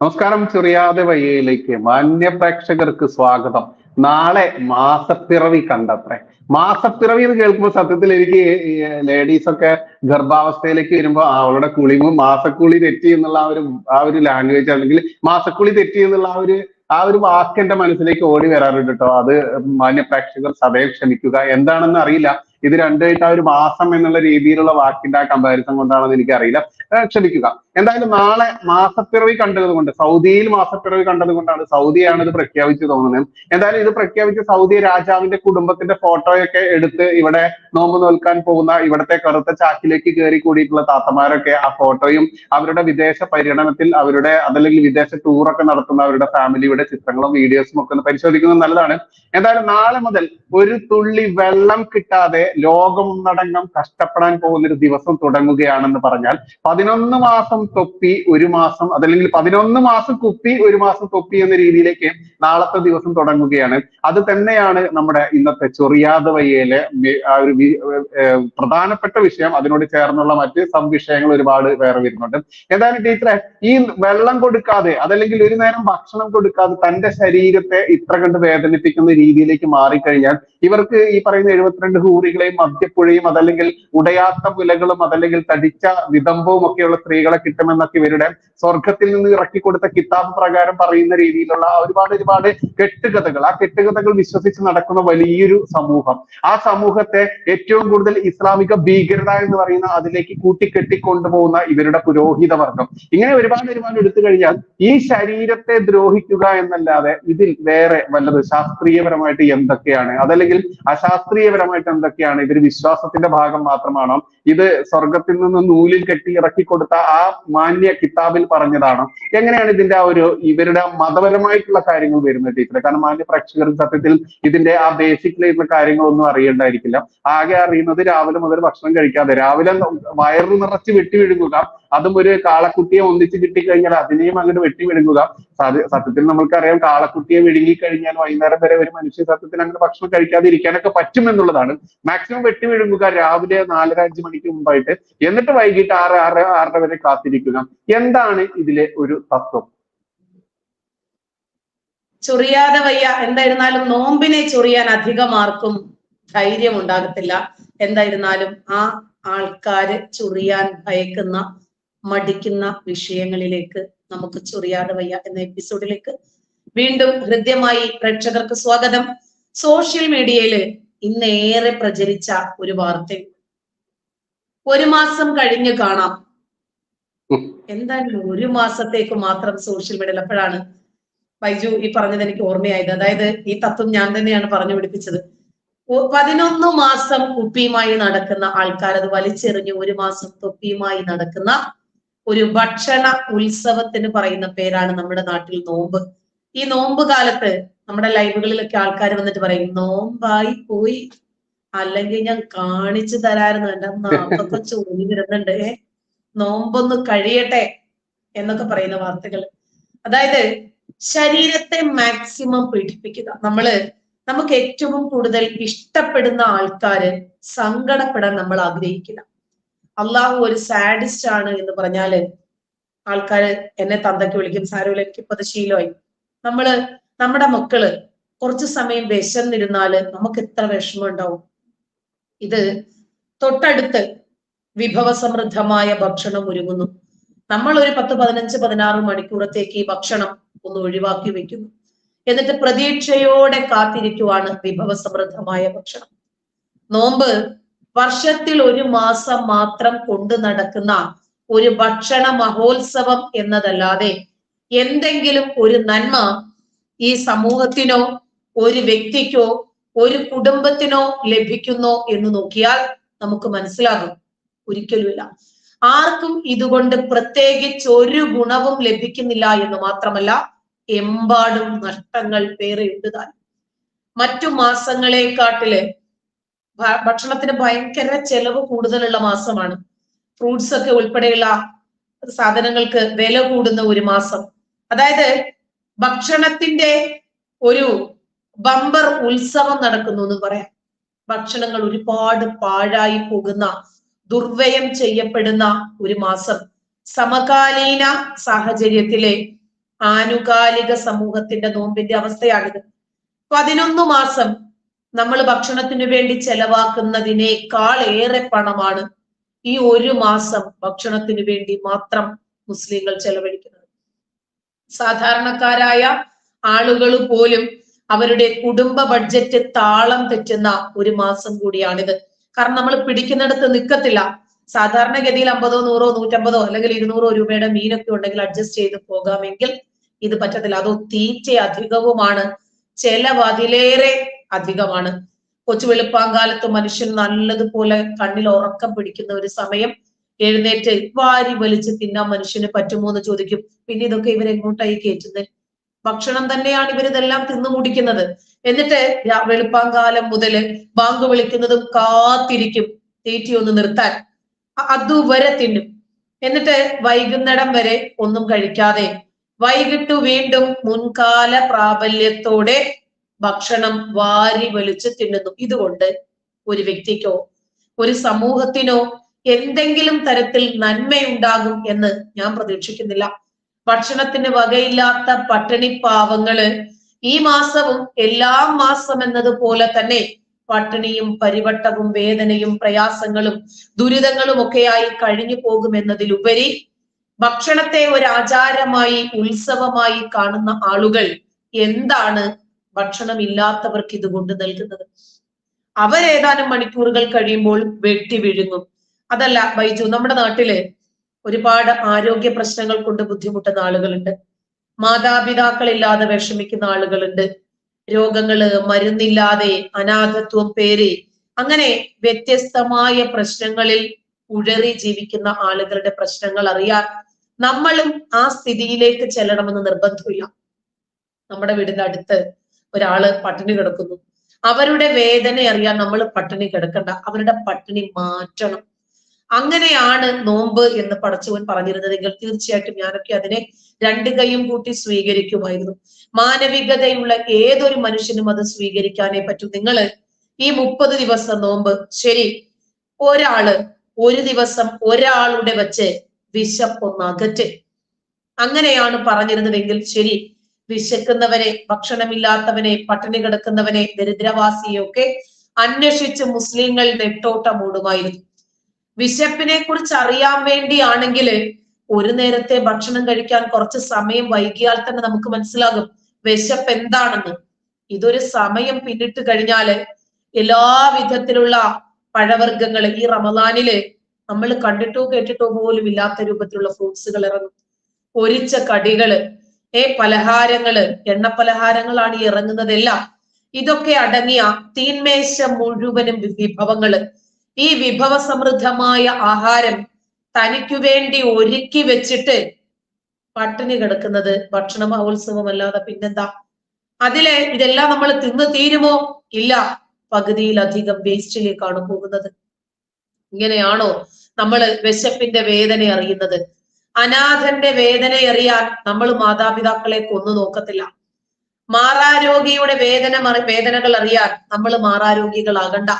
നമസ്കാരം. ചെറിയാതെ വയ്യയിലേക്ക് മാന്യ പ്രേക്ഷകർക്ക് സ്വാഗതം. നാളെ മാസപ്പിറവി കണ്ടത്രേ. മാസപ്പിറവി എന്ന് കേൾക്കുമ്പോൾ സത്യത്തിൽ എനിക്ക് ലേഡീസ് ഒക്കെ ഗർഭാവസ്ഥയിലേക്ക് വരുമ്പോൾ അവളുടെ കുളിമും മാസക്കുളി തെറ്റി എന്നുള്ള ആ ഒരു ലാംഗ്വേജ്, അല്ലെങ്കിൽ മാസക്കുളി തെറ്റി എന്നുള്ള ആ ഒരു വാക്ക് എന്റെ മനസ്സിലേക്ക് ഓടി വരാറുണ്ട് കേട്ടോ. അത് മാന്യ പ്രേക്ഷകർ സദയം ക്ഷമിക്കുക. എന്താണെന്ന് അറിയില്ല, ഇത് രണ്ടുമായിട്ട് ആ ഒരു മാസം എന്നുള്ള രീതിയിലുള്ള വാക്കിന്റെ ആ കമ്പാരിസൺ കൊണ്ടാണെന്ന് എനിക്കറിയില്ല. ക്ഷമിക്കുക. എന്തായാലും നാളെ മാസപ്പിറവി കണ്ടത് കൊണ്ട്, സൗദിയിൽ മാസപ്പിറവി കണ്ടത് കൊണ്ടാണ്, സൗദിയാണ് ഇത് പ്രഖ്യാപിച്ചു തോന്നുന്നത്. എന്തായാലും ഇത് പ്രഖ്യാപിച്ച സൗദി രാജാവിന്റെ കുടുംബത്തിന്റെ ഫോട്ടോയൊക്കെ എടുത്ത് ഇവിടെ നോമ്പ് നോൽക്കാൻ പോകുന്ന ഇവിടുത്തെ കറുത്ത ചാക്കിലേക്ക് കയറി കൂടിയിട്ടുള്ള താത്തമാരൊക്കെ ആ ഫോട്ടോയും അവരുടെ വിദേശ പര്യടനത്തിൽ അതല്ലെങ്കിൽ വിദേശ ടൂറൊക്കെ നടത്തുന്ന അവരുടെ ഫാമിലിയുടെ ചിത്രങ്ങളും വീഡിയോസും ഒക്കെ ഒന്ന് പരിശോധിക്കുന്നത് നല്ലതാണ്. എന്തായാലും നാളെ മുതൽ ഒരു തുള്ളി വെള്ളം കിട്ടാതെ ലോകമൊന്നടങ്കം കഷ്ടപ്പെടാൻ പോകുന്ന ഒരു ദിവസം തുടങ്ങുകയാണെന്ന് പറഞ്ഞാൽ 11 മാസം തൊപ്പി ഒരു മാസം, അതല്ലെങ്കിൽ 11 മാസം കുപ്പി ഒരു മാസം തൊപ്പി എന്ന രീതിയിലേക്ക് നാളത്തെ ദിവസം തുടങ്ങുകയാണ്. അത് തന്നെയാണ് നമ്മുടെ ഇന്നത്തെ ചൊറിയാതെ വയ്യയിലെ ആ ഒരു പ്രധാനപ്പെട്ട വിഷയം. അതിനോട് ചേർന്നുള്ള മറ്റ് സംവിഷയങ്ങൾ ഒരുപാട് വേറെ വരുന്നുണ്ട്. എന്തായാലും ടീച്ചറെ, ഈ വെള്ളം കൊടുക്കാതെ, അതല്ലെങ്കിൽ ഒരു നേരം ഭക്ഷണം കൊടുക്കാതെ തന്റെ ശരീരത്തെ ഇത്ര കണ്ട് വേദനിപ്പിക്കുന്ന രീതിയിലേക്ക് മാറിക്കഴിഞ്ഞാൽ ഇവർക്ക് ഈ പറയുന്ന 72 ഹൂറികളെയും മദ്യപ്പുഴയും അതല്ലെങ്കിൽ ഉടയാത്ത പുലകളും അതല്ലെങ്കിൽ തടിച്ച വിതമ്പവും ഒക്കെയുള്ള സ്ത്രീകളെ കിട്ടുമെന്നൊക്കെ ഇവരുടെ സ്വർഗത്തിൽ നിന്ന് ഇറക്കി കൊടുത്ത കിതാബ് പ്രകാരം പറയുന്ന രീതിയിലുള്ള ഒരുപാട് കെട്ടുകഥകൾ, ആ കെട്ടുകഥകൾ വിശ്വസിച്ച് നടക്കുന്ന വലിയൊരു സമൂഹം, ആ സമൂഹത്തെ ഏറ്റവും കൂടുതൽ ഇസ്ലാമിക ഭീകരത എന്ന് പറയുന്ന അതിലേക്ക് കൂട്ടിക്കെട്ടിക്കൊണ്ടുപോകുന്ന ഇവരുടെ പുരോഹിത വർഗം, ഇങ്ങനെ ഒരുപാട് എടുത്തു കഴിഞ്ഞാൽ ഈ ശരീരത്തെ ദ്രോഹിക്കുക എന്നല്ലാതെ ഇതിൽ വേറെ വല്ലത് ശാസ്ത്രീയപരമായിട്ട് എന്തൊക്കെയാണ്, അതല്ലെങ്കിൽ അശാസ്ത്രീയപരമായിട്ട് എന്തൊക്കെയാണ്? ഇതൊരു വിശ്വാസത്തിന്റെ ഭാഗം മാത്രമാണോ? ഇത് സ്വർഗത്തിൽ നിന്ന് നൂലിൽ കെട്ടി ഇറക്കി കൊടുത്ത ആ മാന്യ കിതാബിൽ പറഞ്ഞതാണോ? എങ്ങനെയാണ് ഇതിന്റെ ഇവരുടെ മതപരമായിട്ടുള്ള കാര്യങ്ങൾ വരുന്നത് ടീച്ചറെ? കാരണം മാന്യ പ്രേക്ഷകർ സത്യത്തിൽ ഇതിന്റെ ആ ബേസിക്കലായിട്ടുള്ള കാര്യങ്ങളൊന്നും അറിയേണ്ടായിരിക്കില്ല. ആകെ അറിയുന്നത് രാവിലെ മുതൽ ഭക്ഷണം കഴിക്കാതെ, രാവിലെ വയറു നിറച്ച് വെട്ടി വിഴുങ്ങുക, അതും ഒരു കാളക്കുട്ടിയെ ഒന്നിച്ച് കിട്ടിക്കഴിഞ്ഞാൽ അതിനെയും അങ്ങോട്ട് വെട്ടി വിഴുങ്ങുക. സത്യത്തിൽ നമ്മൾക്കറിയാം, കാളക്കുട്ടിയെ വിഴുങ്ങി കഴിഞ്ഞാൽ വൈകുന്നേരം വരെ ഒരു മനുഷ്യ സത്യത്തിൽ അങ്ങനെ ഭക്ഷണം കഴിക്കാതെ ഇരിക്കാനൊക്കെ പറ്റും എന്നുള്ളതാണ്. മാക്സിമം വെട്ടി വിഴുങ്ങുക രാവിലെ 4-5 മണിക്ക് മുമ്പായിട്ട്, എന്നിട്ട് വൈകിട്ട് 6-6:30 വരെ കാത്തിരിക്കുക. എന്താണ് ഇതിലെ ഒരു തത്വം? ചൊറിയാതെ വയ്യ. എന്തായിരുന്നാലും നോമ്പിനെ ചൊറിയാൻ അധികം ആർക്കും ധൈര്യം ഉണ്ടാകത്തില്ല. എന്തായിരുന്നാലും ആ ആൾക്കാര് ചൊറിയാൻ ഭയക്കുന്ന, മടിക്കുന്ന വിഷയങ്ങളിലേക്ക് നമുക്ക് ചൊറിയാതെ വയ്യ എന്ന എപ്പിസോഡിലേക്ക് വീണ്ടും ഹൃദ്യമായി പ്രേക്ഷകർക്ക് സ്വാഗതം. സോഷ്യൽ മീഡിയയില് ഇന്നേറെ പ്രചരിച്ച ഒരു വാർത്ത, 1 മാസം കഴിഞ്ഞ് കാണാം. എന്തായാലും 1 മാസത്തേക്ക് മാത്രം സോഷ്യൽ മീഡിയയിൽ. അപ്പോഴാണ് ബൈജു ഈ പറഞ്ഞത് എനിക്ക് ഓർമ്മയായത്. അതായത് ഈ തത്വം ഞാൻ തന്നെയാണ് പറഞ്ഞു പിടിപ്പിച്ചത്. 11 മാസം കുപ്പിയുമായി നടക്കുന്ന ആൾക്കാർ അത് വലിച്ചെറിഞ്ഞ് 1 മാസം തൊപ്പിയുമായി നടക്കുന്ന ഒരു ഭക്ഷണ ഉത്സവത്തിന് പറയുന്ന പേരാണ് നമ്മുടെ നാട്ടിൽ നോമ്പ്. ഈ നോമ്പ് കാലത്ത് നമ്മുടെ ലൈവുകളിലൊക്കെ ആൾക്കാർ വന്നിട്ട് പറയും, നോമ്പായി പോയി, അല്ലെങ്കിൽ ഞാൻ കാണിച്ചു തരായിരുന്നു, എന്റെ നാക്കൊക്കെ ചോദി വരുന്നുണ്ട്, നോമ്പൊന്ന് കഴിയട്ടെ എന്നൊക്കെ പറയുന്ന വാർത്തകൾ. അതായത് ശരീരത്തെ മാക്സിമം പീഡിപ്പിക്കുക. നമുക്ക് ഏറ്റവും കൂടുതൽ ഇഷ്ടപ്പെടുന്ന ആൾക്കാര് സങ്കടപ്പെടാൻ നമ്മൾ ആഗ്രഹിക്കില്ല. അള്ളാഹു ഒരു സാഡിസ്റ്റ് ആണ് എന്ന് പറഞ്ഞാല് ആൾക്കാര് എന്നെ തന്തയ്ക്ക് വിളിക്കും. സാരമില്ല, എനിക്കിപ്പോ അത് ശീലമായി. നമ്മുടെ മക്കള് കുറച്ചു സമയം വിശന്നിരുന്നാല് നമുക്ക് എത്ര വിഷമം ഉണ്ടാവും. ഇത് തൊട്ടടുത്ത് വിഭവസമൃദ്ധമായ ഭക്ഷണം ഒരുങ്ങുന്നു, നമ്മൾ ഒരു 10-15-16 മണിക്കൂറത്തേക്ക് ഈ ഭക്ഷണം ഒന്ന് ഒഴിവാക്കി വെക്കുന്നു, എന്നിട്ട് പ്രതീക്ഷയോടെ കാത്തിരിക്കുവാണ് വിഭവസമൃദ്ധമായ ഭക്ഷണം. നോമ്പ് വർഷത്തിൽ 1 മാസം മാത്രം കൊണ്ടു നടക്കുന്ന ഒരു ഭക്ഷണ മഹോത്സവം എന്നതല്ലാതെ എന്തെങ്കിലും ഒരു നന്മ ഈ സമൂഹത്തിനോ ഒരു വ്യക്തിക്കോ ഒരു കുടുംബത്തിനോ ലഭിക്കുന്നോ എന്ന് നോക്കിയാൽ നമുക്ക് മനസ്സിലാകും, ഒരിക്കലുമില്ല. ആർക്കും ഇതുകൊണ്ട് പ്രത്യേകിച്ച് ഒരു ഗുണവും ലഭിക്കുന്നില്ല എന്ന് മാത്രമല്ല, എമ്പാടും നഷ്ടങ്ങൾ വേറെയുണ്ട് താൻ. മറ്റു മാസങ്ങളെക്കാട്ടില് ഭക്ഷണത്തിന് ഭയങ്കര ചെലവ് കൂടുതലുള്ള മാസമാണ്. ഫ്രൂട്ട്സ് ഒക്കെ ഉൾപ്പെടെയുള്ള സാധനങ്ങൾക്ക് വില കൂടുന്ന ഒരു മാസം. അതായത് ഭക്ഷണത്തിന്റെ ഒരു ബമ്പർ ഉത്സവം നടക്കുന്നു എന്ന് പറയാം. ഭക്ഷണങ്ങൾ ഒരുപാട് പാഴായി പോകുന്ന, ദുർവ്യയം ചെയ്യപ്പെടുന്ന ഒരു മാസം. സമകാലീന സാഹചര്യത്തിലെ ആനുകാലിക സമൂഹത്തിന്റെ നോമ്പിന്റെ അവസ്ഥയാണിത്. 11 മാസം നമ്മൾ ഭക്ഷണത്തിന് വേണ്ടി ചെലവാക്കുന്നതിനേക്കാൾ ഏറെ പണമാണ് ഈ ഒരു മാസം ഭക്ഷണത്തിന് വേണ്ടി മാത്രം മുസ്ലിങ്ങൾ ചെലവഴിക്കുന്നത്. സാധാരണക്കാരായ ആളുകൾ പോലും അവരുടെ കുടുംബ ബഡ്ജറ്റ് താളം തെറ്റുന്ന ഒരു മാസം കൂടിയാണിത്. കാരണം നമ്മൾ പിടിക്കുന്നിടത്ത് നിൽക്കത്തില്ല. സാധാരണഗതിയിൽ 50, 100, 150 അല്ലെങ്കിൽ 200 രൂപയുടെ മീനൊക്കെ ഉണ്ടെങ്കിൽ അഡ്ജസ്റ്റ് ചെയ്ത് പോകാമെങ്കിൽ ഇത് പറ്റത്തില്ല. അതോ തീറ്റ അധികവുമാണ്, ചെലവ് അതിലേറെ അധികമാണ്. കൊച്ചു വെളുപ്പാങ്കാലത്ത് മനുഷ്യൻ നല്ലതുപോലെ കണ്ണിൽ ഉറക്കം പിടിക്കുന്ന ഒരു സമയം, എഴുന്നേറ്റ് വാരി വലിച്ച് തിന്നാൻ മനുഷ്യന് പറ്റുമോ എന്ന് ചോദിക്കും. പിന്നെ ഇതൊക്കെ ഇവരെങ്ങോട്ടായി കയറ്റുന്നത്? ഭക്ഷണം തന്നെയാണ് ഇവരിതെല്ലാം തിന്നു മുടിക്കുന്നത്. എന്നിട്ട് വെളുപ്പാങ്കാലം മുതല് ബാങ്ക് വിളിക്കുന്നതും കാത്തിരിക്കും തീറ്റിയൊന്ന് നിർത്താൻ, അതുവരെ തിന്നും. എന്നിട്ട് വൈകുന്നേരം വരെ ഒന്നും കഴിക്കാതെ വൈകിട്ട് വീണ്ടും മുൻകാല പ്രാബല്യത്തോടെ ഭക്ഷണം വാരി വലിച്ച് തിന്നുന്നു. ഇതുകൊണ്ട് ഒരു വ്യക്തിക്കോ ഒരു സമൂഹത്തിനോ എന്തെങ്കിലും തരത്തിൽ നന്മയുണ്ടാകും എന്ന് ഞാൻ പ്രതീക്ഷിക്കുന്നില്ല. ഭക്ഷണത്തിന് വകയില്ലാത്ത പട്ടിണി പാവങ്ങള് ഈ മാസവും എല്ലാ മാസം എന്നതുപോലെ തന്നെ പട്ടിണിയും പരിവട്ടവും വേദനയും പ്രയാസങ്ങളും ദുരിതങ്ങളും ഒക്കെയായി കഴിഞ്ഞു പോകുമെന്നതിലുപരി ഭക്ഷണത്തെ ഒരു ആചാരമായി ഉത്സവമായി കാണുന്ന ആളുകൾ എന്താണ് ഭക്ഷണം ഇല്ലാത്തവർക്ക് ഇതുകൊണ്ട് നൽകുന്നത്? അവരേതാനും മണിക്കൂറുകൾ കഴിയുമ്പോൾ വെട്ടി വിഴുങ്ങും. അതല്ല ബൈജു, നമ്മുടെ നാട്ടില് ഒരുപാട് ആരോഗ്യ പ്രശ്നങ്ങൾ കൊണ്ട് ബുദ്ധിമുട്ടുന്ന ആളുകളുണ്ട്, മാതാപിതാക്കളില്ലാതെ വിഷമിക്കുന്ന ആളുകളുണ്ട്, രോഗങ്ങള്, മരുന്നില്ലാതെ, അനാഥത്വം പേര്, അങ്ങനെ വ്യത്യസ്തമായ പ്രശ്നങ്ങളിൽ ഉഴറി ജീവിക്കുന്ന ആളുകളുടെ പ്രശ്നങ്ങൾ അറിയാൻ നമ്മളും ആ സ്ഥിതിയിലേക്ക് ചെല്ലണമെന്ന് നിർബന്ധമില്ല. നമ്മുടെ വീടിന്റെ അടുത്ത് ഒരാള് പട്ടിണി കിടക്കുന്നു, അവരുടെ വേദന അറിയാൻ നമ്മൾ പട്ടിണി കിടക്കണ്ട, അവരുടെ പട്ടിണി മാറ്റണം. അങ്ങനെയാണ് നോമ്പ് എന്ന് പടച്ചവൻ പറഞ്ഞിരുന്നതെങ്കിൽ തീർച്ചയായിട്ടും ഞാനൊക്കെ അതിനെ 2 കൈയും കൂട്ടി സ്വീകരിക്കുമായിരുന്നു. മാനവികതയുള്ള ഏതൊരു മനുഷ്യനും അത് സ്വീകരിക്കാനേ പറ്റൂ. നിങ്ങൾ ഈ 30 ദിവസം നോമ്പ്, ശരി, ഒരാള് ഒരു ദിവസം ഒരാളുടെ വെച്ച് വിശപ്പൊന്ന് അകറ്റ്, അങ്ങനെയാണ് പറഞ്ഞിരുന്നതെങ്കിൽ ശരി, വിശക്കുന്നവനെ, ഭക്ഷണമില്ലാത്തവനെ, പട്ടിണി കിടക്കുന്നവനെ, ദരിദ്രവാസിയെ ഒക്കെ അന്വേഷിച്ച് മുസ്ലിങ്ങൾ നെട്ടോട്ടം ഓടുമായിരുന്നു. വിശപ്പിനെ കുറിച്ച് അറിയാൻ വേണ്ടിയാണെങ്കിൽ ഒരു നേരത്തെ ഭക്ഷണം കഴിക്കാൻ കുറച്ച് സമയം വൈകിയാൽ തന്നെ നമുക്ക് മനസ്സിലാകും വിശപ്പ് എന്താണെന്ന്. ഇതൊരു സമയം പിന്നിട്ട് കഴിഞ്ഞാല് എല്ലാ വിധത്തിലുള്ള പഴവർഗ്ഗങ്ങള് ഈ റമദാനില് നമ്മൾ കണ്ടിട്ടോ കേട്ടിട്ടോ പോലും ഇല്ലാത്ത രൂപത്തിലുള്ള ഫ്രൂട്ട്സുകൾ ഇറങ്ങും, പൊരിച്ച കടികള്, പലഹാരങ്ങള്, എണ്ണ പലഹാരങ്ങളാണ് ഇറങ്ങുന്നതെല്ലാം. ഇതൊക്കെ അടങ്ങിയ തീന്മേശ മുഴുവനും വിഭവങ്ങള്. ഈ വിഭവ സമൃദ്ധമായ ആഹാരം തനിക്കു വേണ്ടി ഒരുക്കി വെച്ചിട്ട് പട്ടിണി കിടക്കുന്നത് ഭക്ഷണ മഹോത്സവമല്ലാതെ പിന്നെന്താ? അതിലെ ഇതെല്ലാം നമ്മൾ തിന്നു തീരുമോ? ഇല്ല, പകുതിയിലധികം വേസ്റ്റിലേക്കാണ് പോകുന്നത്. ഇങ്ങനെയാണോ നമ്മൾ വിശപ്പിന്റെ വേദന അറിയുന്നത്? അനാഥന്റെ വേദന അറിയാൻ നമ്മൾ മാതാപിതാക്കളെ കൊന്നു നോക്കത്തില്ല. മാറാരോഗിയുടെ വേദനകൾ അറിയാൻ നമ്മൾ മാറാരോഗികളാകണ്ട.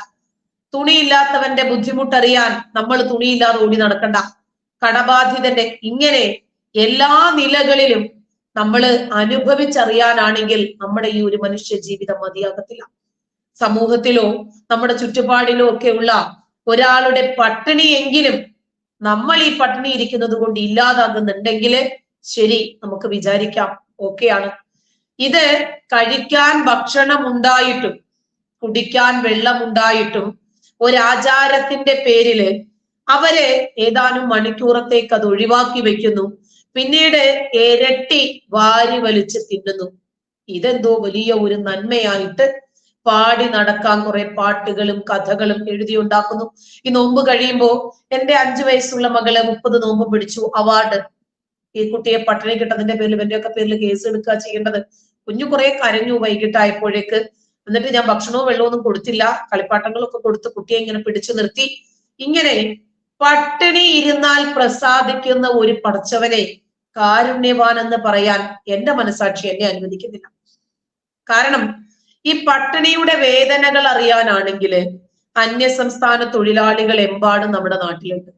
തുണിയില്ലാത്തവന്റെ ബുദ്ധിമുട്ടറിയാൻ നമ്മൾ തുണിയില്ലാതെ ഓടി നടക്കണ്ട. കടബാധിതന്റെ, ഇങ്ങനെ എല്ലാ നിലകളിലും നമ്മൾ അനുഭവിച്ചറിയാനാണെങ്കിൽ നമ്മുടെ ഈ ഒരു മനുഷ്യ ജീവിതം മതിയാകത്തില്ല. സമൂഹത്തിലോ നമ്മുടെ ചുറ്റുപാടിലോ ഒക്കെ ഉള്ള ഒരാളുടെ പട്ടിണിയെങ്കിലും നമ്മൾ ഈ പട്ടിണി ഇരിക്കുന്നത് കൊണ്ട് ഇല്ലാതാകുന്നുണ്ടെങ്കിൽ ശരി, നമുക്ക് വിചാരിക്കാം, ഓക്കെയാണ്. ഇത് കഴിക്കാൻ ഭക്ഷണം ഉണ്ടായിട്ടും കുടിക്കാൻ വെള്ളം ഉണ്ടായിട്ടും ഒരാചാരത്തിന്റെ പേരില് അവര് ഏതാനും മണിക്കൂറത്തേക്ക് അത് ഒഴിവാക്കി വെക്കുന്നു, പിന്നീട് ഇരട്ടി വാരി വലിച്ച് തിന്നുന്നു. ഇതെന്തോ വലിയ ഒരു നന്മയായിട്ട് പാടി നടക്കാൻ കുറെ പാട്ടുകളും കഥകളും എഴുതിയുണ്ടാക്കുന്നു. ഈ നോമ്പ് കഴിയുമ്പോ എന്റെ 5 വയസ്സുള്ള മകള് 30 നോമ്പ് പിടിച്ചു, അവാർഡ്. ഈ കുട്ടിയെ പട്ടിണി കിട്ടതിന്റെ പേരിൽ ഇവന്റെയൊക്കെ പേരിൽ കേസ് എടുക്കുക ചെയ്യേണ്ടത്. കുഞ്ഞു കുറെ കരഞ്ഞു വൈകിട്ടായപ്പോഴേക്ക്. എന്നിട്ട് ഞാൻ ഭക്ഷണവും വെള്ളവും ഒന്നും കൊടുത്തില്ല, കളിപ്പാട്ടങ്ങളൊക്കെ കൊടുത്ത് കുട്ടിയെ ഇങ്ങനെ പിടിച്ചു നിർത്തി. ഇങ്ങനെ പട്ടിണി ഇരുന്നാൽ പ്രസാദിക്കുന്ന ഒരു പടച്ചവനെ കാരുണ്യവാൻ എന്ന് പറയാൻ എന്റെ മനസാക്ഷി എന്നെ അനുവദിക്കുന്നില്ല. കാരണം ഈ പട്ടിണിയുടെ വേദനകൾ അറിയാനാണെങ്കിൽ അന്യസംസ്ഥാന തൊഴിലാളികൾ എമ്പാടും നമ്മുടെ നാട്ടിലുണ്ട്.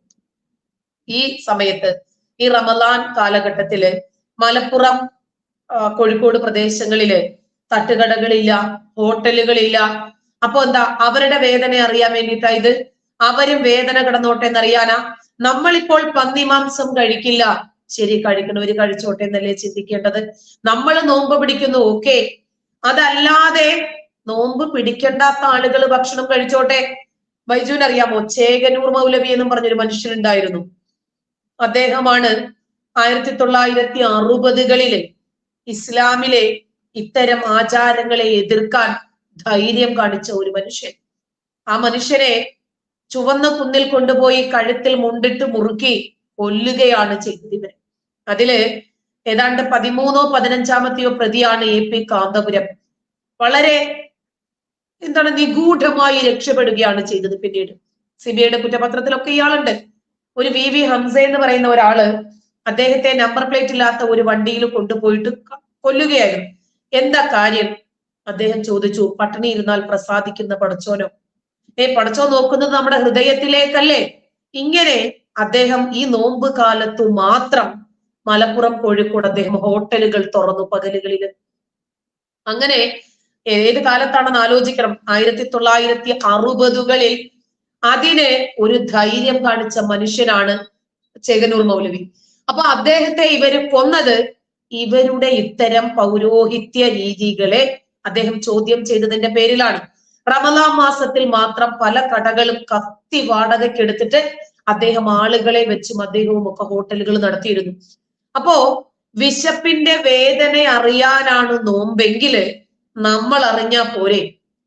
ഈ സമയത്ത് ഈ റമദാൻ കാലഘട്ടത്തില് മലപ്പുറം കോഴിക്കോട് പ്രദേശങ്ങളില് തട്ടുകടകളില്ല, ഹോട്ടലുകളില്ല. അപ്പൊ എന്താ, അവരുടെ വേദന അറിയാൻ വേണ്ടിയിട്ടാ ഇത്? അവരും വേദന കിടന്നോട്ടെ എന്നറിയാനാ? നമ്മളിപ്പോൾ പന്നിമാംസം കഴിക്കില്ല, ശരി, കഴിക്കണവര് കഴിച്ചോട്ടെ എന്നല്ലേ ചിന്തിക്കേണ്ടത്? നമ്മൾ നോമ്പ് പിടിക്കുന്നു, ഓക്കെ. അതല്ലാതെ നോമ്പ് പിടിക്കേണ്ടാത്ത ആളുകൾ ഭക്ഷണം കഴിച്ചോട്ടെ. ബൈജുവിന് അറിയാമോ, ചേകനൂർ മൗലവി എന്നും പറഞ്ഞൊരു മനുഷ്യനുണ്ടായിരുന്നു. അദ്ദേഹമാണ് 1960കളില് ഇസ്ലാമിലെ ഇത്തരം ആചാരങ്ങളെ എതിർക്കാൻ ധൈര്യം കാണിച്ച ഒരു മനുഷ്യൻ. ആ മനുഷ്യനെ ചുവന്ന കുന്നിൽ കൊണ്ടുപോയി കഴുത്തിൽ മുണ്ടിട്ട് മുറുക്കി കൊല്ലുകയാണ് ചെയ്തത് ഇവർ. അതില് ഏതാണ്ട് 13ഓ 15ാമത്തെയോ പ്രതിയാണ് AP കാന്തപുരം. വളരെ നിഗൂഢമായി രക്ഷപ്പെടുകയാണ് ചെയ്തത്. പിന്നീട് CBIയുടെ കുറ്റപത്രത്തിലൊക്കെ ഇയാളുണ്ട്. ഒരു VV ഹംസ എന്ന് പറയുന്ന ഒരാള് അദ്ദേഹത്തെ നമ്പർ പ്ലേറ്റ് ഇല്ലാത്ത ഒരു വണ്ടിയിൽ കൊണ്ടുപോയിട്ട് കൊല്ലുകയായിരുന്നു. എന്താ കാര്യം? അദ്ദേഹം ചോദിച്ചു, പട്ടിണി ഇരുന്നാൽ പ്രസാദിക്കുന്ന പടച്ചോനോ? പടച്ചോ നോക്കുന്നത് നമ്മുടെ ഹൃദയത്തിലേക്കല്ലേ? ഇങ്ങനെ അദ്ദേഹം ഈ നോമ്പ് കാലത്തു മാത്രം മലപ്പുറം, കോഴിക്കോട് അദ്ദേഹം ഹോട്ടലുകൾ തുറന്നു പകലുകളില്. അങ്ങനെ ഏത് കാലത്താണെന്ന് ആലോചിക്കണം. 1960കളിൽ അതിന് ഒരു ധൈര്യം കാണിച്ച മനുഷ്യനാണ് ചേകനൂർ മൗലവി. അപ്പൊ അദ്ദേഹത്തെ ഇവര് കൊന്നത് ഇവരുടെ ഇത്തരം പൗരോഹിത്യ രീതികളെ അദ്ദേഹം ചോദ്യം ചെയ്തതിന്റെ പേരിലാണ്. റമദാൻ മാസത്തിൽ മാത്രം പല കടകളും കത്തി വാടകയ്ക്കെടുത്തിട്ട് അദ്ദേഹം ആളുകളെ വെച്ചും അദ്ദേഹവും ഒക്കെ ഹോട്ടലുകൾ നടത്തിയിരുന്നു. അപ്പോ വിശപ്പിന്റെ വേദന അറിയാനാണ് നോമ്പെങ്കില് നമ്മൾ അറിഞ്ഞാ പോരെ?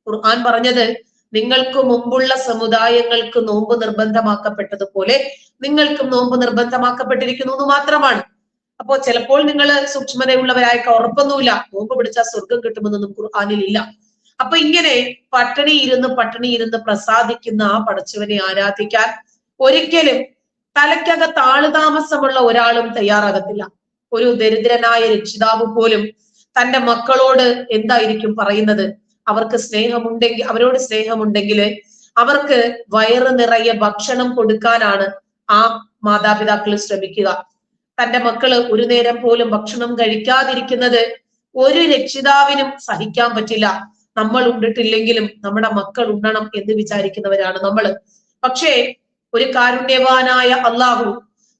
ഖുർആൻ പറഞ്ഞത് നിങ്ങൾക്ക് മുമ്പുള്ള സമുദായങ്ങൾക്ക് നോമ്പ് നിർബന്ധമാക്കപ്പെട്ടതുപോലെ നിങ്ങൾക്കും നോമ്പ് നിർബന്ധമാക്കപ്പെട്ടിരിക്കുന്നു എന്ന് മാത്രമാണ്. അപ്പോ ചിലപ്പോൾ നിങ്ങൾ സൂക്ഷ്മതയുള്ളവരായ ഉറപ്പൊന്നുമില്ല, നോമ്പ് പിടിച്ചാൽ സ്വർഗം കിട്ടുമെന്നൊന്നും ഖുർആനിൽ ഇല്ല. അപ്പൊ ഇങ്ങനെ പട്ടിണി ഇരുന്ന് പ്രസാദിക്കുന്ന ആ പടച്ചവനെ ആരാധിക്കാൻ ഒരിക്കലും തലയ്ക്കകത്ത് ആളുതാമസമുള്ള ഒരാളും തയ്യാറാകത്തില്ല. ഒരു ദരിദ്രനായ രക്ഷിതാവ് പോലും തന്റെ മക്കളോട് എന്തായിരിക്കും പറയുന്നത്? അവർക്ക് സ്നേഹമുണ്ടെങ്കിൽ, അവരോട് സ്നേഹമുണ്ടെങ്കിൽ അവർക്ക് വയറ് നിറയെ ഭക്ഷണം കൊടുക്കാനാണ് ആ മാതാപിതാക്കൾ ശ്രമിക്കുക. തന്റെ മക്കള് ഒരു നേരം പോലും ഭക്ഷണം കഴിക്കാതിരിക്കുന്നത് ഒരു രക്ഷിതാവിനും സഹിക്കാൻ പറ്റില്ല. നമ്മൾ ഉണ്ടിട്ടില്ലെങ്കിലും നമ്മുടെ മക്കൾ ഉണ്ണണം എന്ന് വിചാരിക്കുന്നവരാണ് നമ്മള്. പക്ഷേ ഒരു കാരുണ്യവാനായ അള്ളാഹു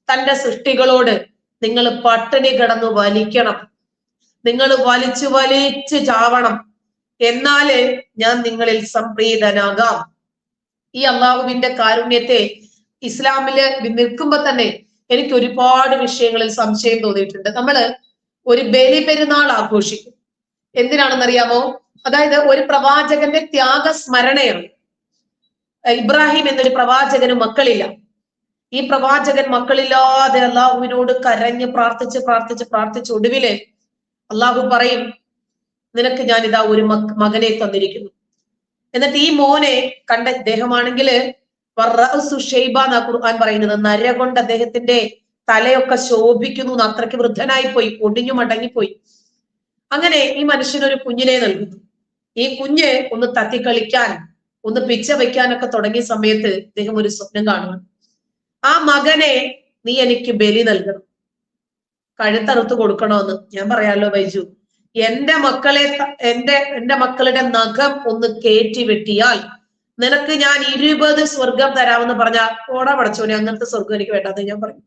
തന്റെ സൃഷ്ടികളോട് നിങ്ങൾ പട്ടിണി കിടന്നു വലിക്കണം, നിങ്ങൾ വലിച്ചു വലിച്ച് ചാവണം, എന്നാല് ഞാൻ നിങ്ങളിൽ സംപ്രീതനാകാം. ഈ അള്ളാഹുവിന്റെ കാരുണ്യത്തെ ഇസ്ലാമില് നിൽക്കുമ്പോ തന്നെ എനിക്ക് ഒരുപാട് വിഷയങ്ങളിൽ സംശയം തോന്നിയിട്ടുണ്ട്. നമ്മള് ഒരു ബലി പെരുന്നാൾ ആഘോഷിക്കും. എന്തിനാണെന്നറിയാമോ? അതായത് ഒരു പ്രവാചകന്റെ ത്യാഗസ്മരണയാണ്. ഇബ്രാഹിം എന്നൊരു പ്രവാചകന് മക്കളില്ല. ഈ പ്രവാചകൻ മക്കളില്ലാതെ അള്ളാഹുവിനോട് കരഞ്ഞ് പ്രാർത്ഥിച്ച് ഒടുവില് അള്ളാഹു പറയും, നിനക്ക് ഞാൻ ഇതാ ഒരു മകനെ തന്നിരിക്കുന്നു. എന്നിട്ട് ഈ മോനെ കണ്ട ഇദ്ദേഹമാണെങ്കില് എന്നാ ഖുർആൻ പറയുന്നത്, നര കൊണ്ട് അദ്ദേഹത്തിന്റെ തലയൊക്കെ ശോഭിക്കുന്നു, അത്രയ്ക്ക് വൃദ്ധനായി പോയി, ഒടിഞ്ഞു മടങ്ങിപ്പോയി. അങ്ങനെ ഈ മനുഷ്യനൊരു കുഞ്ഞിനെ നൽകുന്നു. ഈ കുഞ്ഞ് ഒന്ന് തത്തിക്കളിക്കാൻ, ഒന്ന് പിച്ച വയ്ക്കാനൊക്കെ തുടങ്ങിയ സമയത്ത് അദ്ദേഹം ഒരു സ്വപ്നം കാണുന്നു. ആ മകനെ നീ എനിക്ക് ബലി നൽകണം, കഴുത്തറുത്ത് കൊടുക്കണമെന്ന്. ഞാൻ പറയാലോ ബൈജു, എന്റെ മക്കളുടെ നഖം ഒന്ന് കയറ്റി വെട്ടിയാൽ നിനക്ക് ഞാൻ 20 സ്വർഗം തരാമെന്ന് പറഞ്ഞാൽ ഓടാ പടച്ചോനെ, അങ്ങനത്തെ സ്വർഗം എനിക്ക് വേണ്ടാന്ന് ഞാൻ പറയും.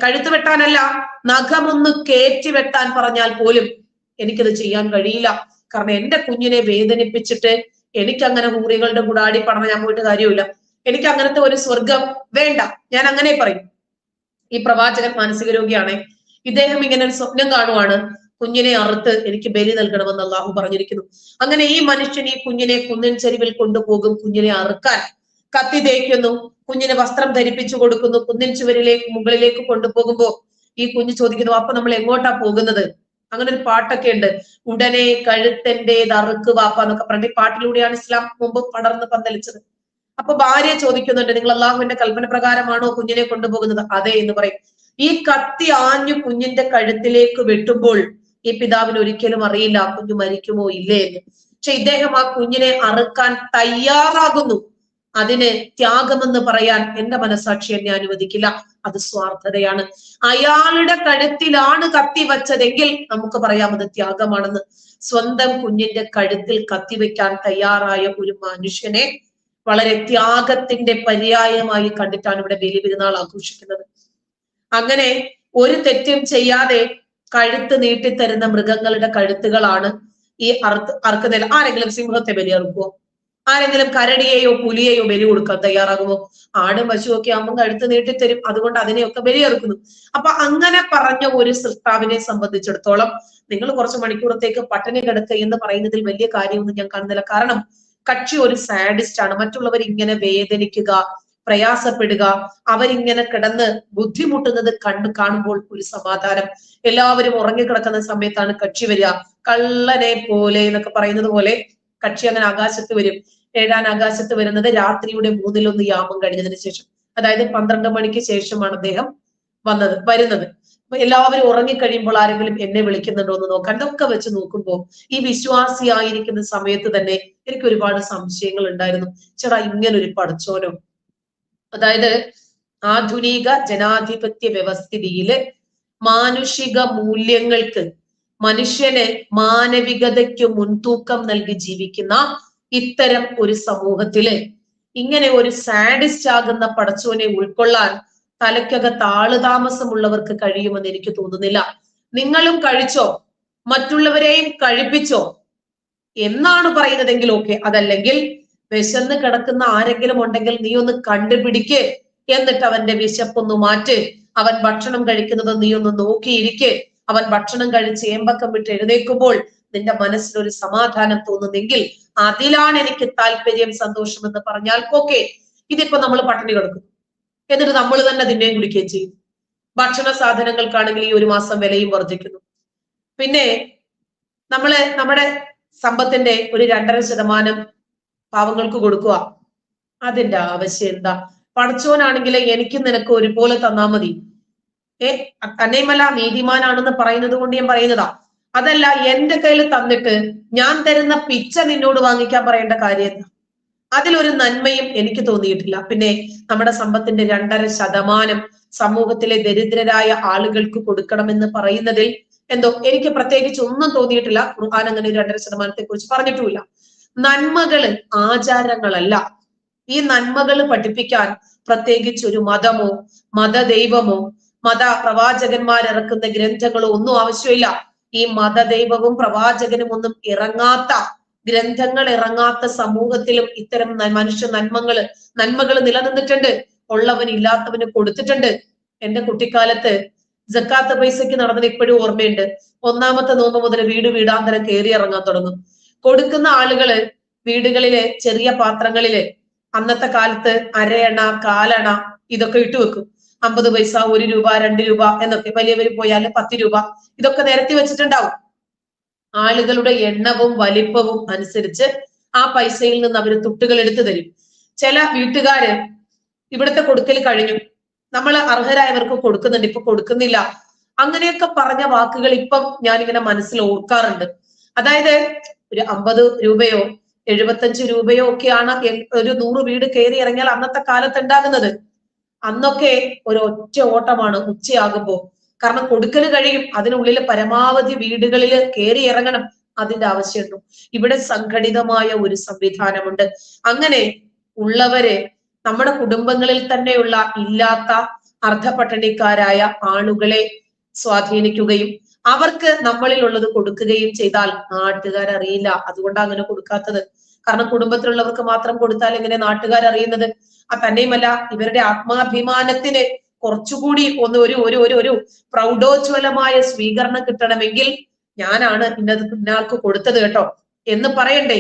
കഴുത്ത് വെട്ടാനല്ല, നഖം ഒന്ന് കയറ്റി വെട്ടാൻ പറഞ്ഞാൽ പോലും എനിക്കത് ചെയ്യാൻ കഴിയില്ല. കാരണം എന്റെ കുഞ്ഞിനെ വേദനിപ്പിച്ചിട്ട് എനിക്ക് അങ്ങനെ ഹൂറികളുടെ കൂടെ ആടി പറഞ്ഞ ഞാൻ പോയിട്ട് കാര്യമില്ല. എനിക്ക് അങ്ങനത്തെ ഒരു സ്വർഗം വേണ്ട, ഞാൻ അങ്ങനെ പറയും. ഈ പ്രവാചകൻ മാനസിക രോഗിയാണ്. ഇദ്ദേഹം ഇങ്ങനെ ഒരു സ്വപ്നം കാണുവാണ്, കുഞ്ഞിനെ അറുത്ത് എനിക്ക് ബലി നൽകണമെന്ന് അള്ളാഹു പറഞ്ഞിരിക്കുന്നു. അങ്ങനെ ഈ മനുഷ്യൻ ഈ കുഞ്ഞിനെ കുന്നിൻ ചെരുവിൽ കൊണ്ടുപോകും. കുഞ്ഞിനെ അറുക്കാൻ കത്തി തേക്കുന്നു, കുഞ്ഞിന് വസ്ത്രം ധരിപ്പിച്ചു കൊടുക്കുന്നു. കുന്നിൻ മുകളിലേക്ക് കൊണ്ടുപോകുമ്പോ ഈ കുഞ്ഞ് ചോദിക്കുന്നു, അപ്പൊ നമ്മൾ എങ്ങോട്ടാ പോകുന്നത്? അങ്ങനെ ഒരു പാട്ടൊക്കെ ഉണ്ട്, ഉടനെ കഴുത്തൻ്റേത് അറുക്ക് വാപ്പ എന്നൊക്കെ പറഞ്ഞിട്ട് പാട്ടിലൂടെയാണ് ഇസ്ലാം മുമ്പ് പടർന്ന് പന്തലിച്ചത്. അപ്പൊ ഭാര്യ ചോദിക്കുന്നുണ്ട്, നിങ്ങൾ അള്ളാഹുവിന്റെ കൽപ്പന പ്രകാരമാണോ കുഞ്ഞിനെ കൊണ്ടുപോകുന്നത്? അതെ എന്ന് പറയും. ഈ കത്തി ആഞ്ഞു കുഞ്ഞിന്റെ കഴുത്തിലേക്ക് വെട്ടുമ്പോൾ ഈ പിതാവിന് ഒരിക്കലും അറിയില്ല ആ കുഞ്ഞ് മരിക്കുമോ ഇല്ലേ എന്ന്. പക്ഷെ ഇദ്ദേഹം ആ കുഞ്ഞിനെ അറുക്കാൻ തയ്യാറാകുന്നു. അതിന് ത്യാഗമെന്ന് പറയാൻ എന്റെ മനസാക്ഷി എന്നെ അനുവദിക്കില്ല. അത് സ്വാർത്ഥതയാണ്. അയാളുടെ കഴുത്തിലാണ് കത്തി വച്ചതെങ്കിൽ നമുക്ക് പറയാം അത് ത്യാഗമാണെന്ന്. സ്വന്തം കുഞ്ഞിന്റെ കഴുത്തിൽ കത്തിവെക്കാൻ തയ്യാറായ ഒരു മനുഷ്യനെ വളരെ ത്യാഗത്തിന്റെ പര്യായമായി കണ്ടിട്ടാണ് ഇവിടെ ബലിപെരുന്നാൾ ആഘോഷിക്കുന്നത്. അങ്ങനെ ഒരു തെറ്റും ചെയ്യാതെ കഴുത്ത് നീട്ടിത്തരുന്ന മൃഗങ്ങളുടെ കഴുത്തുകളാണ് ഈ അറുക്കുന്നതിൽ. ആരെങ്കിലും സിംഹത്തെ ബലിയറുക്കുമോ? ആരെങ്കിലും കരടിയെയോ പുലിയെയോ ബലി കൊടുക്കാൻ തയ്യാറാകുമോ? ആടും പശുവൊക്കെ ആകുമ്പോൾ കഴുത്ത് നീട്ടിത്തരും, അതുകൊണ്ട് അതിനെയൊക്കെ ബലിയറുക്കുന്നു. അപ്പൊ അങ്ങനെ പറഞ്ഞ ഒരു സൃഷ്ടാവിനെ സംബന്ധിച്ചിടത്തോളം നിങ്ങൾ കുറച്ച് മണിക്കൂറത്തേക്ക് പട്ടിണി കിടക്കുക എന്ന് പറയുന്നതിൽ വലിയ കാര്യമൊന്നും ഞാൻ കാണുന്നില്ല. കാരണം കക്ഷി ഒരു സാഡിസ്റ്റ് ആണ്. മറ്റുള്ളവർ ഇങ്ങനെ വേദനിക്കുക, പ്രയാസപ്പെടുക, അവരിങ്ങനെ കിടന്ന് ബുദ്ധിമുട്ടുന്നത് കാണുമ്പോൾ ഒരു സമാധാനം. എല്ലാവരും ഉറങ്ങിക്കിടക്കുന്ന സമയത്താണ് കക്ഷി വരിക. കള്ളനെ പോലെ എന്നൊക്കെ പറയുന്നത് പോലെ കക്ഷി അങ്ങനെ ആകാശത്ത് വരും. ഏഴാൻ ആകാശത്ത് വരുന്നത് രാത്രിയുടെ 1/3 യാമം കഴിഞ്ഞതിന് ശേഷം, അതായത് 12 മണിക്ക് ശേഷമാണ് അദ്ദേഹം വരുന്നത്. അപ്പൊ എല്ലാവരും ഉറങ്ങിക്കഴിയുമ്പോൾ ആരെങ്കിലും എന്നെ വിളിക്കുന്നുണ്ടോ എന്ന് നോക്കാൻ. ഇതൊക്കെ വെച്ച് നോക്കുമ്പോൾ ഈ വിശ്വാസിയായിരിക്കുന്ന സമയത്ത് തന്നെ എനിക്ക് ഒരുപാട് സംശയങ്ങൾ ഉണ്ടായിരുന്നു. ചേട്ടാ, ഇങ്ങനൊരു പടച്ചോനോ? അതായത് ആധുനിക ജനാധിപത്യ വ്യവസ്ഥിതിയില് മാനുഷിക മൂല്യങ്ങൾക്ക്, മനുഷ്യന് മാനവികതയ്ക്ക് മുൻതൂക്കം നൽകി ജീവിക്കുന്ന ഇത്തരം ഒരു സമൂഹത്തില് ഇങ്ങനെ ഒരു സാഡിസ്റ്റ് ആകുന്ന പടച്ചോനെ ഉൾക്കൊള്ളാൻ തലയ്ക്കകത്ത് ആളുതാമസമുള്ളവർക്ക് കഴിയുമെന്ന് എനിക്ക് തോന്നുന്നില്ല. നിങ്ങളും കഴിച്ചോ, മറ്റുള്ളവരെയും കഴിപ്പിച്ചോ എന്നാണ് പറയുന്നതെങ്കിൽ ഓക്കെ. അതല്ലെങ്കിൽ വിശന്ന് കിടക്കുന്ന ആരെങ്കിലും ഉണ്ടെങ്കിൽ നീ ഒന്ന് കണ്ടുപിടിക്ക്, എന്നിട്ട് അവന്റെ വിശപ്പൊന്നു മാറ്റ്. അവൻ ഭക്ഷണം കഴിക്കുന്നത് നീ ഒന്ന് നോക്കിയിരിക്കെ. അവൻ ഭക്ഷണം കഴിച്ച് ഏമ്പക്കം വിട്ട് എഴുന്നേൽക്കുമ്പോൾ നിന്റെ മനസ്സിലൊരു സമാധാനം തോന്നുന്നെങ്കിൽ അതിലാണ് എനിക്ക് താല്പര്യം, സന്തോഷം എന്ന് പറഞ്ഞാൽ ഓക്കെ. ഇതിപ്പോ നമ്മൾ പട്ടിണി കിടക്കും, എന്നിട്ട് നമ്മൾ തന്നെ തിന്നുകയും കുടിക്കുകയും ചെയ്യും. ഭക്ഷണ സാധനങ്ങൾക്കാണെങ്കിൽ ഈ 1 മാസം വിലയും വർദ്ധിക്കുന്നു. പിന്നെ നമ്മുടെ സമ്പത്തിന്റെ ഒരു 2.5% പാവങ്ങൾക്ക് കൊടുക്കുക. അതിന്റെ ആവശ്യം എന്താ? പടച്ചോനാണെങ്കിൽ എനിക്കും നിനക്ക് ഒരുപോലെ തന്നാ മതി. തന്നെയുമല്ല, നീതിമാനാണെന്ന് പറയുന്നത് കൊണ്ട് ഞാൻ പറയുന്നതാ. അതല്ല, എന്റെ കയ്യിൽ തന്നിട്ട് ഞാൻ തരുന്ന പിച്ച നിന്നോട് വാങ്ങിക്കാൻ പറയേണ്ട കാര്യം എന്താ? അതിലൊരു നന്മയും എനിക്ക് തോന്നിയിട്ടില്ല. പിന്നെ നമ്മുടെ സമ്പത്തിന്റെ 2.5% സമൂഹത്തിലെ ദരിദ്രരായ ആളുകൾക്ക് കൊടുക്കണമെന്ന് പറയുന്നതിൽ എന്തോ എനിക്ക് പ്രത്യേകിച്ച് ഒന്നും തോന്നിയിട്ടില്ല. ഖുർആൻ അങ്ങനെ 2.5% കുറിച്ച് പറഞ്ഞിട്ടുമില്ല. നന്മകള് ആചാരങ്ങളല്ല. ഈ നന്മകൾ പഠിപ്പിക്കാൻ പ്രത്യേകിച്ച് ഒരു മതമോ മതദൈവമോ പ്രവാചകന്മാരിറക്കുന്ന ഗ്രന്ഥങ്ങളോ ഒന്നും ആവശ്യമില്ല. ഈ മതദൈവവും പ്രവാചകനും ഒന്നും ഇറങ്ങാത്ത, ഗ്രന്ഥങ്ങൾ ഇറങ്ങാത്ത സമൂഹത്തിലും ഇത്തരം മനുഷ്യ നന്മകൾ നിലനിന്നിട്ടുണ്ട്. ഉള്ളവന് ഇല്ലാത്തവന് കൊടുത്തിട്ടുണ്ട്. എന്റെ കുട്ടിക്കാലത്ത് സക്കാത്ത് പൈസയ്ക്ക് നടന്നത് ഇപ്പോഴും ഓർമ്മയുണ്ട്. 1ാമത്തെ നോമ്പ് മുതൽ വീടാന്തരം കയറി ഇറങ്ങാൻ തുടങ്ങും. കൊടുക്കുന്ന ആളുകള് വീടുകളിലെ ചെറിയ പാത്രങ്ങളില് അന്നത്തെ കാലത്ത് അരയണ, കാലണ ഇതൊക്കെ ഇട്ടുവെക്കും. 50 പൈസ, 1 രൂപ, 2 രൂപ എന്നൊക്കെ. വലിയവര് പോയാൽ 10 രൂപ ഇതൊക്കെ നിരത്തി വെച്ചിട്ടുണ്ടാവും. ആളുകളുടെ എണ്ണവും വലിപ്പവും അനുസരിച്ച് ആ പൈസയിൽ നിന്ന് അവര് തുട്ടുകൾ എടുത്തു തരും. ചില വീട്ടുകാര് ഇവിടുത്തെ കൊടുക്കൽ കഴിഞ്ഞു, നമ്മൾ അർഹരായവർക്ക് കൊടുക്കുന്നുണ്ട്, ഇപ്പൊ കൊടുക്കുന്നില്ല, അങ്ങനെയൊക്കെ പറഞ്ഞ വാക്കുകൾ ഇപ്പം ഞാനിങ്ങനെ മനസ്സിൽ ഓർക്കാറുണ്ട്. അതായത് ഒരു 50 രൂപയോ 75 രൂപയോ ഒക്കെയാണ് ഒരു 100 വീട് കയറി ഇറങ്ങിയാൽ അന്നത്തെ കാലത്ത് ഉണ്ടാകുന്നത്. അന്നൊക്കെ ഒരു ഒറ്റ ഓട്ടമാണ് ഉച്ചയാകുമ്പോ. കാരണം കൊടുക്കൽ കഴിയും, അതിനുള്ളിൽ പരമാവധി വീടുകളിൽ കയറി ഇറങ്ങണം. അതിന്റെ ആവശ്യമുണ്ടോ? ഇവിടെ സംഘടിതമായ ഒരു സംവിധാനമുണ്ട്. അങ്ങനെ ഉള്ളവരെ നമ്മുടെ കുടുംബങ്ങളിൽ തന്നെയുള്ള ഇല്ലാത്ത അർദ്ധപട്ടണിക്കാരായ ആളുകളെ സ്വാധീനിക്കുകയും അവർക്ക് നമ്മളിൽ ഉള്ളത് കൊടുക്കുകയും ചെയ്താൽ നാട്ടുകാരറിയില്ല. അതുകൊണ്ടാണ് അങ്ങനെ കൊടുക്കാത്തത്. കാരണം കുടുംബത്തിലുള്ളവർക്ക് മാത്രം കൊടുത്താൽ എങ്ങനെ നാട്ടുകാരറിയുന്നത്? തന്നെയുമല്ല, ഇവരുടെ ആത്മാഭിമാനത്തിന് കുറച്ചുകൂടി ഒരു പ്രൗഢോജ്വലമായ സ്വീകരണം കിട്ടണമെങ്കിൽ ഞാനാണ് ഇന്നാൾക്ക് കൊടുത്തത് കേട്ടോ എന്ന് പറയണ്ടേ.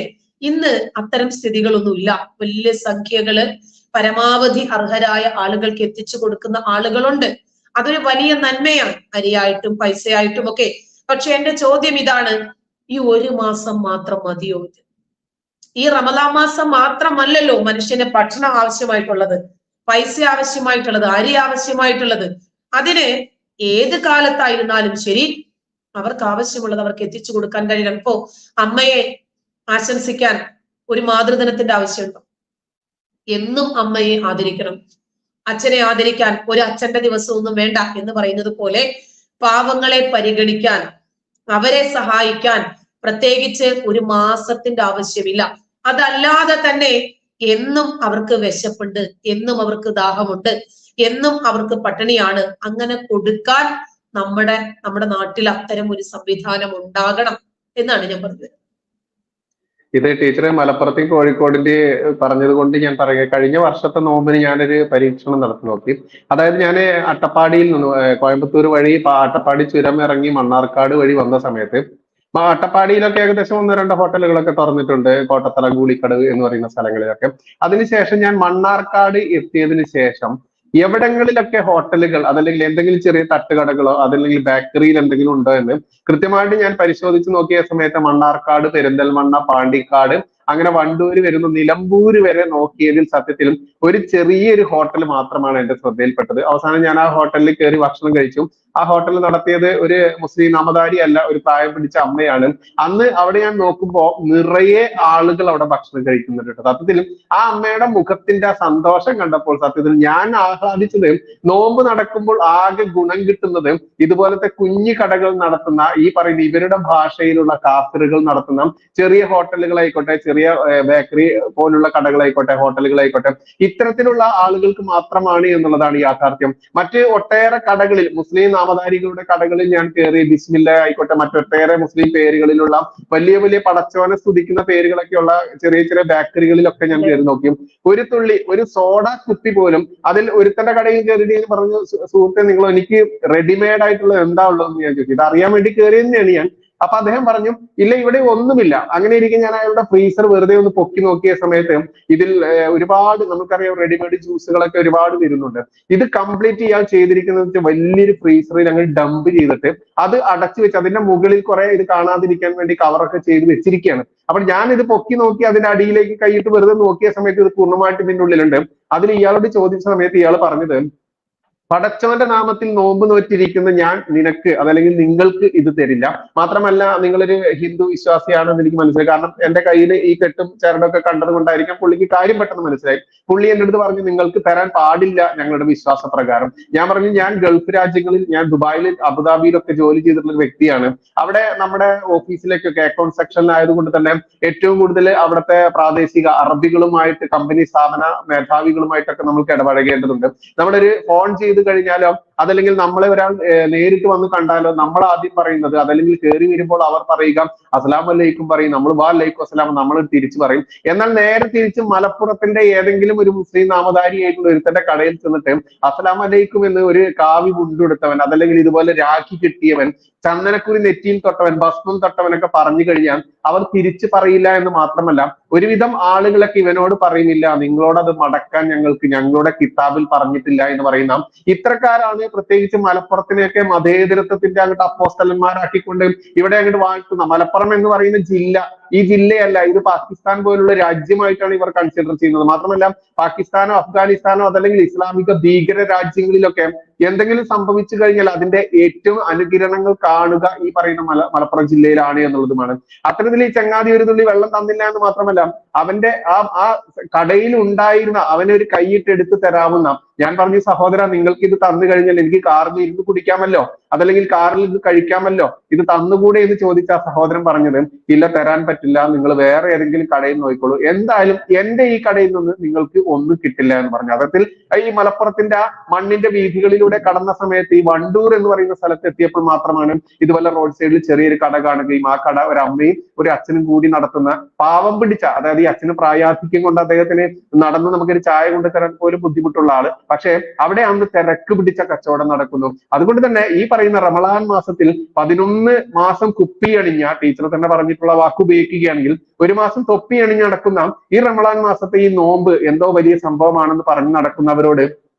ഇന്ന് അത്തരം സ്ഥിതികളൊന്നുമില്ല. വലിയ സംഖ്യകള് പരമാവധി അർഹരായ ആളുകൾക്ക് എത്തിച്ചു കൊടുക്കുന്ന ആളുകളുണ്ട്. അതൊരു വലിയ നന്മയാണ്, അരിയായിട്ടും പൈസയായിട്ടും ഒക്കെ. പക്ഷെ എന്റെ ചോദ്യം ഇതാണ്, ഈ 1 മാസം മാത്രം മതിയോ? ഈ റമദാൻ മാസം മാത്രമല്ലല്ലോ മനുഷ്യന് ഭക്ഷണം ആവശ്യമായിട്ടുള്ളത്, പൈസ ആവശ്യമായിട്ടുള്ളത്, അരി ആവശ്യമായിട്ടുള്ളത്. അതിന് ഏത് കാലത്തായിരുന്നാലും ശരി അവർക്ക് ആവശ്യമുള്ളത് അവർക്ക് എത്തിച്ചു കൊടുക്കാൻ കഴിയണം. ഇപ്പോ അമ്മയെ ആശംസിക്കാൻ ഒരു മാതൃദിനത്തിന്റെ ആവശ്യമുണ്ടോ? എന്നും അമ്മയെ ആദരിക്കണം. അച്ഛനെ ആദരിക്കാൻ ഒരു അച്ഛന്റെ ദിവസമൊന്നും വേണ്ട എന്ന് പറയുന്നത് പോലെ പാവങ്ങളെ പരിഗണിക്കാൻ, അവരെ സഹായിക്കാൻ പ്രത്യേകിച്ച് ഒരു മാസത്തിന്റെ ആവശ്യമില്ല. അതല്ലാതെ തന്നെ എന്നും അവർക്ക് വിശപ്പുണ്ട്, എന്നും അവർക്ക് ദാഹമുണ്ട്, എന്നും അവർക്ക് പട്ടിണിയാണ്. അങ്ങനെ കൊടുക്കാൻ നമ്മുടെ നാട്ടിൽ അത്തരം ഒരു സംവിധാനം ഉണ്ടാകണം എന്നാണ് ഞാൻ പറഞ്ഞത്. ഇത് ടീച്ചർ മലപ്പുറത്തെ കോഴിക്കോടിന്റെ പറഞ്ഞത് കൊണ്ട് ഞാൻ പറയുക, കഴിഞ്ഞ വർഷത്തെ നോമ്പിന് ഞാനൊരു പരീക്ഷണം നടത്തി നോക്കി. അതായത് ഞാൻ അട്ടപ്പാടിയിൽ നിന്ന് കോയമ്പത്തൂർ വഴി അട്ടപ്പാടി ചുരം ഇറങ്ങി മണ്ണാർക്കാട് വഴി വന്ന സമയത്ത് അട്ടപ്പാടിയിലൊക്കെ ഏകദേശം 1-2 ഹോട്ടലുകളൊക്കെ തുറന്നിട്ടുണ്ട്, കോട്ടത്തല, ഗൂളിക്കടവ് എന്ന് പറയുന്ന സ്ഥലങ്ങളിലൊക്കെ. അതിനുശേഷം ഞാൻ മണ്ണാർക്കാട് എത്തിയതിനു ശേഷം എവിടങ്ങളിലൊക്കെ ഹോട്ടലുകൾ അതല്ലെങ്കിൽ എന്തെങ്കിലും ചെറിയ തട്ടുകടകളോ അതല്ലെങ്കിൽ ബേക്കറിയിൽ എന്തെങ്കിലും ഉണ്ടോ എന്ന് കൃത്യമായിട്ട് ഞാൻ പരിശോധിച്ച് നോക്കിയ സമയത്ത് മണ്ണാർക്കാട്, പെരിന്തൽമണ്ണ, പാണ്ടിക്കാട്, അങ്ങനെ വണ്ടൂര് വരുന്ന നിലമ്പൂര് വരെ നോക്കിയതിൽ സത്യത്തിലും ഒരു ചെറിയൊരു ഹോട്ടൽ മാത്രമാണ് എന്റെ ശ്രദ്ധയിൽപ്പെട്ടത്. അവസാനം ഞാൻ ആ ഹോട്ടലിൽ കയറി ഭക്ഷണം കഴിച്ചു. ആ ഹോട്ടൽ നടത്തിയത് ഒരു മുസ്ലിം നാമധാരി അല്ല, ഒരു പ്രായം പിടിച്ച അമ്മയാണ്. അന്ന് അവിടെ ഞാൻ നോക്കുമ്പോൾ നിറയെ ആളുകൾ അവിടെ ഭക്ഷണം കഴിക്കുന്നുണ്ട് കേട്ടോ. സത്യത്തിലും ആ അമ്മയുടെ മുഖത്തിന്റെ ആ സന്തോഷം കണ്ടപ്പോൾ സത്യത്തിൽ ഞാൻ ആഹ്ലാദിച്ചത്, നോമ്പ് നടക്കുമ്പോൾ ആകെ ഗുണം കിട്ടുന്നത് ഇതുപോലത്തെ കുഞ്ഞു കടകൾ നടത്തുന്ന, ഈ പറയുന്ന ഇവരുടെ ഭാഷയിലുള്ള കാഫിറുകൾ നടത്തുന്ന ചെറിയ ഹോട്ടലുകളായിക്കോട്ടെ, ചെറിയ ബേക്കറി പോലുള്ള കടകളായിക്കോട്ടെ, ഹോട്ടലുകളായിക്കോട്ടെ, ഇത്തരത്തിലുള്ള ആളുകൾക്ക് മാത്രമാണ് എന്നുള്ളതാണ് യാഥാർത്ഥ്യം. മറ്റ് ഒട്ടേറെ കടകളിൽ, മുസ്ലിം നാമധാരികളുടെ കടകളിൽ ഞാൻ കയറി, ബിസ്മില്ല ആയിക്കോട്ടെ, മറ്റൊട്ടേറെ മുസ്ലിം പേരുകളിലുള്ള വലിയ വലിയ പടച്ചോനെ സ്തുതിക്കുന്ന പേരുകളൊക്കെയുള്ള ചെറിയ ചെറിയ ബേക്കറികളിലൊക്കെ ഞാൻ കയറി നോക്കി. ഒരു തുള്ളി, ഒരു സോഡ കുപ്പി പോലും, അതിൽ ഒരുത്തന്റെ കടയിൽ കയറി ഞാൻ പറഞ്ഞു, സുഹൃത്തെ നിങ്ങൾ എനിക്ക് റെഡിമെയ്ഡ് ആയിട്ടുള്ള എന്താ ഉള്ളതെന്ന് ഞാൻ ചോദിച്ചു. ഇത് അറിയാൻ വേണ്ടി കയറി തന്നെയാണ് ഞാൻ. അപ്പൊ അദ്ദേഹം പറഞ്ഞു, ഇല്ല ഇവിടെ ഒന്നുമില്ല. അങ്ങനെ ഇരിക്കും ഞാൻ അയാളുടെ ഫ്രീസർ വെറുതെ ഒന്ന് പൊക്കി നോക്കിയ സമയത്ത് ഇതിൽ ഒരുപാട്, നമുക്കറിയാം റെഡിമെയ്ഡ് ജ്യൂസുകളൊക്കെ ഒരുപാട് വരുന്നുണ്ട്. ഇത് കംപ്ലീറ്റ് ചെയ്യാൻ ചെയ്തിരിക്കുന്നത് വലിയൊരു ഫ്രീസറിൽ അങ്ങ് ഡംപ് ചെയ്തിട്ട് അത് അടച്ചു വെച്ച് അതിന്റെ മുകളിൽ കുറെ ഇത് കാണാതിരിക്കാൻ വേണ്ടി കവറൊക്കെ ചെയ്ത് വെച്ചിരിക്കുകയാണ്. അപ്പൊ ഞാൻ ഇത് പൊക്കി നോക്കി അതിന്റെ അടിയിലേക്ക് കൈയിട്ട് വെറുതെ നോക്കിയ സമയത്ത് ഇത് പൂർണ്ണമായിട്ട് ഇതിന്റെ ഉള്ളിലുണ്ട്. അതിൽ ഇയാളോട് ചോദിച്ച സമയത്ത് ഇയാൾ പറഞ്ഞത്, പടച്ചവന്റെ നാമത്തിൽ നോമ്പ് നോറ്റിരിക്കുന്ന ഞാൻ നിനക്ക് അതല്ലെങ്കിൽ നിങ്ങൾക്ക് ഇത് തരില്ല. മാത്രമല്ല നിങ്ങളൊരു ഹിന്ദു വിശ്വാസിയാണെന്ന് എനിക്ക് മനസ്സിലായി. കാരണം എന്റെ കയ്യിൽ ഈ കെട്ടും ചരടൊക്കെ കണ്ടത് കൊണ്ടായിരിക്കാം പുള്ളിക്ക് കാര്യം പെട്ടെന്ന് മനസ്സിലായി. പുള്ളി എൻ്റെ അടുത്ത് പറഞ്ഞു, നിങ്ങൾക്ക് തരാൻ പാടില്ല ഞങ്ങളുടെ വിശ്വാസ പ്രകാരം. ഞാൻ പറഞ്ഞു, ഞാൻ ഗൾഫ് രാജ്യങ്ങളിൽ, ഞാൻ ദുബായിൽ, അബുദാബിയിലൊക്കെ ജോലി ചെയ്തിട്ടുള്ള ഒരു വ്യക്തിയാണ്. അവിടെ നമ്മുടെ ഓഫീസിലേക്കൊക്കെ അക്കൗണ്ട് സെക്ഷനിലായതുകൊണ്ട് തന്നെ ഏറ്റവും കൂടുതൽ അവിടുത്തെ പ്രാദേശിക അറബികളുമായിട്ട്, കമ്പനി സ്ഥാപന മേധാവികളുമായിട്ടൊക്കെ നമുക്ക് ഇടപഴകേണ്ടതുണ്ട്. നമ്മുടെ ഒരു ഫോൺ ചെയ്ത് കഴിഞ്ഞാലോ അതല്ലെങ്കിൽ നമ്മളെ ഒരാൾ നേരിട്ട് വന്ന് കണ്ടാലോ നമ്മൾ ആദ്യം പറയുന്നത്, അതല്ലെങ്കിൽ കയറി വരുമ്പോൾ അവർ പറയുക അസ്സലാമു അലൈക്കും പറയും, നമ്മൾ വാ അലൈക്കും അസ്സലാം നമ്മൾ തിരിച്ചു പറയും. എന്നാൽ നേരെ തിരിച്ച് മലപ്പുറത്തിന്റെ ഏതെങ്കിലും ഒരു മുസ്ലിം നാമധാരിയായിട്ടുള്ള ഒരുത്തന്റെ കടയിൽ ചെന്നിട്ട് അസ്സലാമു അലൈക്കും എന്ന് ഒരു കാവി മുണ്ടെടുത്തവൻ, അതല്ലെങ്കിൽ ഇതുപോലെ രാഖി കിട്ടിയവൻ, ചന്ദനക്കുരി നെറ്റിയിൽ തൊട്ടവൻ, ഭസ്മം തൊട്ടവനൊക്കെ പറഞ്ഞു കഴിഞ്ഞാൽ അവർ തിരിച്ചു പറയില്ല എന്ന് മാത്രമല്ല ഒരുവിധം ആളുകളൊക്കെ ഇവനോട് പറയുന്നില്ല, നിങ്ങളോട് അത് മടക്കാൻ ഞങ്ങളുടെ കിതാബിൽ പറഞ്ഞിട്ടില്ല എന്ന് പറയുന്ന ഇത്തരക്കാരാണ് പ്രത്യേകിച്ച് മലപ്പുറത്തിനെയൊക്കെ മതേതരത്വത്തിന്റെ അങ്ങോട്ട് അപ്പോസ്തലന്മാരാക്കിക്കൊണ്ട് ഇവിടെ അങ്ങോട്ട് വാഴ്ത്തുന്ന. മലപ്പുറം എന്ന് പറയുന്ന ജില്ല ഈ ജില്ലയല്ല, ഇത് പാകിസ്ഥാൻ പോലുള്ള രാജ്യമായിട്ടാണ് ഇവർ കൺസിഡർ ചെയ്യുന്നത്. മാത്രമല്ല പാകിസ്ഥാനോ അഫ്ഗാനിസ്ഥാനോ അതല്ലെങ്കിൽ ഇസ്ലാമിക ഭീകര രാജ്യങ്ങളിലൊക്കെ എന്തെങ്കിലും സംഭവിച്ചു കഴിഞ്ഞാൽ അതിന്റെ ഏറ്റവും അനുകിരണങ്ങൾ കാണുക ഈ പറയുന്ന മലപ്പുറം ജില്ലയിലാണ് എന്നുള്ളതുമാണ്. അത്തരത്തിൽ ഈ ചങ്ങാതി ഒരു തുള്ളി വെള്ളം തന്നില്ല എന്ന് മാത്രമല്ല അവന്റെ ആ കടയിൽ ഉണ്ടായിരുന്ന അവനൊരു കൈയിട്ട് എടുത്തു തരാവുന്ന, ഞാൻ പറഞ്ഞു സഹോദര നിങ്ങൾക്ക് ഇത് തന്നു കഴിഞ്ഞാൽ എനിക്ക് കാറിൽ ഇരുന്ന് കുടിക്കാമല്ലോ, അതല്ലെങ്കിൽ കാറിൽ ഇത് കഴിക്കാമല്ലോ, ഇത് തന്നുകൂടെ എന്ന് ചോദിച്ച ആ സഹോദരൻ പറഞ്ഞത്, ഇല്ല തരാൻ പറ്റില്ല, നിങ്ങൾ വേറെ ഏതെങ്കിലും കടയിൽ നോക്കിക്കോളൂ, എന്തായാലും എന്റെ ഈ കടയിൽ നിന്ന് നിങ്ങൾക്ക് ഒന്നും കിട്ടില്ല എന്ന് പറഞ്ഞു. അത്തരത്തിൽ ഈ മലപ്പുറത്തിന്റെ ആ മണ്ണിന്റെ വീഥികളിലൂടെ കടന്ന സമയത്ത് ഈ വണ്ടൂർ എന്ന് പറയുന്ന സ്ഥലത്ത് എത്തിയപ്പോൾ മാത്രമാണ് ഇതുപോലെ റോഡ് സൈഡിൽ ചെറിയൊരു കട കാണുകയും ആ കട ഒരു അമ്മയും ഒരു അച്ഛനും കൂടി നടത്തുന്ന, പാവം പിടിച്ച, അതായത് ഈ അച്ഛന് പ്രായാധിക്യം കൊണ്ട് അദ്ദേഹത്തിന് നടന്ന് നമുക്കൊരു ചായ കൊണ്ട് തരാൻ പോലും ബുദ്ധിമുട്ടുള്ള ആള്, പക്ഷെ അവിടെ അന്ന് തിരക്ക് പിടിച്ച കച്ചവടം നടക്കുന്നു. അതുകൊണ്ട് തന്നെ ഈ പറയുന്ന റമളാൻ മാസത്തിൽ 11 മാസം കുപ്പി അണിഞ്ഞ, ടീച്ചർ തന്നെ പറഞ്ഞിട്ടുള്ള വാക്ക് ഉപയോഗിക്കുകയാണെങ്കിൽ 1 മാസം തൊപ്പി അണിഞ്ഞ് നടക്കുന്ന ഈ റമളാൻ മാസത്തെ ഈ നോമ്പ് എന്തോ വലിയ സംഭവമാണെന്ന് പറഞ്ഞു നടക്കുന്നവരോട്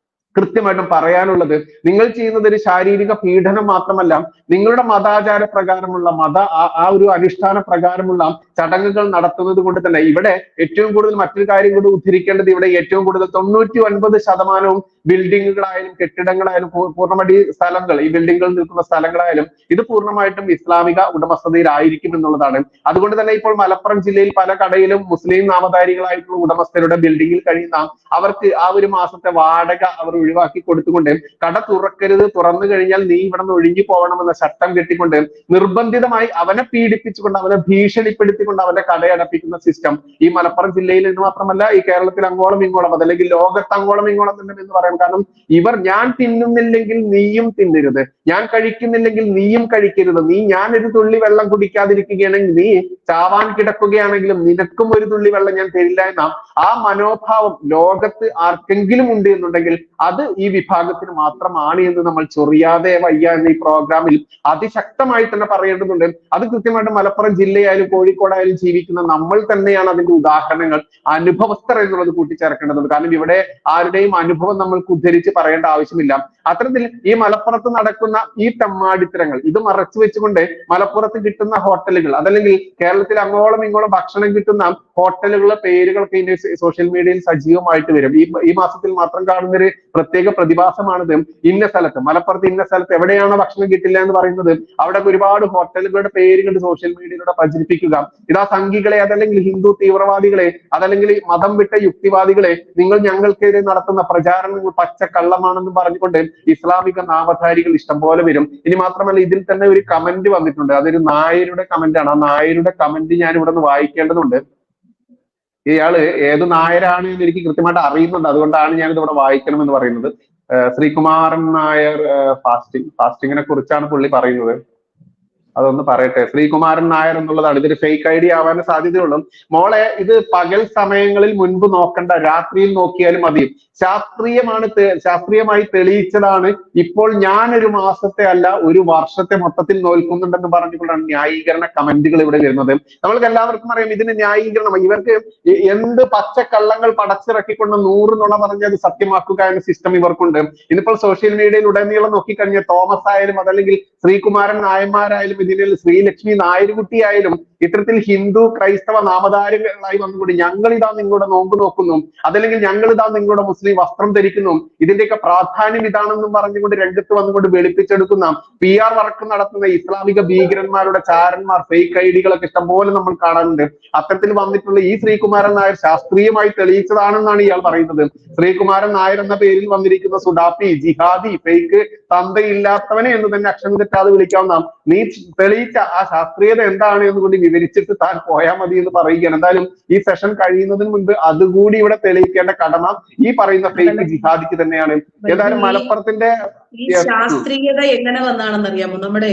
കൃത്യമായിട്ടും പറയാനുള്ളത്, നിങ്ങൾ ചെയ്യുന്നത് ഒരു ശാരീരിക പീഡനം മാത്രമല്ല, നിങ്ങളുടെ മതാചാര പ്രകാരമുള്ള ആ ഒരു അനുഷ്ഠാന പ്രകാരമുള്ള ചടങ്ങുകൾ നടത്തുന്നത് കൊണ്ട് തന്നെ ഇവിടെ ഏറ്റവും കൂടുതൽ മറ്റൊരു കാര്യം കൂടി ഉദ്ധരിക്കേണ്ടത്, ഇവിടെ ഏറ്റവും കൂടുതൽ 99% ബിൽഡിങ്ങുകളായാലും കെട്ടിടങ്ങളായാലും പൂർണ്ണമായിട്ട് ഈ സ്ഥലങ്ങൾ, ഈ ബിൽഡിങ്ങുകൾ നിൽക്കുന്ന സ്ഥലങ്ങളായാലും ഇത് പൂർണ്ണമായിട്ടും ഇസ്ലാമിക ഉടമസ്ഥതയിലായിരിക്കും എന്നുള്ളതാണ്. അതുകൊണ്ട് തന്നെ ഇപ്പോൾ മലപ്പുറം ജില്ലയിൽ പല കടയിലും മുസ്ലിം നാമധാരികളായിട്ടുള്ള ഉടമസ്ഥരുടെ ബിൽഡിങ്ങിൽ കഴിയുന്ന അവർക്ക് ആ ഒരു മാസത്തെ വാടക അവർ ഒഴിവാക്കി കൊടുത്തുകൊണ്ട് കട തുറക്കരുത്, തുറന്നു കഴിഞ്ഞാൽ നീ ഇവിടെ നിന്ന് ഒഴിഞ്ഞു പോകണമെന്ന ചട്ടം കെട്ടിക്കൊണ്ട് നിർബന്ധിതമായി അവനെ പീഡിപ്പിച്ചുകൊണ്ട് അവനെ ഭീഷണിപ്പെടുത്തിക്കൊണ്ട് അവന്റെ കടയടപ്പിക്കുന്ന സിസ്റ്റം ഈ മലപ്പുറം ജില്ലയിൽ എന്ന് മാത്രമല്ല ഈ കേരളത്തിൽ അങ്ങോളം ഇങ്ങോളം അതല്ലെങ്കിൽ ലോകത്ത് അങ്ങോളം ഇങ്ങോളം തന്നെ എന്ന് പറയാം. കാരണം ഇവർ ഞാൻ തിന്നുന്നില്ലെങ്കിൽ നീയും തിന്നരുത്, ഞാൻ കഴിക്കുന്നില്ലെങ്കിൽ നീയും കഴിക്കരുത്, ഞാൻ ഒരു തുള്ളി വെള്ളം കുടിക്കാതിരിക്കുകയാണെങ്കിൽ നീ ചാവാൻ കിടക്കുകയാണെങ്കിലും നിനക്കും ഒരു തുള്ളി വെള്ളം ഞാൻ തരില്ല എന്ന ആ മനോഭാവം ലോകത്ത് ആർക്കെങ്കിലും ഉണ്ട് എന്നുണ്ടെങ്കിൽ അത് ഈ വിഭാഗത്തിന് മാത്രമാണ് എന്ന് നമ്മൾ ചൊറിയാതെ വയ്യ എന്ന ഈ പ്രോഗ്രാമിൽ അതിശക്തമായി തന്നെ പറയേണ്ടതുണ്ട്. അത് കൃത്യമായിട്ട് മലപ്പുറം ജില്ലയായാലും കോഴിക്കോടായാലും ജീവിക്കുന്ന നമ്മൾ തന്നെയാണ് അതിന്റെ ഉദാഹരണങ്ങൾ, അനുഭവസ്ഥർ എന്നുള്ളത് കൂട്ടിച്ചേർക്കേണ്ടതുണ്ട്. കാരണം ഇവിടെ ആരുടെയും അനുഭവം നമ്മൾക്ക് ഉദ്ധരിച്ച് പറയേണ്ട ആവശ്യമില്ല. അത്തരത്തിൽ ഈ മലപ്പുറത്ത് നടക്കുന്ന ഈ തെമ്മാടിത്തരങ്ങൾ ഇത് മറച്ചു വെച്ചുകൊണ്ട് മലപ്പുറത്ത് കിട്ടുന്ന ഹോട്ടലുകൾ അതല്ലെങ്കിൽ കേരളത്തിൽ അങ്ങോളം ഇങ്ങോളം ഭക്ഷണം കിട്ടുന്ന ഹോട്ടലുകളുടെ പേരുകളൊക്കെ ഇനി സോഷ്യൽ മീഡിയയിൽ സജീവമായിട്ട് വരും. ഈ മാസത്തിൽ മാത്രം കാണുന്ന ഒരു പ്രത്യേക പ്രതിഭാസമാണിത്. ഇന്ന സ്ഥലത്ത് മലപ്പുറത്ത് ഇന്ന സ്ഥലത്ത് എവിടെയാണോ ഭക്ഷണം കിട്ടില്ല എന്ന് പറയുന്നത് അവിടെ ഒരുപാട് ഹോട്ടലുകളുടെ പേരുകൾ സോഷ്യൽ മീഡിയയിലൂടെ പ്രചരിപ്പിക്കുക. ഇതാ സംഘികളെ അതല്ലെങ്കിൽ ഹിന്ദു തീവ്രവാദികളെ അതല്ലെങ്കിൽ മതം വിട്ട യുക്തിവാദികളെ നിങ്ങൾ ഞങ്ങൾക്കെതിരെ നടത്തുന്ന പ്രചാരണങ്ങൾ പച്ചക്കള്ളമാണെന്ന് പറഞ്ഞുകൊണ്ട് ഇസ്ലാമിക നാമധാരികൾ ഇഷ്ടംപോലെ വരും. ഇനി മാത്രമല്ല ഇതിൽ തന്നെ ഒരു കമന്റ് വന്നിട്ടുണ്ട്, അതൊരു നായരുടെ കമന്റ് ആണ്. ആ നായരുടെ കമന്റ് ഞാൻ ഇവിടെ നിന്ന് വായിക്കേണ്ടതുണ്ട്. ഇയാള് ഏത് നായരാണ് എന്ന് എനിക്ക് കൃത്യമായിട്ട് അറിയുന്നുണ്ട്, അതുകൊണ്ടാണ് ഞാൻ ഇതിവിടെ വായിക്കണം എന്ന് പറയുന്നത്. ശ്രീകുമാരൻ നായർ ഫാസ്റ്റിങ്ങിനെ കുറിച്ചാണ് പുള്ളി പറയുന്നത്. അതൊന്ന് പറയട്ടെ. ശ്രീകുമാരൻ നായർ എന്നുള്ളതാണ്. ഇതൊരു ഫേക്ക് ഐഡി ആവാൻ സാധ്യതയുള്ളൂ. മോളെ, ഇത് പകൽ സമയങ്ങളിൽ മുൻപ് നോക്കണ്ട, രാത്രിയിൽ നോക്കിയാലും മതി. ശാസ്ത്രീയമായി തെളിയിച്ചതാണ്. ഇപ്പോൾ ഞാൻ ഒരു മാസത്തെ അല്ല ഒരു വർഷത്തെ മൊത്തത്തിൽ നോൽക്കുന്നുണ്ടെന്ന് പറഞ്ഞുകൊണ്ടാണ് ന്യായീകരണ കമന്റുകൾ ഇവിടെ വരുന്നത്. നമ്മൾക്ക് എല്ലാവർക്കും അറിയാം ഇതിന് ന്യായീകരണം. ഇവർക്ക് എന്ത് പച്ചക്കള്ളങ്ങൾ പടച്ചിറക്കിക്കൊണ്ട് 100 നുണ പറഞ്ഞ് അത് സത്യമാക്കുക എന്ന സിസ്റ്റം ഇവർക്കുണ്ട്. ഇതിപ്പോൾ സോഷ്യൽ മീഡിയയിൽ ഉടനീളം നോക്കിക്കഴിഞ്ഞാൽ തോമസ് ആയാലും അതല്ലെങ്കിൽ ശ്രീകുമാരൻ നായന്മാരായാലും ഇതിൽ ശ്രീലക്ഷ്മി നായരുകുട്ടിയായാലും ഇത്തരത്തിൽ ഹിന്ദു ക്രൈസ്തവ നാമധാരികളായി വന്നുകൂടി ഞങ്ങൾ ഇതാ നിങ്ങളുടെ നോമ്പ് നോക്കുന്നു അതല്ലെങ്കിൽ ഞങ്ങൾ ഇതാ നിങ്ങളുടെ മുസ്ലിം വസ്ത്രം ധരിക്കുന്നു, ഇതിന്റെയൊക്കെ പ്രാധാന്യം ഇതാണെന്നും പറഞ്ഞുകൊണ്ട് രംഗത്ത് വന്നുകൊണ്ട് വെളുപ്പിച്ചെടുക്കുന്ന PR വർക്ക് നടത്തുന്ന ഇസ്ലാമിക ഭീകരന്മാരുടെ ചാരന്മാർ ഫേക്ക് ഐഡികളൊക്കെ ഇഷ്ടംപോലെ നമ്മൾ കാണാറുണ്ട്. അത്തരത്തിൽ വന്നിട്ടുള്ള ഈ ശ്രീകുമാരൻ നായർ ശാസ്ത്രീയമായി തെളിയിച്ചതാണെന്നാണ് ഇയാൾ പറയുന്നത്. ശ്രീകുമാരൻ നായർ എന്ന പേരിൽ വന്നിരിക്കുന്ന സുഡാപ്പി, ജിഹാദി, ഫേക്ക്, തന്തയില്ലാത്തവനെ എന്ന് തന്നെ അക്ഷരം തെറ്റാതെ വിളിക്കാവുന്ന നീ തെളിയിച്ച ആ ശാസ്ത്രീയത എന്താണ് എന്ന് കൂടി വിവരിച്ചിട്ട് താൻ പോയാൽ മതി എന്ന് പറയുകയാണ്. എന്തായാലും ഈ സെഷൻ കഴിയുന്നതിന് മുൻപ് അതുകൂടി ഇവിടെ തെളിയിക്കേണ്ട കടമ ഈ പറയുന്ന ഫേക്ക് ജിഹാദിക്ക് തന്നെയാണ്. ഏതായാലും മലപ്പുറത്തിന്റെ ഈ ശാസ്ത്രീയത എങ്ങനെ വന്നാണെന്ന് അറിയാമോ? നമ്മുടെ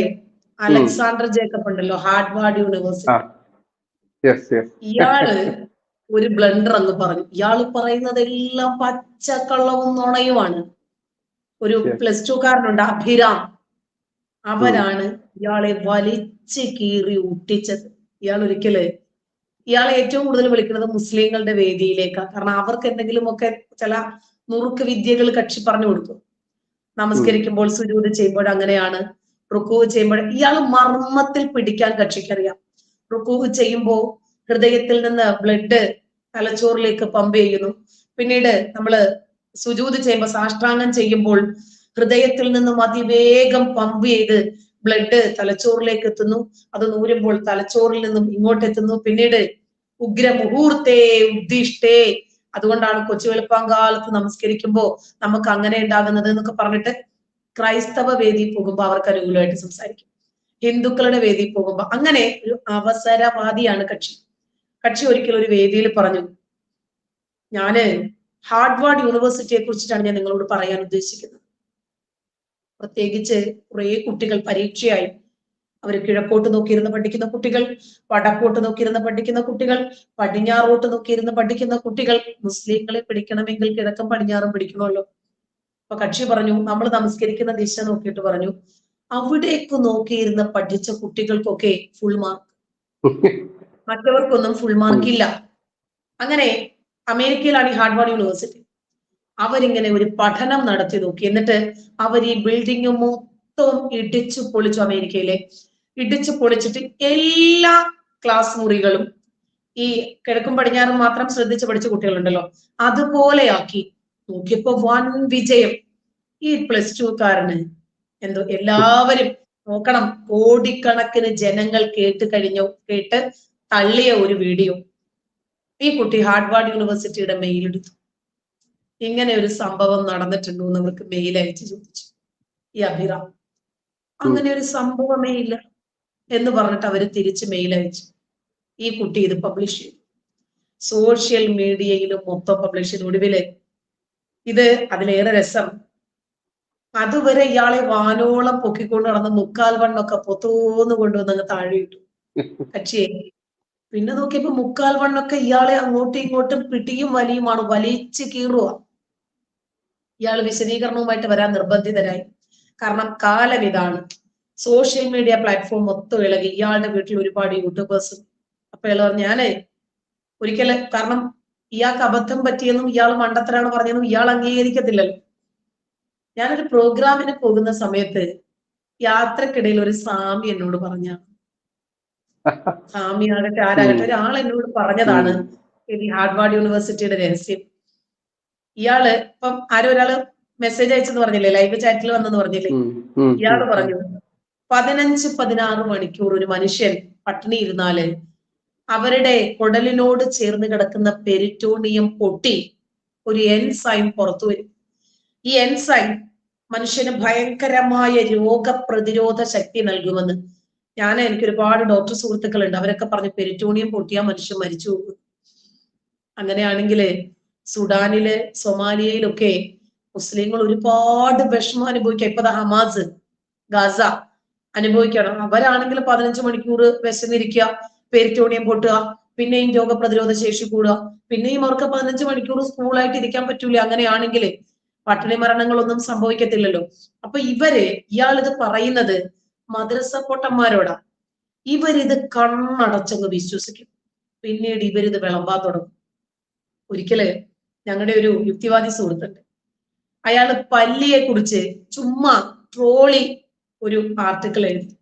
അലക്സാണ്ടർ ജേക്കബ് ഉണ്ടല്ലോ, ഹാർവാർഡ് യൂണിവേഴ്സിറ്റി, ഇയാള് ഒരു ബ്ലണ്ടർ എന്ന് പറഞ്ഞു. ഇയാള് പറയുന്നതെല്ലാം പച്ചക്കള്ളവും നുണയുമാണ്. ഒരു +2 കാരനുണ്ട് അഭിരാം, അവരാണ് ഇയാളെ വലിച്ചു കീറി ഒട്ടിച്ചത്. ഇയാളെ ഏറ്റവും കൂടുതൽ വിളിക്കുന്നത് മുസ്ലിങ്ങളുടെ വേദിയിലേക്കാണ്. കാരണം അവർക്ക് എന്തെങ്കിലുമൊക്കെ ചില നുറുക്ക് വിദ്യകൾ കക്ഷി പറഞ്ഞു കൊടുക്കും. നമസ്കരിക്കുമ്പോൾ സുജൂദ് ചെയ്യുമ്പോൾ അങ്ങനെയാണ്, റുക്കൂ ചെയ്യുമ്പോൾ ഇയാൾ മർമ്മത്തിൽ പിടിക്കാൻ കക്ഷിക്കറിയാം. റുക്കൂ ചെയ്യുമ്പോൾ ഹൃദയത്തിൽ നിന്ന് ബ്ലഡ് തലച്ചോറിലേക്ക് പമ്പ് ചെയ്യുന്നു. പിന്നീട് നമ്മള് സുജൂദ് ചെയ്യുമ്പോൾ സാഷ്ടാംഗം ചെയ്യുമ്പോൾ ഹൃദയത്തിൽ നിന്നും അതിവേഗം പമ്പ് ചെയ്ത് ബ്ലഡ് തലച്ചോറിലേക്ക് എത്തുന്നു. അത് നൂരുമ്പോൾ തലച്ചോറിൽ നിന്നും ഇങ്ങോട്ട് എത്തുന്നു. പിന്നീട് ഉഗ്രമുഹൂർത്തേ ഉദ്ദിഷ്ടേ, അതുകൊണ്ടാണ് കൊച്ചു വെളുപ്പാങ്കാലത്ത് നമസ്കരിക്കുമ്പോ നമുക്ക് അങ്ങനെ ഉണ്ടാകുന്നത് എന്നൊക്കെ പറഞ്ഞിട്ട് ക്രൈസ്തവ വേദിയിൽ പോകുമ്പോ അവർക്ക് അനുകൂലമായിട്ട് സംസാരിക്കും. ഹിന്ദുക്കളുടെ വേദിയിൽ പോകുമ്പോ അങ്ങനെ ഒരു അവസരവാദിയാണ് കക്ഷി ഒരിക്കലും ഒരു വേദിയിൽ പറഞ്ഞു, ഞാന് ഹാർവാർഡ് യൂണിവേഴ്സിറ്റിയെ കുറിച്ചിട്ടാണ് ഞാൻ നിങ്ങളോട് പറയാൻ ഉദ്ദേശിക്കുന്നത്. പ്രത്യേകിച്ച് കുറെ കുട്ടികൾ പരീക്ഷയായി അവര് കിഴക്കോട്ട് നോക്കിയിരുന്ന് പഠിക്കുന്ന കുട്ടികൾ, വടക്കോട്ട് നോക്കിയിരുന്ന് പഠിക്കുന്ന കുട്ടികൾ, പടിഞ്ഞാറോട്ട് നോക്കിയിരുന്ന് പഠിക്കുന്ന കുട്ടികൾ. മുസ്ലിങ്ങളെ പിടിക്കണമെങ്കിൽ കിഴക്കും പടിഞ്ഞാറും പിടിക്കണമല്ലോ. അപ്പൊ കക്ഷി പറഞ്ഞു, നമ്മൾ നമസ്കരിക്കുന്ന ദിശ നോക്കിയിട്ട് പറഞ്ഞു, അവിടേക്ക് നോക്കിയിരുന്ന് പഠിച്ച കുട്ടികൾക്കൊക്കെ ഫുൾ മാർക്ക്, മറ്റവർക്കൊന്നും ഫുൾ മാർക്ക് ഇല്ല. അങ്ങനെ അമേരിക്കയിലാണ് ഈ ഹാർവാർഡ് യൂണിവേഴ്സിറ്റി. അവരിങ്ങനെ ഒരു പഠനം നടത്തി നോക്കി. എന്നിട്ട് അവർ ഈ ബിൽഡിംഗ് മൊത്തം ഇടിച്ചു പൊളിച്ചു. അമേരിക്കയിലെ ഇടിച്ചു പൊളിച്ചിട്ട് എല്ലാ ക്ലാസ് മുറികളും ഈ കിഴക്കും പടിഞ്ഞാറും മാത്രം ശ്രദ്ധിച്ച് പഠിച്ച കുട്ടികളുണ്ടല്ലോ അതുപോലെയാക്കി. നോക്കിയപ്പോ വൻ വിജയം. ഈ +2 കാരന് എന്തോ എല്ലാവരും നോക്കണം, കോടിക്കണക്കിന് ജനങ്ങൾ കേട്ട് തള്ളിയ ഒരു വീഡിയോ. ഈ കുട്ടി ഹാർവാർഡ് യൂണിവേഴ്സിറ്റിയുടെ മെയിൽ എടുത്തു. ഇങ്ങനെ ഒരു സംഭവം നടന്നിട്ടുണ്ടോ എന്ന് അവർക്ക് മെയിൽ അയച്ച് ചോദിച്ചു. ഈ അഭിറാം അങ്ങനെ ഒരു സംഭവമേ ഇല്ല എന്ന് പറഞ്ഞിട്ട് അവര് തിരിച്ച് മെയിൽ അയച്ചു. ഈ കുട്ടി ഇത് പബ്ലിഷ് ചെയ്തു, സോഷ്യൽ മീഡിയയിലും മൊത്തം പബ്ലിഷ് ചെയ്തു. ഒടുവില് ഇത് അതിലേറെ രസം, അതുവരെ ഇയാളെ വാനോളം പൊക്കിക്കൊണ്ട് നടന്ന് 3/4 വണ്ണൊക്കെ പൊത്തോന്ന് കൊണ്ടുവന്ന് അങ്ങ് താഴെ ഇട്ടു കക്ഷിയെ. പിന്നെ നോക്കിയപ്പോ 3/4 വണ്ണൊക്കെ ഇയാളെ അങ്ങോട്ടും ഇങ്ങോട്ടും പിടിയും വലിയുമാണ്, വലിച്ചു കീറുക. ഇയാൾ വിശദീകരണവുമായിട്ട് വരാൻ നിർബന്ധിതരായി. കാരണം കാലം ഇതാണ്, സോഷ്യൽ മീഡിയ പ്ലാറ്റ്ഫോം മൊത്തം ഇളകി. ഇയാളുടെ വീട്ടിൽ ഒരുപാട് യൂട്യൂബേഴ്സും. അപ്പൊ ഇയാൾ പറഞ്ഞു, ഞാനേ ഒരിക്കല്, കാരണം ഇയാൾക്ക് അബദ്ധം പറ്റിയെന്നും ഇയാൾ മണ്ടത്തരാണ് പറഞ്ഞെന്നും ഇയാൾ അംഗീകരിക്കത്തില്ലല്ലോ. ഞാനൊരു പ്രോഗ്രാമിന് പോകുന്ന സമയത്ത് യാത്രക്കിടയിൽ ഒരു സ്വാമി എന്നോട് പറഞ്ഞ, സ്വാമി ആകട്ടെ ആരാകട്ടെ ഒരാൾ എന്നോട് പറഞ്ഞതാണ് ഈ ഹാർവാർഡ് യൂണിവേഴ്സിറ്റിയുടെ രഹസ്യം. ഇയാള് ഇപ്പം ആരോ ഒരാള് മെസ്സേജ് അയച്ചെന്ന് പറഞ്ഞില്ലേ, ലൈവ് ചാറ്റിൽ വന്നെന്ന് പറഞ്ഞില്ലേ, ഇയാള് പറഞ്ഞു 15-16 മണിക്കൂർ ഒരു മനുഷ്യൻ പട്ടിണി ഇരുന്നാല് അവരുടെ കുടലിനോട് ചേർന്ന് കിടക്കുന്ന പെരിറ്റോണിയം പൊട്ടി ഒരു എൻസൈം പുറത്തു വരും. ഈ എൻസൈം മനുഷ്യന് ഭയങ്കരമായ രോഗപ്രതിരോധ ശക്തി നൽകുമെന്ന്. എനിക്ക് ഒരുപാട് ഡോക്ടർ സുഹൃത്തുക്കളുണ്ട്, അവരൊക്കെ പറഞ്ഞു പെരിറ്റോണിയം പൊട്ടിയാൽ മനുഷ്യൻ മരിച്ചു പോകും. അങ്ങനെയാണെങ്കിൽ സുഡാനില് സൊമാലിയയിലൊക്കെ മുസ്ലിങ്ങൾ ഒരുപാട് വിഷമം അനുഭവിക്കുക. ഇപ്പൊ ഹമാസ് ഗാസ അനുഭവിക്കണം. അവരാണെങ്കിൽ 15 മണിക്കൂർ വിശന്നിരിക്കുക, പെരിറ്റോണിയം പൊട്ടുക, പിന്നെയും രോഗപ്രതിരോധ ശേഷി കൂടുക, പിന്നെയും അവർക്ക് 15 മണിക്കൂർ സ്കൂളായിട്ട് ഇരിക്കാൻ പറ്റൂല. അങ്ങനെയാണെങ്കിൽ പട്ടിണി മരണങ്ങളൊന്നും സംഭവിക്കത്തില്ലല്ലോ. അപ്പൊ ഇയാളിത് പറയുന്നത് മദ്രസ പൊട്ടന്മാരോടാ. ഇവരിത് കണ്ണടച്ചങ്ങ് വിശ്വസിക്കും. പിന്നീട് ഇവരിത് വിളമ്പാൻ തുടങ്ങും. ഒരിക്കല് ഞങ്ങളുടെ ഒരു യുക്തിവാദി സുഹൃത്തുണ്ട്, അയാള് പല്ലിയെ കുറിച്ച് ചുമ്മാ ട്രോളി ഒരു ആർട്ടിക്കിൾ എഴുതി.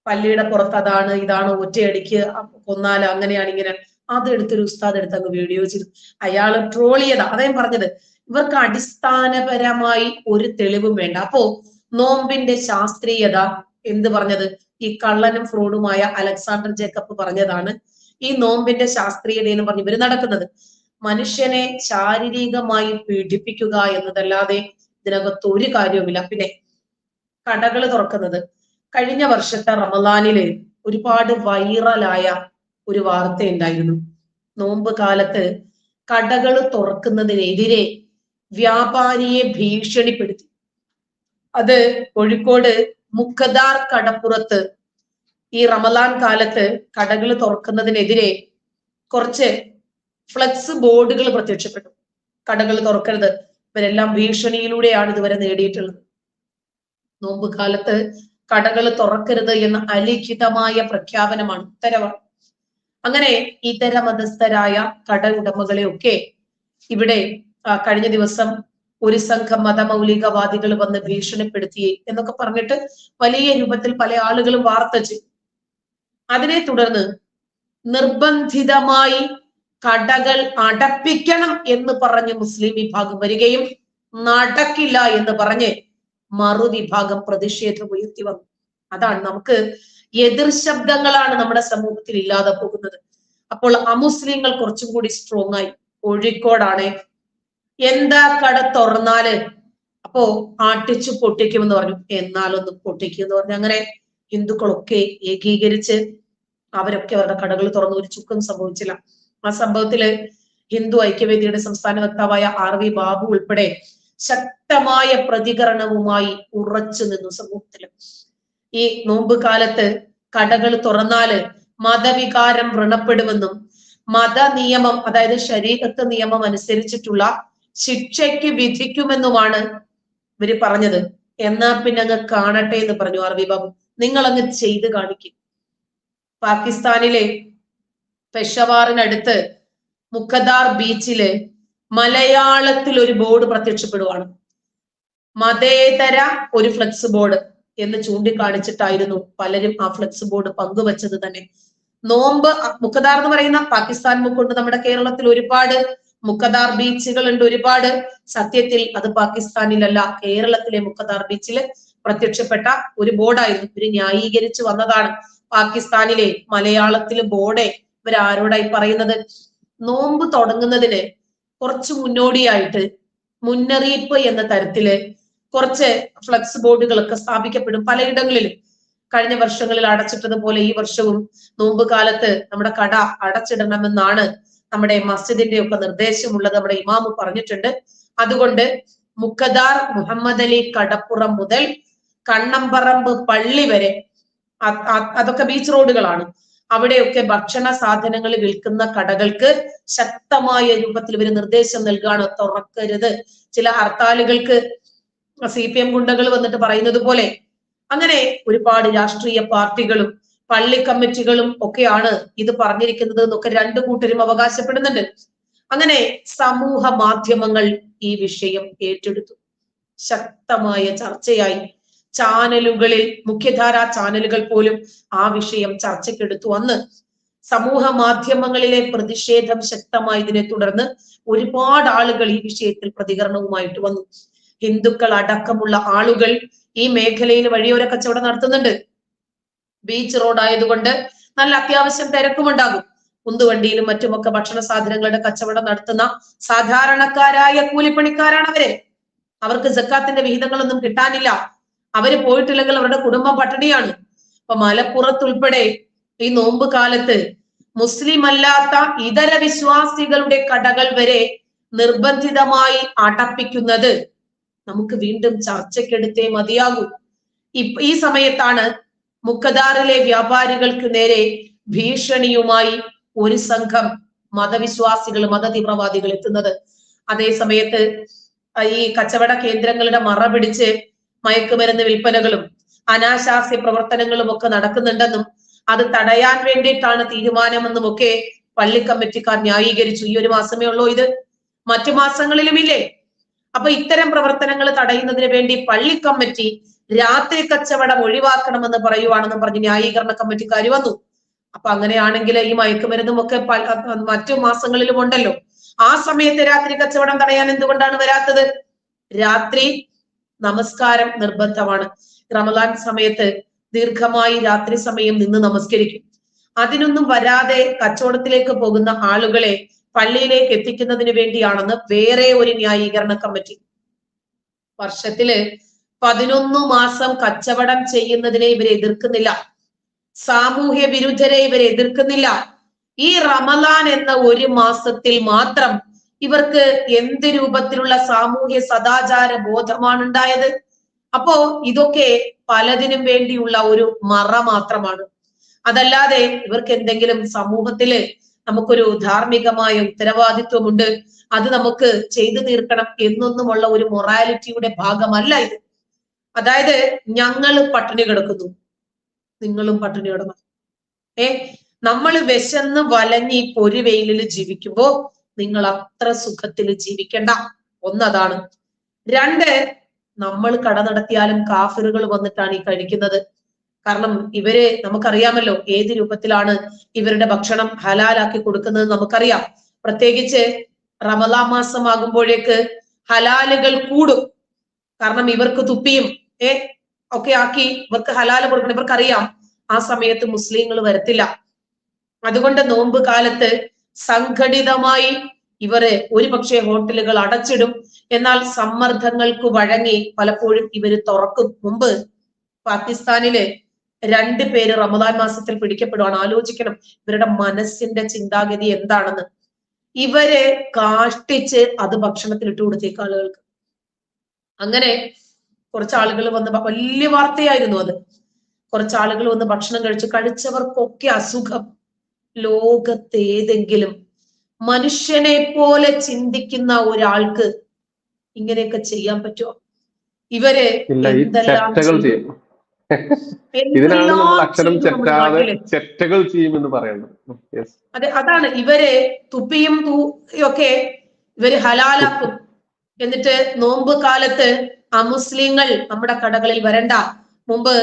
പല്ലിയുടെ പുറത്ത് അതാണ് ഇതാണ്, ഒറ്റയടിക്ക് കൊന്നാല് അങ്ങനെയാണ് ഇങ്ങനെ. അതെടുത്തൊരു ഉസ്താദ് എടുത്ത് അങ്ങ് വീഡിയോ ചെയ്തു. അയാള് ട്രോളിയതാ. അദ്ദേഹം പറഞ്ഞത് ഇവർക്ക് അടിസ്ഥാനപരമായി ഒരു തെളിവും വേണ്ട. അപ്പോ നോമ്പിന്റെ ശാസ്ത്രീയത എന്ത് പറഞ്ഞത്, ഈ കള്ളനും ഫ്രോഡുമായ അലക്സാണ്ടർ ജേക്കബ് പറഞ്ഞതാണ് ഈ നോമ്പിന്റെ ശാസ്ത്രീയത എന്ന് പറഞ്ഞ് ഇവര് നടക്കുന്നത്. മനുഷ്യനെ ശാരീരികമായി പീഡിപ്പിക്കുക എന്നതല്ലാതെ ഇതിനകത്ത് ഒരു കാര്യവുമില്ല. പിന്നെ കടകൾ തുറക്കുന്നത്, കഴിഞ്ഞ വർഷത്തെ റമദാനില് ഒരുപാട് വൈറലായ ഒരു വാർത്ത ഉണ്ടായിരുന്നു. നോമ്പ് കാലത്ത് കടകൾ തുറക്കുന്നതിനെതിരെ വ്യാപാരിയെ ഭീഷണിപ്പെടുത്തി. അത് കോഴിക്കോട് മുക്കദാർ കടപ്പുറത്ത് ഈ റമദാൻ കാലത്ത് കടകൾ തുറക്കുന്നതിനെതിരെ കുറച്ച് ഫ്ലെക്സ് ബോർഡുകൾ പ്രത്യക്ഷപ്പെട്ടു. കടകൾ തുറക്കരുത്, ഇവരെല്ലാം ഭീഷണിയിലൂടെയാണ് ഇതുവരെ നേടിയിട്ടുള്ളത്. നോമ്പ് കാലത്ത് കടകൾ തുറക്കരുത് എന്ന അലിഖിതമായ പ്രഖ്യാപനമാണ്, ഉത്തരവാണ്. അങ്ങനെ ഇതര മതസ്ഥരായ കട ഉടമകളെയൊക്കെ ഇവിടെ കഴിഞ്ഞ ദിവസം ഒരു സംഘം മതമൗലികവാദികൾ വന്ന് ഭീഷണിപ്പെടുത്തി എന്നൊക്കെ പറഞ്ഞിട്ട് വലിയ രൂപത്തിൽ പല ആളുകളും വാർത്ത ചെയ്തു. അതിനെ തുടർന്ന് നിർബന്ധിതമായി കടകൾ അടപ്പിക്കണം എന്ന് പറഞ്ഞ് മുസ്ലിം വിഭാഗം വരികയും നടക്കില്ല എന്ന് പറഞ്ഞ് മറുവിഭാഗം പ്രതിഷേധം ഉയർത്തി വന്നു. അതാണ് നമുക്ക് എതിർ ശബ്ദങ്ങളാണ് നമ്മുടെ സമൂഹത്തിൽ ഇല്ലാതെ പോകുന്നത്. അപ്പോൾ അമുസ്ലിങ്ങൾ കുറച്ചും കൂടി സ്ട്രോങ് ആയി. കോഴിക്കോടാണ് എന്താ കട തുറന്നാല് അപ്പോ ആട്ടിച്ചു പൊട്ടിക്കുമെന്ന് പറഞ്ഞു. എന്നാലൊന്ന് പൊട്ടിക്കും എന്ന് പറഞ്ഞു. അങ്ങനെ ഹിന്ദുക്കളൊക്കെ ഏകീകരിച്ച് അവരൊക്കെ അവരുടെ കടകൾ തുറന്നു. ഒരു ചുക്കും സംഭവിച്ചില്ല. ആ സംഭവത്തില് ഹിന്ദു ഐക്യവേദിയുടെ സംസ്ഥാന വക്താവായ RV ബാബു ഉൾപ്പെടെ ശക്തമായ പ്രതികരണവുമായി ഉറച്ചു നിന്നു സമൂഹത്തില്. ഈ നോമ്പ് കാലത്ത് കടകൾ തുറന്നാല് മതവികാരം വ്രണപ്പെടുമെന്നും മത നിയമം, അതായത് ശരീഅത്ത് നിയമം അനുസരിച്ചിട്ടുള്ള ശിക്ഷയ്ക്ക് വിധിക്കുമെന്നുമാണ് ഇവര് പറഞ്ഞത്. എന്നാ പിന്നെ അങ്ങ് കാണട്ടെ എന്ന് പറഞ്ഞു RV ബാബു. നിങ്ങൾ അങ്ങ് ചെയ്ത് കാണിക്കും. പാകിസ്ഥാനിലെ പെഷവാറിനടുത്ത് മുഖദാർ ബീച്ചില് മലയാളത്തിൽ ഒരു ബോർഡ് പ്രത്യക്ഷപ്പെടുവാണ്. മതേതര ഒരു ഫ്ലെക്സ് ബോർഡ് എന്ന് ചൂണ്ടിക്കാണിച്ചിട്ടായിരുന്നു പലരും ആ ഫ്ലെക്സ് ബോർഡ് പങ്കുവച്ചത് തന്നെ. നോമ്പ് മുഖദാർ എന്ന് പറയുന്ന പാകിസ്ഥാൻ മുക്കുണ്ട്. നമ്മുടെ കേരളത്തിൽ ഒരുപാട് മുഖദാർ ബീച്ചുകൾ ഉണ്ട്, ഒരുപാട്. സത്യത്തിൽ അത് പാകിസ്ഥാനിലല്ല, കേരളത്തിലെ മുഖദാർ ബീച്ചിൽ പ്രത്യക്ഷപ്പെട്ട ഒരു ബോർഡായിരുന്നു. ഇവര് ന്യായീകരിച്ചു വന്നതാണ്. പാകിസ്ഥാനിലെ മലയാളത്തില് ബോർഡ് ഇവരാരോടായി പറയുന്നത്, നോമ്പ് തുടങ്ങുന്നതിന് കുറച്ച് മുന്നോടിയായിട്ട് മുന്നറിയിപ്പ് എന്ന തരത്തില് കുറച്ച് ഫ്ലക്സ് ബോർഡുകളൊക്കെ സ്ഥാപിക്കപ്പെടും പലയിടങ്ങളിലും. കഴിഞ്ഞ വർഷങ്ങളിൽ അടച്ചിട്ടതുപോലെ ഈ വർഷവും നോമ്പ് കാലത്ത് നമ്മുടെ കട അടച്ചിടണമെന്നാണ് നമ്മുടെ മസ്ജിദിന്റെ ഒക്കെ നിർദ്ദേശമുള്ളത്. നമ്മുടെ ഇമാമ് പറഞ്ഞിട്ടുണ്ട്. അതുകൊണ്ട് മുക്കദാർ മുഹമ്മദ് അലി കടപ്പുറം മുതൽ കണ്ണമ്പറമ്പ് പള്ളി വരെ, അതൊക്കെ ബീച്ച് റോഡുകളാണ്, അവിടെയൊക്കെ ഭക്ഷണ സാധനങ്ങൾ വിൽക്കുന്ന കടകൾക്ക് ശക്തമായ രൂപത്തിൽ ഇവര് നിർദ്ദേശം നൽകുകയാണ്, തുറക്കരുത്. ചില ഹർത്താലുകൾക്ക് CPM ഗുണ്ടകൾ വന്നിട്ട് പറയുന്നത് പോലെ അങ്ങനെ ഒരുപാട് രാഷ്ട്രീയ പാർട്ടികളും പള്ളി കമ്മിറ്റികളും ഒക്കെയാണ് ഇത് പറഞ്ഞിരിക്കുന്നത് എന്നൊക്കെ രണ്ടു കൂട്ടരും അവകാശപ്പെടുന്നുണ്ട്. അങ്ങനെ സമൂഹ മാധ്യമങ്ങൾ ഈ വിഷയം ഏറ്റെടുത്തു. ശക്തമായ ചർച്ചയായി. ചാനലുകളിൽ, മുഖ്യധാരാ ചാനലുകൾ പോലും ആ വിഷയം ചർച്ചയ്ക്കെടുത്തു. അന്ന് സമൂഹ മാധ്യമങ്ങളിലെ പ്രതിഷേധം ശക്തമായതിനെ തുടർന്ന് ഒരുപാട് ആളുകൾ ഈ വിഷയത്തിൽ പ്രതികരണവുമായിട്ട് വന്നു. ഹിന്ദുക്കൾ അടക്കമുള്ള ആളുകൾ ഈ മേഖലയിൽ വഴിയോര കച്ചവടം നടത്തുന്നുണ്ട്. ബീച്ച് റോഡ് ആയതുകൊണ്ട് നല്ല അത്യാവശ്യം തിരക്കുമുണ്ടാകും. ഉന്തുവണ്ടിയിലും മറ്റുമൊക്കെ ഭക്ഷണ സാധനങ്ങളുടെ കച്ചവടം നടത്തുന്ന സാധാരണക്കാരായ കൂലിപ്പണിക്കാരാണ് അവര്. അവർക്ക് സക്കാത്തിന്റെ വിഹിതങ്ങളൊന്നും കിട്ടാനില്ല. അവര് പോയിട്ടില്ലെങ്കിൽ അവരുടെ കുടുംബം പട്ടിണിയാണ്. അപ്പൊ മലപ്പുറത്തുൾപ്പെടെ ഈ നോമ്പ് കാലത്ത് മുസ്ലിം അല്ലാത്ത ഇതര വിശ്വാസികളുടെ കടകൾ വരെ നിർബന്ധിതമായി അടപ്പിക്കുന്നത് നമുക്ക് വീണ്ടും ചർച്ചയ്ക്കെടുത്തേ മതിയാകൂ. ഈ സമയത്താണ് മുക്കദാറിലെ വ്യാപാരികൾക്ക് നേരെ ഭീഷണിയുമായി ഒരു സംഘം മതവിശ്വാസികൾ, മതതീവ്രവാദികൾ എത്തുന്നത്. അതേ സമയത്ത് ഈ കച്ചവട കേന്ദ്രങ്ങളുടെ മറ പിടിച്ച് മയക്കുമരുന്ന് വിൽപ്പനകളും അനാശാസ്യ പ്രവർത്തനങ്ങളും ഒക്കെ നടക്കുന്നുണ്ടെന്നും അത് തടയാൻ വേണ്ടിയിട്ടാണ് തീരുമാനമെന്നും ഒക്കെ പള്ളി കമ്മിറ്റിക്കാർ ന്യായീകരിച്ചു. ഈ ഒരു മാസമേ ഉള്ളൂ ഇത്, മറ്റു മാസങ്ങളിലും ഇല്ലേ? അപ്പൊ ഇത്തരം പ്രവർത്തനങ്ങൾ തടയുന്നതിന് വേണ്ടി പള്ളി കമ്മിറ്റി രാത്രി കച്ചവടം ഒഴിവാക്കണമെന്ന് പറയുവാണെന്ന് പറഞ്ഞ് ന്യായീകരണ കമ്മിറ്റിക്കാർ വന്നു. അപ്പൊ അങ്ങനെയാണെങ്കിൽ ഈ മയക്കുമരുന്നും ഒക്കെ മറ്റു മാസങ്ങളിലും ഉണ്ടല്ലോ. ആ സമയത്ത് രാത്രി കച്ചവടം തടയാൻ എന്തുകൊണ്ടാണ് വരാത്തത്? രാത്രി നമസ്കാരം നിർബന്ധമാണ്. റമദാൻ സമയത്ത് ദീർഘമായി രാത്രി സമയം നിന്ന് നമസ്കരിക്കും. അതിനൊന്നും വരാതെ കച്ചവടത്തിലേക്ക് പോകുന്ന ആളുകളെ പള്ളിയിലേക്ക് എത്തിക്കുന്നതിന് വേണ്ടിയാണെന്ന് വേറെ ഒരു ന്യായീകരണ കമ്മിറ്റി. വർഷത്തില് 11 മാസം കച്ചവടം ചെയ്യുന്നതിനെ ഇവരെ എതിർക്കുന്നില്ല. സാമൂഹ്യ വിരുദ്ധരെ ഇവരെ എതിർക്കുന്നില്ല. ഈ റമദാൻ എന്ന ഒരു മാസത്തിൽ മാത്രം ഇവർക്ക് എന്ത് രൂപത്തിലുള്ള സാമൂഹ്യ സദാചാര ബോധമാണ് ഉണ്ടായത്? അപ്പോ ഇതൊക്കെ പലതിനും വേണ്ടിയുള്ള ഒരു മറ മാത്രമാണ്. അതല്ലാതെ ഇവർക്ക് എന്തെങ്കിലും സമൂഹത്തില് നമുക്കൊരു ധാർമ്മികമായ ഉത്തരവാദിത്വമുണ്ട്, അത് നമുക്ക് ചെയ്തു തീർക്കണം എന്നൊന്നുമുള്ള ഒരു മൊറാലിറ്റിയുടെ ഭാഗമല്ല ഇത്. അതായത് ഞങ്ങൾ പട്ടിണി കിടക്കുന്നു, നിങ്ങളും പട്ടിണി കിടണം. നമ്മൾ വിശന്ന് വലഞ്ഞ് ഈ പൊരുവെയിലിൽ ജീവിക്കുമ്പോ നിങ്ങൾ അത്ര സുഖത്തിൽ ജീവിക്കണ്ട. ഒന്നതാണ്. രണ്ട്, നമ്മൾ കട നടത്തിയാലും കാഫിറുകൾ വന്നിട്ടാണ് ഈ കഴിക്കുന്നത്. കാരണം ഇവര്, നമുക്കറിയാമല്ലോ ഏത് രൂപത്തിലാണ് ഇവരുടെ ഭക്ഷണം ഹലാലാക്കി കൊടുക്കുന്നത് നമുക്കറിയാം. പ്രത്യേകിച്ച് റമദാൻ മാസം ആകുമ്പോഴേക്ക് ഹലാലുകൾ കൂടും. കാരണം ഇവർക്ക് തുപ്പിയും ഒക്കെ ആക്കി ഇവർക്ക് ഹലാല് കൊടുക്കണം. ഇവർക്കറിയാം ആ സമയത്ത് മുസ്ലിങ്ങൾ വരത്തില്ല. അതുകൊണ്ട് നോമ്പ് കാലത്ത് സംഘടിതമായി ഇവര് ഒരുപക്ഷെ ഹോട്ടലുകൾ അടച്ചിടും. എന്നാൽ സമ്മർദ്ദങ്ങൾക്ക് വഴങ്ങി പലപ്പോഴും ഇവര് തുറക്കും. മുമ്പ് പാകിസ്ഥാനില് 2 പേര് റമദാൻ മാസത്തിൽ പിടിക്കപ്പെടുവാണ്. ആലോചിക്കണം ഇവരുടെ മനസ്സിന്റെ ചിന്താഗതി എന്താണെന്ന്. ഇവരെ കാഷ്ടിച്ച് അത് ഭക്ഷണത്തിൽ ഇട്ട് കൊടുത്തേക്ക് ആളുകൾക്ക്. അങ്ങനെ കുറച്ചാളുകൾ വന്ന്, വലിയ വാർത്തയായിരുന്നു അത്. കുറച്ചാളുകൾ വന്ന് ഭക്ഷണം കഴിച്ചവർക്കൊക്കെ അസുഖം. ലോകത്തേതെങ്കിലും മനുഷ്യനെ പോലെ ചിന്തിക്കുന്ന ഒരാൾക്ക് ഇങ്ങനെയൊക്കെ ചെയ്യാൻ പറ്റുമോ? ഇവര് ഇതിനാണ് നമ്മൾ അക്ഷരം തെറ്റാതെ ചെറ്റകൾ ചെയ്യുമെന്ന് പറയുന്നത്. അതെ, അതാണ്. ഇവര് തുപ്പിയും ഒക്കെ ഇവര് ഹലാലാക്കും. എന്നിട്ട് നോമ്പ് കാലത്ത് അമുസ്ലിങ്ങൾ നമ്മുടെ കടകളിൽ വരണ്ട. മുമ്പ്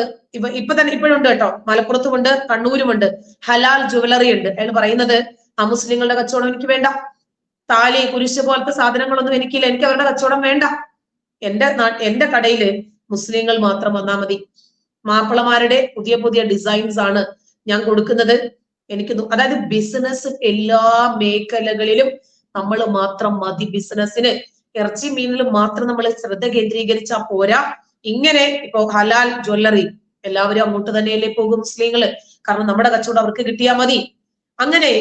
ഇപ്പൊ തന്നെ ഇപ്പോഴുണ്ട് കേട്ടോ, മലപ്പുറത്തുമുണ്ട്, കണ്ണൂരുമുണ്ട്. ഹലാൽ ജുവലറി ഉണ്ട്. അയാൾ പറയുന്നത് അമുസ്ലിങ്ങളുടെ കച്ചവടം എനിക്ക് വേണ്ട, താലി കുരിശ് പോലത്തെ സാധനങ്ങളൊന്നും എനിക്കില്ല, എനിക്ക് അവരുടെ കച്ചവടം വേണ്ട. എന്റെ കടയില് മുസ്ലിങ്ങൾ മാത്രം വന്നാൽ മതി. മാപ്പിളമാരുടെ പുതിയ പുതിയ ഡിസൈൻസ് ആണ് ഞാൻ കൊടുക്കുന്നത്. എനിക്ക് അതായത് ബിസിനസ് എല്ലാ മേഖലകളിലും നമ്മൾ മാത്രം മതി ബിസിനസ്സിന് ഇറച്ചി മീനിലും മാത്രം നമ്മൾ ശ്രദ്ധ കേന്ദ്രീകരിച്ചാൽ പോരാ. ഇങ്ങനെ ഇപ്പൊ ഹലാൽ ജ്വല്ലറി എല്ലാവരും അങ്ങോട്ട് തന്നെയല്ലേ പോകും മുസ്ലിങ്ങള്, കാരണം നമ്മുടെ കച്ചവടം അവർക്ക് കിട്ടിയാൽ മതി. അങ്ങനെ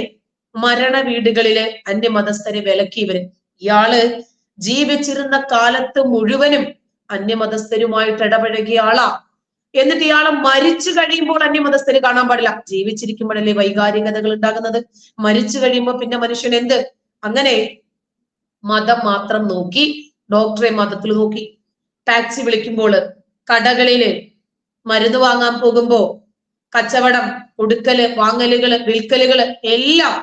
മരണ വീടുകളില് അന്യമതസ്ഥരെ വിലക്കിയവര്, ഇയാള് ജീവിച്ചിരുന്ന കാലത്ത് മുഴുവനും അന്യമതസ്ഥരുമായിട്ട് ഇടപഴകിയ ആളാ. എന്നിട്ട് ഇയാളെ മരിച്ചു കഴിയുമ്പോൾ അന്യമതസ്ഥര് കാണാൻ പാടില്ല. ജീവിച്ചിരിക്കുമ്പോഴല്ലേ വൈകാരികതകൾ ഉണ്ടാകുന്നത്, മരിച്ചു കഴിയുമ്പോൾ പിന്നെ മനുഷ്യൻ എന്ത്? അങ്ങനെ മതം മാത്രം നോക്കി, ഡോക്ടറെ മതത്തിൽ നോക്കി, ടാക്സി വിളിക്കുമ്പോൾ, കടകളില് മരുന്ന് വാങ്ങാൻ പോകുമ്പോ, കച്ചവടം, കൊടുക്കല്, വാങ്ങലുകള്, വിൽക്കലുകള് എല്ലാം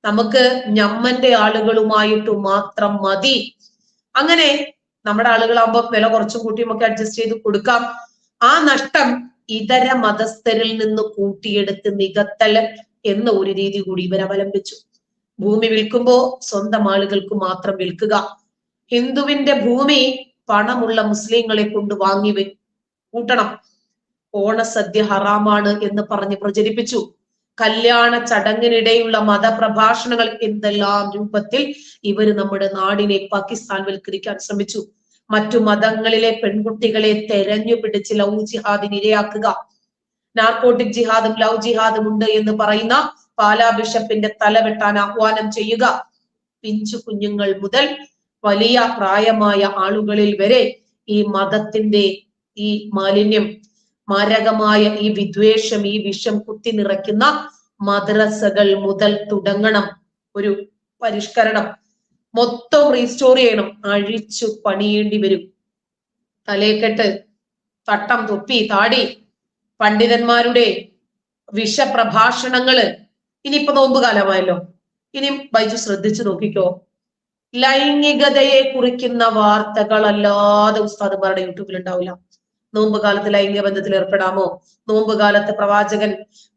നമുക്ക് ഞമ്മന്റെ ആളുകളുമായിട്ട് മാത്രം മതി. അങ്ങനെ നമ്മുടെ ആളുകളാകുമ്പോ വില കുറച്ചും കൂട്ടിയും ഒക്കെ അഡ്ജസ്റ്റ് ചെയ്ത് കൊടുക്കാം. ആ നഷ്ടം ഇതര മതസ്ഥരിൽ നിന്ന് കൂട്ടിയെടുത്ത് നികത്തല് എന്ന ഒരു രീതി കൂടി ഇവർ അവലംബിച്ചു. ഭൂമി വിൽക്കുമ്പോ സ്വന്തം ആളുകൾക്ക് മാത്രം വിൽക്കുക. ഹിന്ദുവിന്റെ ഭൂമി പണമുള്ള മുസ്ലിങ്ങളെ കൊണ്ട് വാങ്ങി കൂട്ടണം. ഓണസദ്യ ഹറാമാണ് എന്ന് പറഞ്ഞ് പ്രചരിപ്പിച്ചു. കല്യാണ ചടങ്ങിനിടെയുള്ള മതപ്രഭാഷണങ്ങൾ എന്തെല്ലാം രൂപത്തിൽ ഇവർ നമ്മുടെ നാടിനെ പാകിസ്ഥാൻവൽക്കരിക്കാൻ ശ്രമിച്ചു. മറ്റു മതങ്ങളിലെ പെൺകുട്ടികളെ തെരഞ്ഞു പിടിച്ച് ലവ് ജിഹാദിന് ഇരയാക്കുക. നാർക്കോട്ടിക് ജിഹാദും ലവ് ജിഹാദും ഉണ്ട് എന്ന് പറയുന്ന പാലാ ബിഷപ്പിന്റെ തല വെട്ടാൻ ആഹ്വാനം ചെയ്യുക. പിഞ്ചു കുഞ്ഞുങ്ങൾ മുതൽ വലിയ പ്രായമായ ആളുകളിൽ വരെ ഈ മതത്തിന്റെ ഈ മാലിന്യം, മാരകമായ ഈ വിദ്വേഷം, ഈ വിഷം കുത്തി നിറയ്ക്കുന്ന മദ്രസകൾ മുതൽ തുടങ്ങണം ഒരു പരിഷ്കരണം. മൊത്തം റീസ്റ്റോർ ചെയ്യണം. അഴിച്ചു പണിയേണ്ടി വരും. തലേക്കെട്ട്, തട്ടം, തൊപ്പി, താടി, പണ്ഡിതന്മാരുടെ വിഷപ്രഭാഷണങ്ങള്. ഇനിയിപ്പോ നോമ്പ് കാലമായല്ലോ, ഇനി ബൈജു ശ്രദ്ധിച്ചു നോക്കിക്കോ. ലൈംഗികതയെ കുറിക്കുന്ന വാർത്തകളല്ലാതെ ഉസ്താദുമാരുടെ യൂട്യൂബിൽ ഉണ്ടാവില്ല. നോമ്പ് കാലത്ത് ലൈംഗിക ബന്ധത്തിൽ ഏർപ്പെടാമോ, നോമ്പ് കാലത്ത്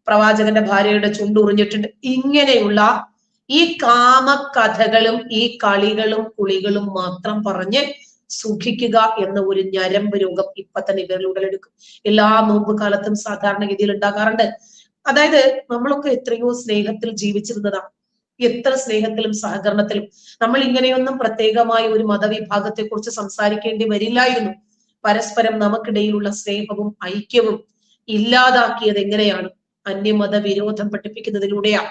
പ്രവാചകന്റെ ഭാര്യയുടെ ചുണ്ടുറിഞ്ഞിട്ടുണ്ട്, ഇങ്ങനെയുള്ള ഈ കാമകഥകളും ഈ കളികളും കുളികളും മാത്രം പറഞ്ഞ് സുഖിക്കുക എന്ന ഒരു ഞരമ്പ് രോഗം ഇപ്പൊ തന്നെ ഇവരിൽ ഉടലെടുക്കും. എല്ലാ നോമ്പ് കാലത്തും സാധാരണഗതിയിൽ ഉണ്ടാകാറുണ്ട്. അതായത് നമ്മളൊക്കെ എത്രയോ സ്നേഹത്തിൽ ജീവിച്ചിരുന്നതാ, എത്ര സ്നേഹത്തിലും സഹകരണത്തിലും. നമ്മൾ ഇങ്ങനെയൊന്നും പ്രത്യേകമായ ഒരു മതവിഭാഗത്തെ കുറിച്ച് സംസാരിക്കേണ്ടി വരില്ലായിരുന്നു. പരസ്പരം നമുക്കിടയിലുള്ള സ്നേഹവും ഐക്യവും ഇല്ലാതാക്കിയത് എങ്ങനെയാണ്? അന്യമത വിരോധം പഠിപ്പിക്കുന്നതിലൂടെയാ.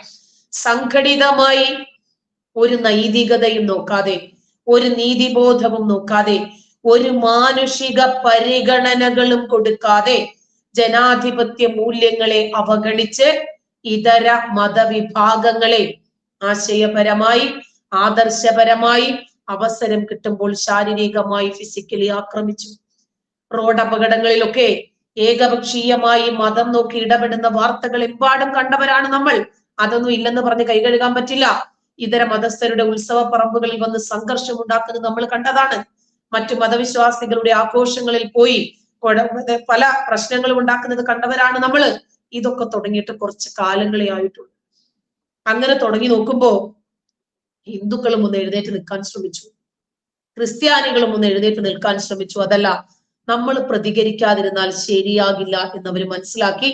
സംഘടിതമായി ഒരു നൈതികതയും നോക്കാതെ, ഒരു നീതിബോധവും നോക്കാതെ, ഒരു മാനുഷിക പരിഗണനകളും കൊടുക്കാതെ, ജനാധിപത്യ മൂല്യങ്ങളെ അവഗണിച്ച് ഇതര മതവിഭാഗങ്ങളെ ആശയപരമായി, ആദർശപരമായി അവസരം കിട്ടുമ്പോൾ ശാരീരികമായി, ഫിസിക്കലി ആക്രമിച്ചു. റോഡ് അപകടങ്ങളിലൊക്കെ ഏകപക്ഷീയമായി മതം നോക്കി ഇടപെടുന്ന വാർത്തകൾ എമ്പാടും കണ്ടവരാണ് നമ്മൾ. അതൊന്നും ഇല്ലെന്ന് പറഞ്ഞ് കൈ കഴുകാൻ പറ്റില്ല. ഇതര മതസ്ഥരുടെ ഉത്സവ പറമ്പുകളിൽ വന്ന് സംഘർഷം ഉണ്ടാക്കുന്നത് നമ്മൾ കണ്ടതാണ്. മറ്റു മതവിശ്വാസികളുടെ ആഘോഷങ്ങളിൽ പോയി പല പ്രശ്നങ്ങളും ഉണ്ടാക്കുന്നത് കണ്ടവരാണ് നമ്മള്. ഇതൊക്കെ തുടങ്ങിയിട്ട് കുറച്ച് കാലങ്ങളെ ആയിട്ടുള്ളൂ. അങ്ങനെ തുടങ്ങി നോക്കുമ്പോ ഹിന്ദുക്കളും ഒന്ന് എഴുന്നേറ്റ് നിൽക്കാൻ ശ്രമിച്ചു, ക്രിസ്ത്യാനികളും ഒന്ന് എഴുന്നേറ്റ് നിൽക്കാൻ ശ്രമിച്ചു. അതല്ല, നമ്മൾ പ്രതികരിക്കാതിരുന്നാൽ ശരിയാകില്ല എന്നവർ മനസ്സിലാക്കി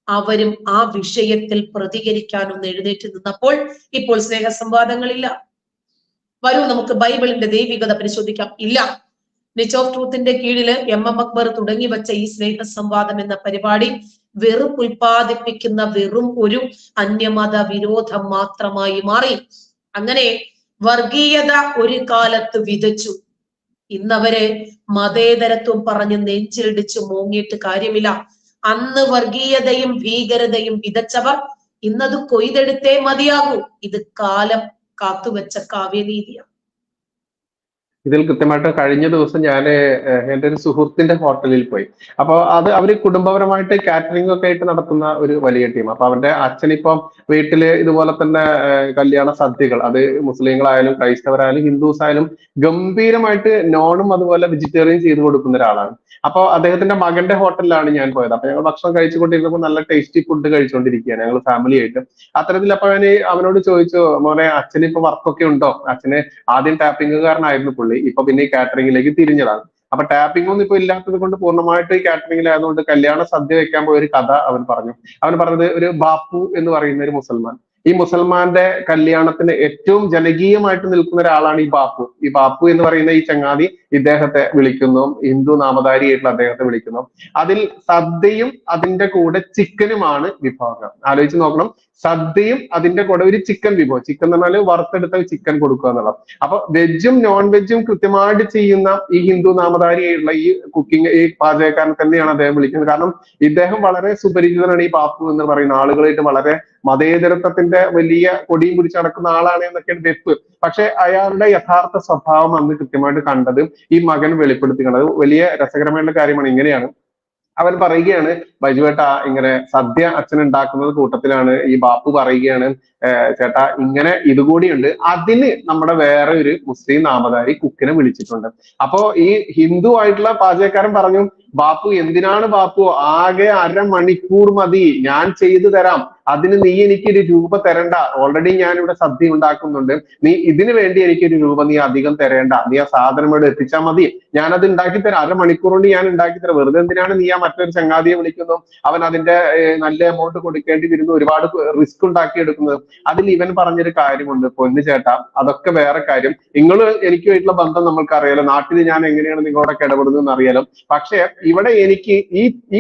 അവരും ആ വിഷയത്തിൽ പ്രതികരിക്കാനൊന്ന് എഴുന്നേറ്റ് നിന്നപ്പോൾ ഇപ്പോൾ സ്നേഹസംവാദങ്ങളില്ല. വരൂ നമുക്ക് ബൈബിളിന്റെ ദൈവികത പരിശോധിക്കാം. ഇല്ല. നിച്ച് ഓഫ് ട്രൂത്തിന്റെ കീഴില് എം അക്ബർ തുടങ്ങി വെച്ച ഈ സ്നേഹസംവാദം എന്ന പരിപാടി ഉൽപ്പാദിപ്പിക്കുന്ന വെറും ഒരു അന്യമത വിരോധം മാത്രമായി മാറി. അങ്ങനെ വർഗീയത ഒരു കാലത്ത് വിതച്ചു. ഇന്നവരെ മതേതരത്വം പറഞ്ഞ് നെഞ്ചിലിടിച്ച് മോങ്ങിയിട്ട് കാര്യമില്ല. അന്ന് വർഗീയതയും ഭീകരതയും വിതച്ചവർ ഇന്നത് കൊയ്തെടുത്തേ മതിയാകൂ. ഇത് കാലം കാത്തുവെച്ച കാവ്യനീതിയാണ്. ഇതിൽ കൃത്യമായിട്ട് കഴിഞ്ഞ ദിവസം ഞാൻ എൻ്റെ ഒരു സുഹൃത്തിന്റെ ഹോട്ടലിൽ പോയി. അപ്പൊ അവര് കുടുംബപരമായിട്ട് കാറ്ററിംഗ് ഒക്കെ ആയിട്ട് നടത്തുന്ന ഒരു വലിയ ടീം. അപ്പൊ അവരുടെ അച്ഛനിപ്പം വീട്ടില് ഇതുപോലെ തന്നെ കല്യാണ സദ്യകൾ, അത് മുസ്ലിങ്ങളായാലും ക്രൈസ്തവരായാലും ഹിന്ദുസ് ആയാലും ഗംഭീരമായിട്ട് നോണും അതുപോലെ വെജിറ്റേറിയൻ ചെയ്ത് കൊടുക്കുന്ന ഒരാളാണ്. അപ്പൊ അദ്ദേഹത്തിന്റെ മകന്റെ ഹോട്ടലിലാണ് ഞാൻ പോയത്. അപ്പൊ ഞങ്ങൾ ഭക്ഷണം കഴിച്ചുകൊണ്ടിരുന്നപ്പോൾ നല്ല ടേസ്റ്റി ഫുഡ് കഴിച്ചുകൊണ്ടിരിക്കുകയാണ് ഞങ്ങൾ ഫാമിലി ആയിട്ട്. അത്തരത്തിൽ അപ്പൊ ഞാൻ അവനോട് ചോദിച്ചു, മോനെ അച്ഛന് ഇപ്പൊ വർക്കൊക്കെ ഉണ്ടോ? അച്ഛന് ആദ്യം ടാപ്പിംഗുകാരനായിരുന്നു പുള്ളി, ഇപ്പൊ പിന്നെ കാറ്ററിംഗിലേക്ക് തിരിഞ്ഞതാണ്. അപ്പൊ ടാപ്പിംഗ് ഒന്നും ഇപ്പൊ ഇല്ലാത്തത് കൊണ്ട് പൂർണ്ണമായിട്ട് കാറ്ററിംഗിലായതുകൊണ്ട് കല്യാണ സദ്യ വെക്കാൻ പോയ ഒരു കഥ അവൻ പറഞ്ഞു. അവൻ പറഞ്ഞത് ഒരു ബാപ്പു എന്ന് പറയുന്ന ഒരു മുസൽമാൻ ഈ മുസൽമാന്റെ കല്യാണത്തിന് ഏറ്റവും ജനകീയമായിട്ട് നിൽക്കുന്ന ഒരാളാണ് ഈ ബാപ്പു. ഈ ബാപ്പു എന്ന് പറയുന്ന ഈ ചങ്ങാതി ഇദ്ദേഹത്തെ വിളിക്കുന്നു, ഹിന്ദു നാമധാരിയായിട്ടുള്ള അദ്ദേഹത്തെ വിളിക്കുന്നു. അതിൽ സദ്യയും അതിന്റെ കൂടെ ചിക്കനുമാണ് വിഭവങ്ങൾ. ആലോചിച്ച് നോക്കണം, സദ്യയും അതിന്റെ കൂടെ ഒരു ചിക്കൻ വിഭവം. ചിക്കൻ എന്ന് പറഞ്ഞാൽ വറുത്തെടുത്ത ചിക്കൻ കൊടുക്കുക എന്നുള്ളത്. അപ്പൊ വെജും നോൺ വെജും കൃത്യമായിട്ട് ചെയ്യുന്ന ഈ ഹിന്ദു നാമധാരിയായിട്ടുള്ള ഈ കുക്കിംഗ്, ഈ പാചകക്കാരൻ തന്നെയാണ് അദ്ദേഹം വിളിക്കുന്നത്. കാരണം ഇദ്ദേഹം വളരെ സുപരിചിതനാണ്. ഈ ബാപ്പു എന്ന് പറയുന്ന ആളുകളായിട്ട് വളരെ മതേതരത്വത്തിന്റെ വലിയ കൊടിയും പിടിച്ച് നടക്കുന്ന ആളാണ് എന്നൊക്കെയാണ് വെപ്പ്. പക്ഷെ അയാളുടെ യഥാർത്ഥ സ്വഭാവം അന്ന് കൃത്യമായിട്ട് കണ്ടത് ഈ മകൻ വെളിപ്പെടുത്തി കണ്ടത് വലിയ രസകരമായിട്ടുള്ള കാര്യമാണ്. ഇങ്ങനെയാണ് അവൻ പറയുകയാണ്, ബൈജുവേട്ടാ ഇങ്ങനെ സദ്യ അച്ഛൻ ഉണ്ടാക്കുന്നത് കൂട്ടത്തിലാണ് ഈ ബാപ്പു പറയുകയാണ്, ചേട്ടാ ഇങ്ങനെ ഇതുകൂടിയുണ്ട്, അതിന് നമ്മുടെ വേറെ ഒരു മുസ്ലിം നാമധാരി കുക്കിനെ വിളിച്ചിട്ടുണ്ട്. അപ്പോ ഈ ഹിന്ദു ആയിട്ടുള്ള പാചകക്കാരൻ പറഞ്ഞു, ബാപ്പു എന്തിനാണ് ബാപ്പു, ആകെ 1/2 മണിക്കൂർ മതി, ഞാൻ ചെയ്തു തരാം, അതിന് നീ എനിക്ക് 1 രൂപ തരണ്ട, ഓൾറെഡി ഞാൻ ഇവിടെ സദ്യ ഉണ്ടാക്കുന്നുണ്ട്, നീ ഇതിനു വേണ്ടി എനിക്ക് 1 രൂപ നീ അധികം തരേണ്ട, നീ ആ സാധനം ഇവിടെ എത്തിച്ചാൽ മതി, ഞാനത് ഉണ്ടാക്കി തരാം, 1/2 മണിക്കൂർ കൊണ്ട് ഞാൻ ഉണ്ടാക്കി തരാം, വെറുതെ എന്തിനാണ് നീ ആ മറ്റൊരു ചങ്ങാതിയെ വിളിക്കുന്നു, അവൻ അതിന്റെ നല്ല എമൗണ്ട് കൊടുക്കേണ്ടി വരുന്നു, ഒരുപാട് റിസ്ക് ഉണ്ടാക്കി എടുക്കുന്നത്. അതിൽ ഇവൻ പറഞ്ഞൊരു കാര്യമുണ്ട്, പൊന്നു ചേട്ടാ അതൊക്കെ വേറെ കാര്യം, നിങ്ങൾ എനിക്കുമായിട്ടുള്ള ബന്ധം നമ്മൾക്ക് അറിയാലോ, നാട്ടിൽ ഞാൻ എങ്ങനെയാണ് നിങ്ങളോടൊക്കെ ഇടപെടുന്നതെന്ന് അറിയാലോ, പക്ഷെ ഇവിടെ എനിക്ക്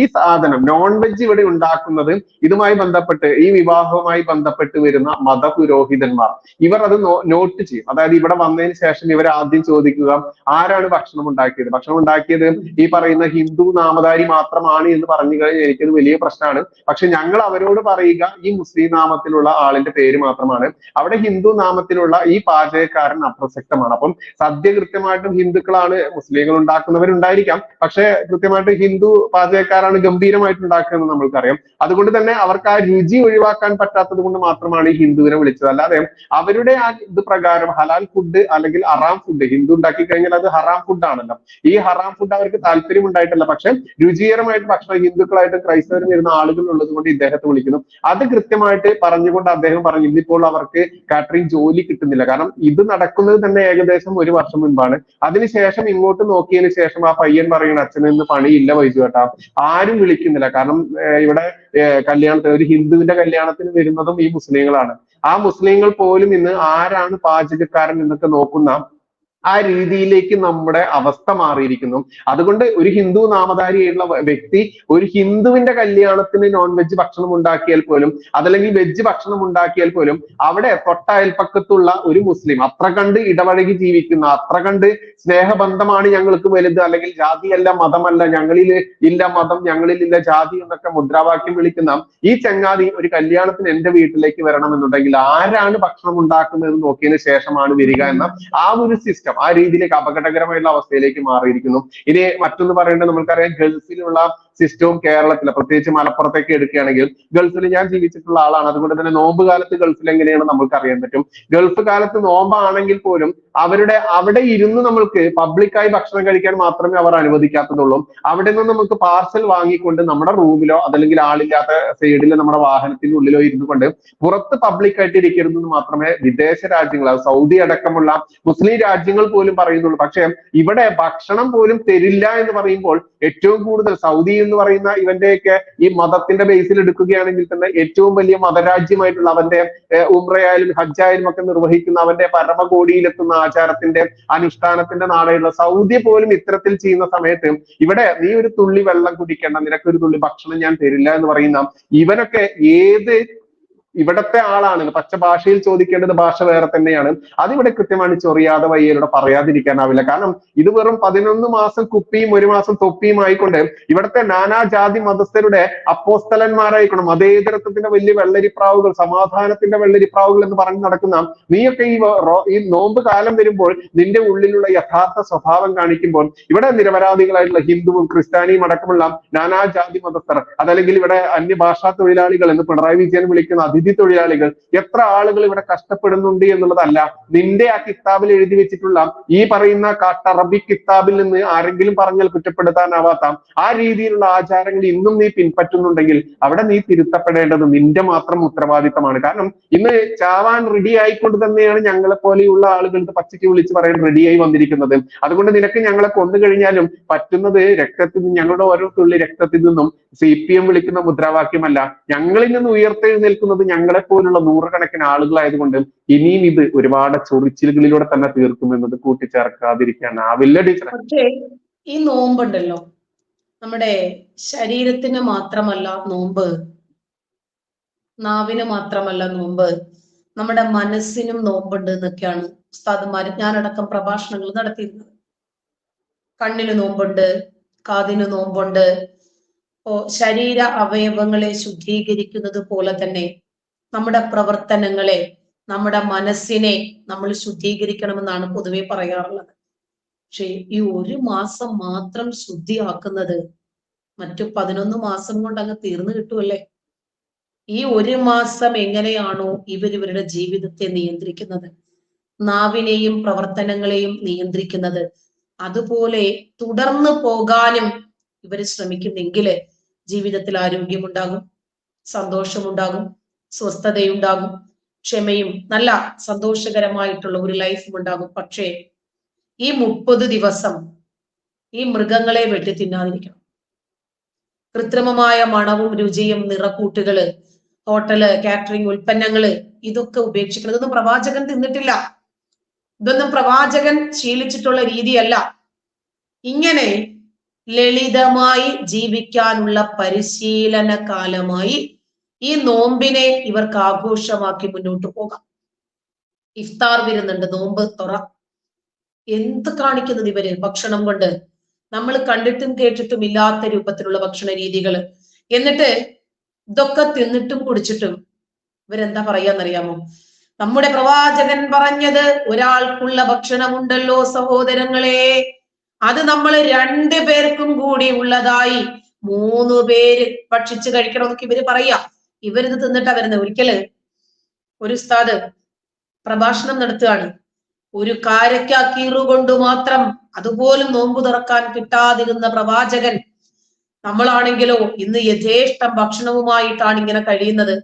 ഈ സാധനം നോൺ വെജ് ഇവിടെ ഉണ്ടാക്കുന്നത് ഇതുമായി ബന്ധപ്പെട്ട് ഈ വിവാഹവുമായി ബന്ധപ്പെട്ട് വരുന്ന മതപുരോഹിതന്മാർ ഇവർ അത് നോട്ട് ചെയ്യും. അതായത് ഇവിടെ വന്നതിന് ശേഷം ഇവർ ആദ്യം ചോദിക്കുക, ആരാണ് ഭക്ഷണം ഉണ്ടാക്കിയത്, ഭക്ഷണം ഉണ്ടാക്കിയത് ഈ പറയുന്ന ഹിന്ദു നാമധാരി മാത്രമാണ് എന്ന് പറഞ്ഞു കഴിഞ്ഞാൽ എനിക്കത് വലിയ പ്രശ്നമാണ്. പക്ഷെ ഞങ്ങൾ അവരോട് പറയുക ഈ മുസ്ലിം നാമത്തിലുള്ള ആളിന്റെ പേര് മാത്രമാണ്, അവിടെ ഹിന്ദു നാമത്തിലുള്ള ഈ പാചകക്കാരൻ അപ്രസക്തമാണ്. അപ്പം സദ്യ കൃത്യമായിട്ടും ഹിന്ദുക്കളാണ്, മുസ്ലിങ്ങൾ ഉണ്ടാക്കുന്നവരുണ്ടായിരിക്കാം, പക്ഷെ കൃത്യമായിട്ട് ഹിന്ദു പാചകക്കാരാണ് ഗംഭീരമായിട്ട് ഉണ്ടാക്കുന്നത് നമ്മൾക്കറിയാം. അതുകൊണ്ട് തന്നെ അവർക്ക് ആ രുചി ഒഴിവാക്കാൻ പറ്റാത്തത് കൊണ്ട് മാത്രമാണ് ഈ ഹിന്ദുവിനെ വിളിച്ചത്. അല്ലാതെ അവരുടെ ആ ഇത് പ്രകാരം ഹലാൽ ഫുഡ് അല്ലെങ്കിൽ ഹറാം ഫുഡ് ഹിന്ദു ഉണ്ടാക്കി കഴിഞ്ഞാൽ അത് ഹറാം ഫുഡ് ആണല്ലോ, ഈ ഹറാം ഫുഡ് അവർക്ക് താല്പര്യം ഉണ്ടായിട്ടല്ല, പക്ഷെ രുചികരമായിട്ട് ഭക്ഷണം ഹിന്ദുക്കളായിട്ട് ക്രൈസ്തവരും വരുന്ന ആളുകൾ ഉള്ളത് കൊണ്ട് ഇദ്ദേഹത്തെ വിളിക്കുന്നു. അത് കൃത്യമായിട്ട് പറഞ്ഞുകൊണ്ട് അദ്ദേഹം പറഞ്ഞു, ഇന്നിപ്പോൾ അവർക്ക് കാറ്ററിംഗ് ജോലി കിട്ടുന്നില്ല. കാരണം ഇത് നടക്കുന്നത് തന്നെ ഏകദേശം 1 വർഷം മുൻപാണ്. അതിനുശേഷം ഇങ്ങോട്ട് നോക്കിയതിന് ശേഷം ആ പയ്യൻ പറയുന്ന, അച്ഛന് ഇന്ന് പണിയില്ല വൈജു കേട്ടാ, ആരും വിളിക്കുന്നില്ല. കാരണം ഇവിടെ കല്യാണത്തിന്, ഒരു ഹിന്ദുവിന്റെ കല്യാണത്തിന് വരുന്നതും ഈ മുസ്ലിങ്ങളാണ്. ആ മുസ്ലിങ്ങൾ പോലും ഇന്ന് ആരാണ് പാചകക്കാരൻ എന്നൊക്കെ നോക്കുന്ന ആ രീതിയിലേക്ക് നമ്മുടെ അവസ്ഥ മാറിയിരിക്കുന്നു. അതുകൊണ്ട് ഒരു ഹിന്ദു നാമധാരിയായിട്ടുള്ള വ്യക്തി ഒരു ഹിന്ദുവിന്റെ കല്യാണത്തിന് നോൺ വെജ് ഭക്ഷണം ഉണ്ടാക്കിയാൽ പോലും, അതല്ലെങ്കിൽ വെജ് ഭക്ഷണം ഉണ്ടാക്കിയാൽ പോലും, അവിടെ തൊട്ടയൽപ്പക്കത്തുള്ള ഒരു മുസ്ലിം അത്ര കണ്ട് ഇടപഴകി ജീവിക്കുന്ന, അത്ര കണ്ട് സ്നേഹബന്ധമാണ് ഞങ്ങൾക്ക് വലുത്, അല്ലെങ്കിൽ ജാതിയല്ല മതമല്ല, ഞങ്ങളിൽ ഇല്ല മതം, ഞങ്ങളിൽ ഇല്ല ജാതി എന്നൊക്കെ മുദ്രാവാക്യം വിളിക്കുന്ന ഈ ചങ്ങാതി ഒരു കല്യാണത്തിന് എന്റെ വീട്ടിലേക്ക് വരണമെന്നുണ്ടെങ്കിൽ ആരാണ് ഭക്ഷണം ഉണ്ടാക്കുന്നത് നോക്കിയതിനു ശേഷമാണ് വരിക എന്ന ആ ഒരു സിസ്റ്റം ആ രീതിയിലേക്ക് അപകടകരമായിട്ടുള്ള അവസ്ഥയിലേക്ക് മാറിയിരിക്കുന്നു. ഇനി മറ്റൊന്ന് പറയേണ്ടത്, നമ്മൾക്കറിയാം ഗൾഫിലുള്ള സിസ്റ്റവും കേരളത്തിലെ, പ്രത്യേകിച്ച് മലപ്പുറത്തേക്ക് എടുക്കുകയാണെങ്കിൽ, ഗൾഫിൽ ഞാൻ ജീവിച്ചിട്ടുള്ള ആളാണ്, അതുകൊണ്ട് തന്നെ നോമ്പ് കാലത്ത് ഗൾഫിൽ എങ്ങനെയാണ് നമ്മൾക്ക് അറിയാൻ പറ്റും. ഗൾഫ് കാലത്ത് നോമ്പാണെങ്കിൽ പോലും അവിടെ ഇരുന്ന് നമ്മൾക്ക് പബ്ലിക്കായി ഭക്ഷണം കഴിക്കാൻ മാത്രമേ അവർ അനുവദിക്കാത്തതുള്ളൂ. അവിടെ നിന്ന് നമുക്ക് പാർസൽ വാങ്ങിക്കൊണ്ട് നമ്മുടെ റൂമിലോ അതല്ലെങ്കിൽ ആളില്ലാത്ത സൈഡിലോ നമ്മുടെ വാഹനത്തിന്റെ ഉള്ളിലോ ഇരുന്നു കൊണ്ട് പുറത്ത് പബ്ലിക്കായിട്ട് ഇരിക്കരുതെന്ന് മാത്രമേ വിദേശ രാജ്യങ്ങൾ, സൗദി അടക്കമുള്ള മുസ്ലിം രാജ്യങ്ങൾ പോലും പറയുന്നുള്ളൂ. പക്ഷെ ഇവിടെ ഭക്ഷണം പോലും തരില്ല എന്ന് പറയുമ്പോൾ ഏറ്റവും കൂടുതൽ സൗദി എന്ന് പറയുന്ന ഇവന്റെയൊക്കെ ഈ മതത്തിന്റെ ബേസിൽ എടുക്കുകയാണെങ്കിൽ തന്നെ ഏറ്റവും വലിയ മതരാജ്യമായിട്ടുള്ള, അവന്റെ ഉംറയായാലും ഹജ്ജായാലും ഒക്കെ നിർവഹിക്കുന്ന, അവന്റെ പരമകോടിയിലെത്തുന്ന ആചാരത്തിന്റെ അനുഷ്ഠാനത്തിന്റെ നാടായിട്ടുള്ള സൗദി പോലും ഇത്തരത്തിൽ ചെയ്യുന്ന സമയത്ത് ഇവിടെ നീ ഒരു തുള്ളി വെള്ളം കുടിക്കേണ്ട, നിനക്കൊരു തുള്ളി ഭക്ഷണം ഞാൻ തരില്ല എന്ന് പറയുന്ന ഇവനൊക്കെ ഏത് ഇവിടത്തെ ആളാണ്? പച്ച ഭാഷയിൽ ചോദിക്കേണ്ടത് ഭാഷ വേറെ തന്നെയാണ്. അതിവിടെ കൃത്യമായി ചൊറിയാതെ വയ്യലൂടെ പറയാതിരിക്കാനാവില്ല. കാരണം ഇത് വെറും 11 മാസം കുപ്പിയും 1 മാസം തൊപ്പിയും ആയിക്കൊണ്ട് ഇവിടുത്തെ നാനാജാതി മതസ്ഥരുടെ അപ്പോസ്തലന്മാരായിക്കൊണ്ട് മതേതരത്വത്തിന്റെ വലിയ വെള്ളരിപ്രാവുകൾ, സമാധാനത്തിന്റെ വെള്ളരിപ്രാവുകൾ എന്ന് പറഞ്ഞ് നടക്കുന്ന നീയൊക്കെ ഈ നോമ്പ് കാലം വരുമ്പോൾ നിന്റെ ഉള്ളിലുള്ള യഥാർത്ഥ സ്വഭാവം കാണിക്കുമ്പോൾ ഇവിടെ നിരപരാധികളായിട്ടുള്ള ഹിന്ദുവും ക്രിസ്ത്യാനിയും അടക്കമുള്ള നാനാജാതി മതസ്ഥർ, അതല്ലെങ്കിൽ ഇവിടെ അന്യഭാഷാ തൊഴിലാളികൾ എന്ന് പിണറായി വിജയൻ വിളിക്കുന്ന അതിഥി തൊഴിലാളികൾ, എത്ര ആളുകൾ ഇവിടെ കഷ്ടപ്പെടുന്നുണ്ട് എന്നുള്ളതല്ല, നിന്റെ ആ കിതാബിൽ എഴുതി വെച്ചിട്ടുള്ള ഈ പറയുന്ന കാട്ടറബിക് കിതാബിൽ നിന്ന് ആരെങ്കിലും പറഞ്ഞാൽ കുറ്റപ്പെടുത്താനാവാത്ത ആ രീതിയിലുള്ള ആചാരങ്ങൾ ഇന്നും നീ പിൻപറ്റുന്നുണ്ടെങ്കിൽ അവിടെ നീ തിരുത്തപ്പെടേണ്ടത് നിന്റെ മാത്രം ഉത്തരവാദിത്തമാണ്. കാരണം ഇന്ന് ചാവാൻ റെഡി ആയിക്കൊണ്ട് തന്നെയാണ് ഞങ്ങളെ പോലെയുള്ള ആളുകൾക്ക് പച്ചയ്ക്ക് വിളിച്ച് പറയാൻ റെഡിയായി വന്നിരിക്കുന്നത്. അതുകൊണ്ട് നിനക്ക് ഞങ്ങളെ കൊന്നു കഴിഞ്ഞാലും പറ്റുന്നത് രക്തത്തിൽ നിന്ന്, ഞങ്ങളുടെ ഓരോ തുള്ളി രക്തത്തിൽ നിന്നും CPM വിളിക്കുന്ന മുദ്രാവാക്യമല്ല, ഞങ്ങളിൽ നിന്ന് ഉയർത്തെഴുന്നേൽക്കുന്നത് ഞങ്ങളെ പോലുള്ള നൂറുകണക്കിന് ആളുകളായതുകൊണ്ട് ഇനിയും ഇത് ഒരുപാട് ചൊറിച്ചിലുകളിലൂടെ തന്നെ തീർക്കുമെന്നത് കൂട്ടിച്ചേർക്കാതിരിക്കാനാവില്ല ടീച്ചറെ. പക്ഷേ ഈ നോമ്പുണ്ടല്ലോ, നമ്മുടെ ശരീരത്തിന് മാത്രമല്ല നോമ്പ്, നാവിന് മാത്രമല്ല നോമ്പ്, നമ്മുടെ മനസ്സിനും നോമ്പുണ്ട് എന്നൊക്കെയാണ് ഉസ്താദുമാര് ഞാനടക്കം പ്രഭാഷണങ്ങൾ നടത്തിയിരുന്നത്. കണ്ണിന് നോമ്പുണ്ട്, കാതിന് നോമ്പുണ്ട്. ശരീര അവയവങ്ങളെ ശുദ്ധീകരിക്കുന്നത് പോലെ തന്നെ നമ്മുടെ പ്രവർത്തനങ്ങളെ, നമ്മുടെ മനസ്സിനെ നമ്മൾ ശുദ്ധീകരിക്കണമെന്നാണ് പൊതുവെ പറയാറുള്ളത്. പക്ഷേ ഈ ഒരു മാസം മാത്രം ശുദ്ധിയാക്കുന്നത് മറ്റു 11 മാസം കൊണ്ട് അങ്ങ് തീർന്നു കിട്ടുമല്ലേ. ഈ ഒരു മാസം എങ്ങനെയാണോ ഇവരുടെ ജീവിതത്തെ നിയന്ത്രിക്കുന്നത്, നാവിനെയും പ്രവർത്തനങ്ങളെയും നിയന്ത്രിക്കുന്നത്, അതുപോലെ തുടർന്ന് പോകാനും ഇവർ ശ്രമിക്കുന്നെങ്കിൽ ജീവിതത്തിൽ ആരോഗ്യമുണ്ടാകും, സന്തോഷമുണ്ടാകും, സ്വസ്ഥതയുണ്ടാകും, ക്ഷമയും നല്ല സന്തോഷകരമായിട്ടുള്ള ഒരു ലൈഫും ഉണ്ടാകും. പക്ഷേ ഈ 30 ദിവസം ഈ മൃഗങ്ങളെ വെട്ടി തിന്നാതിരിക്കണം. കൃത്രിമമായ മണവും രുചിയും, നിറക്കൂട്ടുകള്, ഹോട്ടല്, കാറ്ററിംഗ് ഉൽപ്പന്നങ്ങള്, ഇതൊക്കെ ഉപേക്ഷിക്കണം. ഇതൊന്നും പ്രവാചകൻ തിന്നിട്ടില്ല, ഇതൊന്നും പ്രവാചകൻ ശീലിച്ചിട്ടുള്ള രീതിയല്ല. ഇങ്ങനെ ലളിതമായി ജീവിക്കാനുള്ള പരിശീലന കാലമായി ഈ നോമ്പിനെ ഇവർക്ക് ആഘോഷമാക്കി മുന്നോട്ട് പോകാം. ഇഫ്താർ വരുന്നുണ്ട്, നോമ്പ് തുറ. എന്ത് കാണിക്കുന്നത് ഇവര് ഭക്ഷണം കൊണ്ട്, നമ്മൾ കണ്ടിട്ടും കേട്ടിട്ടും ഇല്ലാത്ത രൂപത്തിലുള്ള ഭക്ഷണ രീതികൾ. എന്നിട്ട് ഇതൊക്കെ തിന്നിട്ടും കുടിച്ചിട്ടും ഇവരെന്താ പറയാന്നറിയാമോ? നമ്മുടെ പ്രവാചകൻ പറഞ്ഞത് ഒരാൾക്കുള്ള ഭക്ഷണമുണ്ടല്ലോ സഹോദരങ്ങളെ, അത് നമ്മൾ 2 പേർക്കും കൂടി ഉള്ളതായി 3 പേര് ഭക്ഷിച്ച് കഴിക്കണം എന്നൊക്കെ ഇവര് പറയാ. ഇവരിത് തിന്നിട്ടാ വരുന്നത്. ഒരിക്കല് ഒരു ഉസ്താദ് പ്രഭാഷണം നടത്തുകയാണ്. ഒരു കാരക്ക കീറുകൊണ്ട് മാത്രം അതുപോലും നോമ്പ് തുറക്കാൻ കിട്ടാതിരുന്ന പ്രവാചകൻ, നമ്മളാണെങ്കിലോ ഇന്ന് യഥേഷ്ടം ഭക്ഷണവുമായിട്ടാണ് ഇങ്ങനെ കഴിയുന്നത്.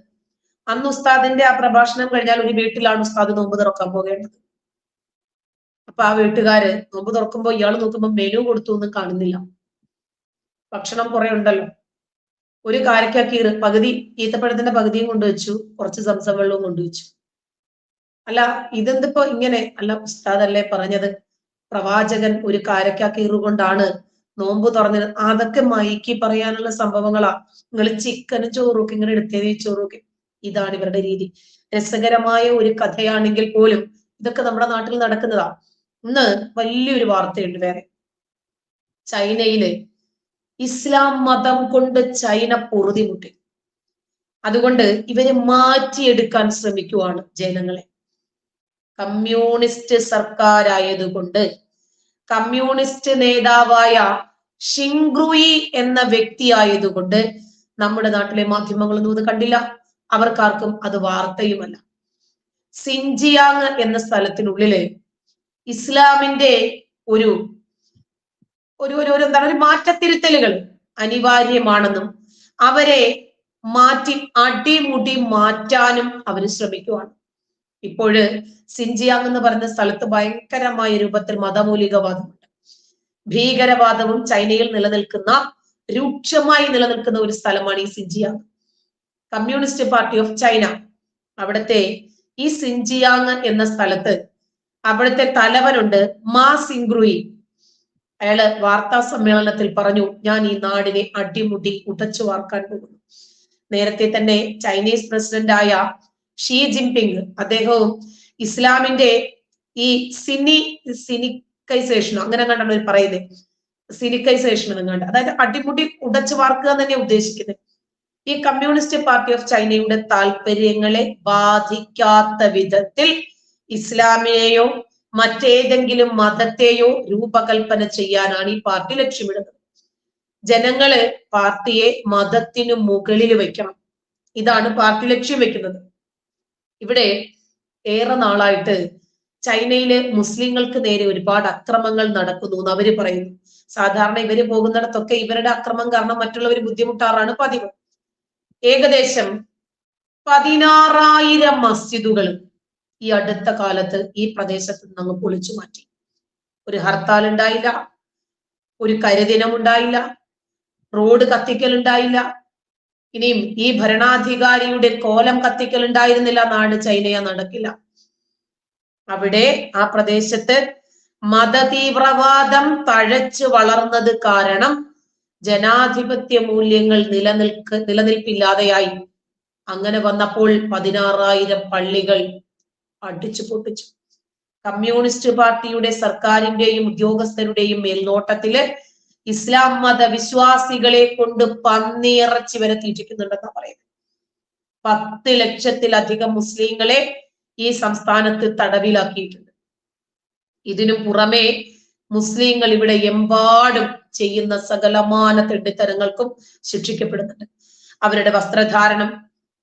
അന്ന് ഉസ്താദിന്റെ ആ പ്രഭാഷണം കഴിഞ്ഞാൽ ഒരു വീട്ടിലാണ് ഉസ്താദ് നോമ്പ് തുറക്കാൻ പോകേണ്ടത്. അപ്പൊ ആ വീട്ടുകാര് നോമ്പ് തുറക്കുമ്പോ ഇയാൾ നോക്കുമ്പോ മെനു കൊടുത്തു ഒന്നും കാണുന്നില്ല. ഭക്ഷണം കുറെ ഉണ്ടല്ലോ. ഒരു കാരക്ക കീറ് പകുതി, ഈത്തപ്പഴത്തിന്റെ പകുതിയും കൊണ്ടുവച്ചു, കുറച്ച് സംസം വെള്ളവും കൊണ്ടുവച്ചു. അല്ല ഇതെന്തിപ്പോ ഇങ്ങനെ? അല്ല ഉസ്താദല്ലേ പറഞ്ഞത്, പ്രവാചകൻ ഒരു കാരക്ക കീറുകൊണ്ടാണ് നോമ്പ് തുറന്നത്. അതൊക്കെ മയക്കി പറയാനുള്ള സംഭവങ്ങളാ. നിങ്ങൾ ചിക്കനും ചോറൊക്കെ ഇങ്ങനെ എടുത്തേ ചോറൊക്കെ. ഇതാണ് ഇവരുടെ രീതി. രസകരമായ ഒരു കഥയാണെങ്കിൽ പോലും ഇതൊക്കെ നമ്മുടെ നാട്ടിൽ നടക്കുന്നതാ. ഇന്ന് വലിയൊരു വാർത്തയുണ്ട് വേറെ. ചൈനയില് ഇസ്ലാം മതം കൊണ്ട് ചൈന പൊറുതിമുട്ടി. അതുകൊണ്ട് ഇവരെ മാറ്റിയെടുക്കാൻ ശ്രമിക്കുവാണ് ജനങ്ങളെ. കമ്മ്യൂണിസ്റ്റ് സർക്കാരായതുകൊണ്ട് കമ്മ്യൂണിസ്റ്റ് നേതാവായ ഷിങ്ഗ്രുയി എന്ന വ്യക്തി ആയതുകൊണ്ട് നമ്മുടെ നാട്ടിലെ മാധ്യമങ്ങളൊന്നും ഇത് കണ്ടില്ല. അവർക്കാർക്കും അത് വാർത്തയുമല്ല. സിൻജിയാങ് എന്ന സ്ഥലത്തിനുള്ളില് ഇസ്ലാമിന്റെ ഒരു എന്താണ്, ഒരു മാറ്റത്തിരുത്തലുകൾ അനിവാര്യമാണെന്നും അവരെ മാറ്റി അടിമുടി മാറ്റാനും അവർ ശ്രമിക്കുവാണ്. ഇപ്പോഴ് സിൻജിയാങ് എന്ന് പറയുന്ന സ്ഥലത്ത് ഭയങ്കരമായ രൂപത്തിൽ മതമൗലികവാദമുണ്ട്. ഭീകരവാദവും ചൈനയിൽ നിലനിൽക്കുന്ന, രൂക്ഷമായി നിലനിൽക്കുന്ന ഒരു സ്ഥലമാണ് ഈ Xinjiang. Communist party of China അവിടുത്തെ ഈ സിൻജിയാങ് എന്ന സ്ഥലത്ത് അവിടുത്തെ തലവനുണ്ട് മാ സിംഗ്രുയി. അയാള് വാർത്താ സമ്മേളനത്തിൽ പറഞ്ഞു, ഞാൻ ഈ നാടിനെ അടിമുടി ഉടച്ചു വാർക്കാൻ പോകുന്നു. നേരത്തെ തന്നെ ചൈനീസ് പ്രസിഡന്റായ ഷീ ജിൻപിങ്, അദ്ദേഹവും ഇസ്ലാമിന്റെ ഈ സിനിക്കൈസേഷൻ അങ്ങനെ കണ്ടാണ് പറയുന്നത്, സിനിക്കൈസേഷൻ എന്നുണ്ട്, അതായത് അടിമുടി ഉടച്ചു വാർക്കുക തന്നെ ഉദ്ദേശിക്കുന്നത്. ഈ കമ്മ്യൂണിസ്റ്റ് പാർട്ടി ഓഫ് ചൈനയുടെ താല്പര്യങ്ങളെ ബാധിക്കാത്ത വിധത്തിൽ ഇസ്ലാമിനെയോ മറ്റേതെങ്കിലും മതത്തെയോ രൂപകൽപ്പന ചെയ്യാനാണ് ഈ പാർട്ടി ലക്ഷ്യമിടുന്നത്. ജനങ്ങള് പാർട്ടിയെ മതത്തിനു മുകളിൽ വെക്കണം. ഇതാണ് പാർട്ടി ലക്ഷ്യം വെക്കുന്നത്. ഇവിടെ ഏറെ നാളായിട്ട് ചൈനയിലെ മുസ്ലിങ്ങൾക്ക് നേരെ ഒരുപാട് അക്രമങ്ങൾ നടക്കുന്നു എന്ന് അവര് പറയുന്നു. സാധാരണ ഇവര് പോകുന്നിടത്തൊക്കെ ഇവരുടെ അക്രമം കാരണം മറ്റുള്ളവർ ബുദ്ധിമുട്ടാറാണ് പതിവ്. ഏകദേശം 16,000 മസ്ജിദുകൾ ഈ അടുത്ത കാലത്ത് ഈ പ്രദേശത്ത് നിന്ന് പൊളിച്ചു മാറ്റി. ഒരു ഹർത്താൽ ഉണ്ടായില്ല, ഒരു കരിദിനം ഉണ്ടായില്ല, റോഡ് കത്തിക്കൽ ഉണ്ടായില്ല, ഇനിയും ഈ ഭരണാധികാരിയുടെ കോലം കത്തിക്കൽ ഉണ്ടായിരുന്നില്ല, നാട് ചൈനയാ നടക്കില്ല. അവിടെ ആ പ്രദേശത്ത് മതതീവ്രവാദം തഴച്ചു വളർന്നത് കാരണം ജനാധിപത്യ മൂല്യങ്ങൾ നിലനിൽപ്പില്ലാതെയായി. അങ്ങനെ വന്നപ്പോൾ 16,000 പള്ളികൾ അടിച്ചു പൊട്ടിച്ചു. കമ്മ്യൂണിസ്റ്റ് പാർട്ടിയുടെ സർക്കാരിന്റെയും ഉദ്യോഗസ്ഥരുടെയും മേൽനോട്ടത്തില് ഇസ്ലാം മത വിശ്വാസികളെ കൊണ്ട് പന്നിയിറച്ചി വരെ തീറ്റിക്കുന്നുണ്ടെന്നാ പറയുന്നത്. 10 ലക്ഷത്തിലധികം മുസ്ലിങ്ങളെ ഈ സംസ്ഥാനത്ത് തടവിലാക്കിയിട്ടുണ്ട്. ഇതിനു പുറമെ മുസ്ലിങ്ങൾ ഇവിടെ എമ്പാടും ചെയ്യുന്ന സകലമാന തെണ്ടിത്തരങ്ങൾക്കും ശിക്ഷിക്കപ്പെടുന്നുണ്ട്. അവരുടെ വസ്ത്രധാരണം,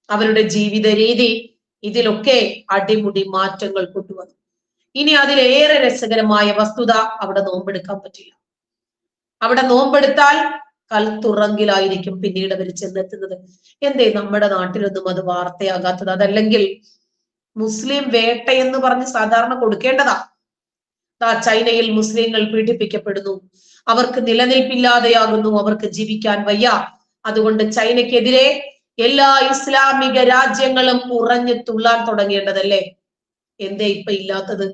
അവരുടെ ജീവിത രീതി, ഇതിലൊക്കെ അടിമുടി മാറ്റങ്ങൾ കൊണ്ടുവന്നു. ഇനി അതിലേറെ രസകരമായ വസ്തുത, അവിടെ നോമ്പെടുക്കാൻ പറ്റില്ല. അവിടെ നോമ്പെടുത്താൽ കൽത്തുറങ്കിലായിരിക്കും പിന്നീട് അവർ ചെന്നെത്തുന്നത്. എന്തേ നമ്മുടെ നാട്ടിലൊന്നും അത് വാർത്തയാകാത്തത്? അതല്ലെങ്കിൽ മുസ്ലിം വേട്ട എന്ന് പറഞ്ഞ് സാധാരണ കൊടുക്കേണ്ടതാ. ചൈനയിൽ മുസ്ലിങ്ങൾ പീഡിപ്പിക്കപ്പെടുന്നു, അവർക്ക് നിലനിൽപ്പില്ലാതെയാകുന്നു, അവർക്ക് ജീവിക്കാൻ വയ്യ. അതുകൊണ്ട് ചൈനയ്ക്കെതിരെ എല്ലാ ഇസ്ലാമിക രാജ്യങ്ങളും ഉറഞ്ഞു തുള്ളാൻ തുടങ്ങേണ്ടതല്ലേ? എന്തേ ഇപ്പൊ ഇല്ലാത്തത്?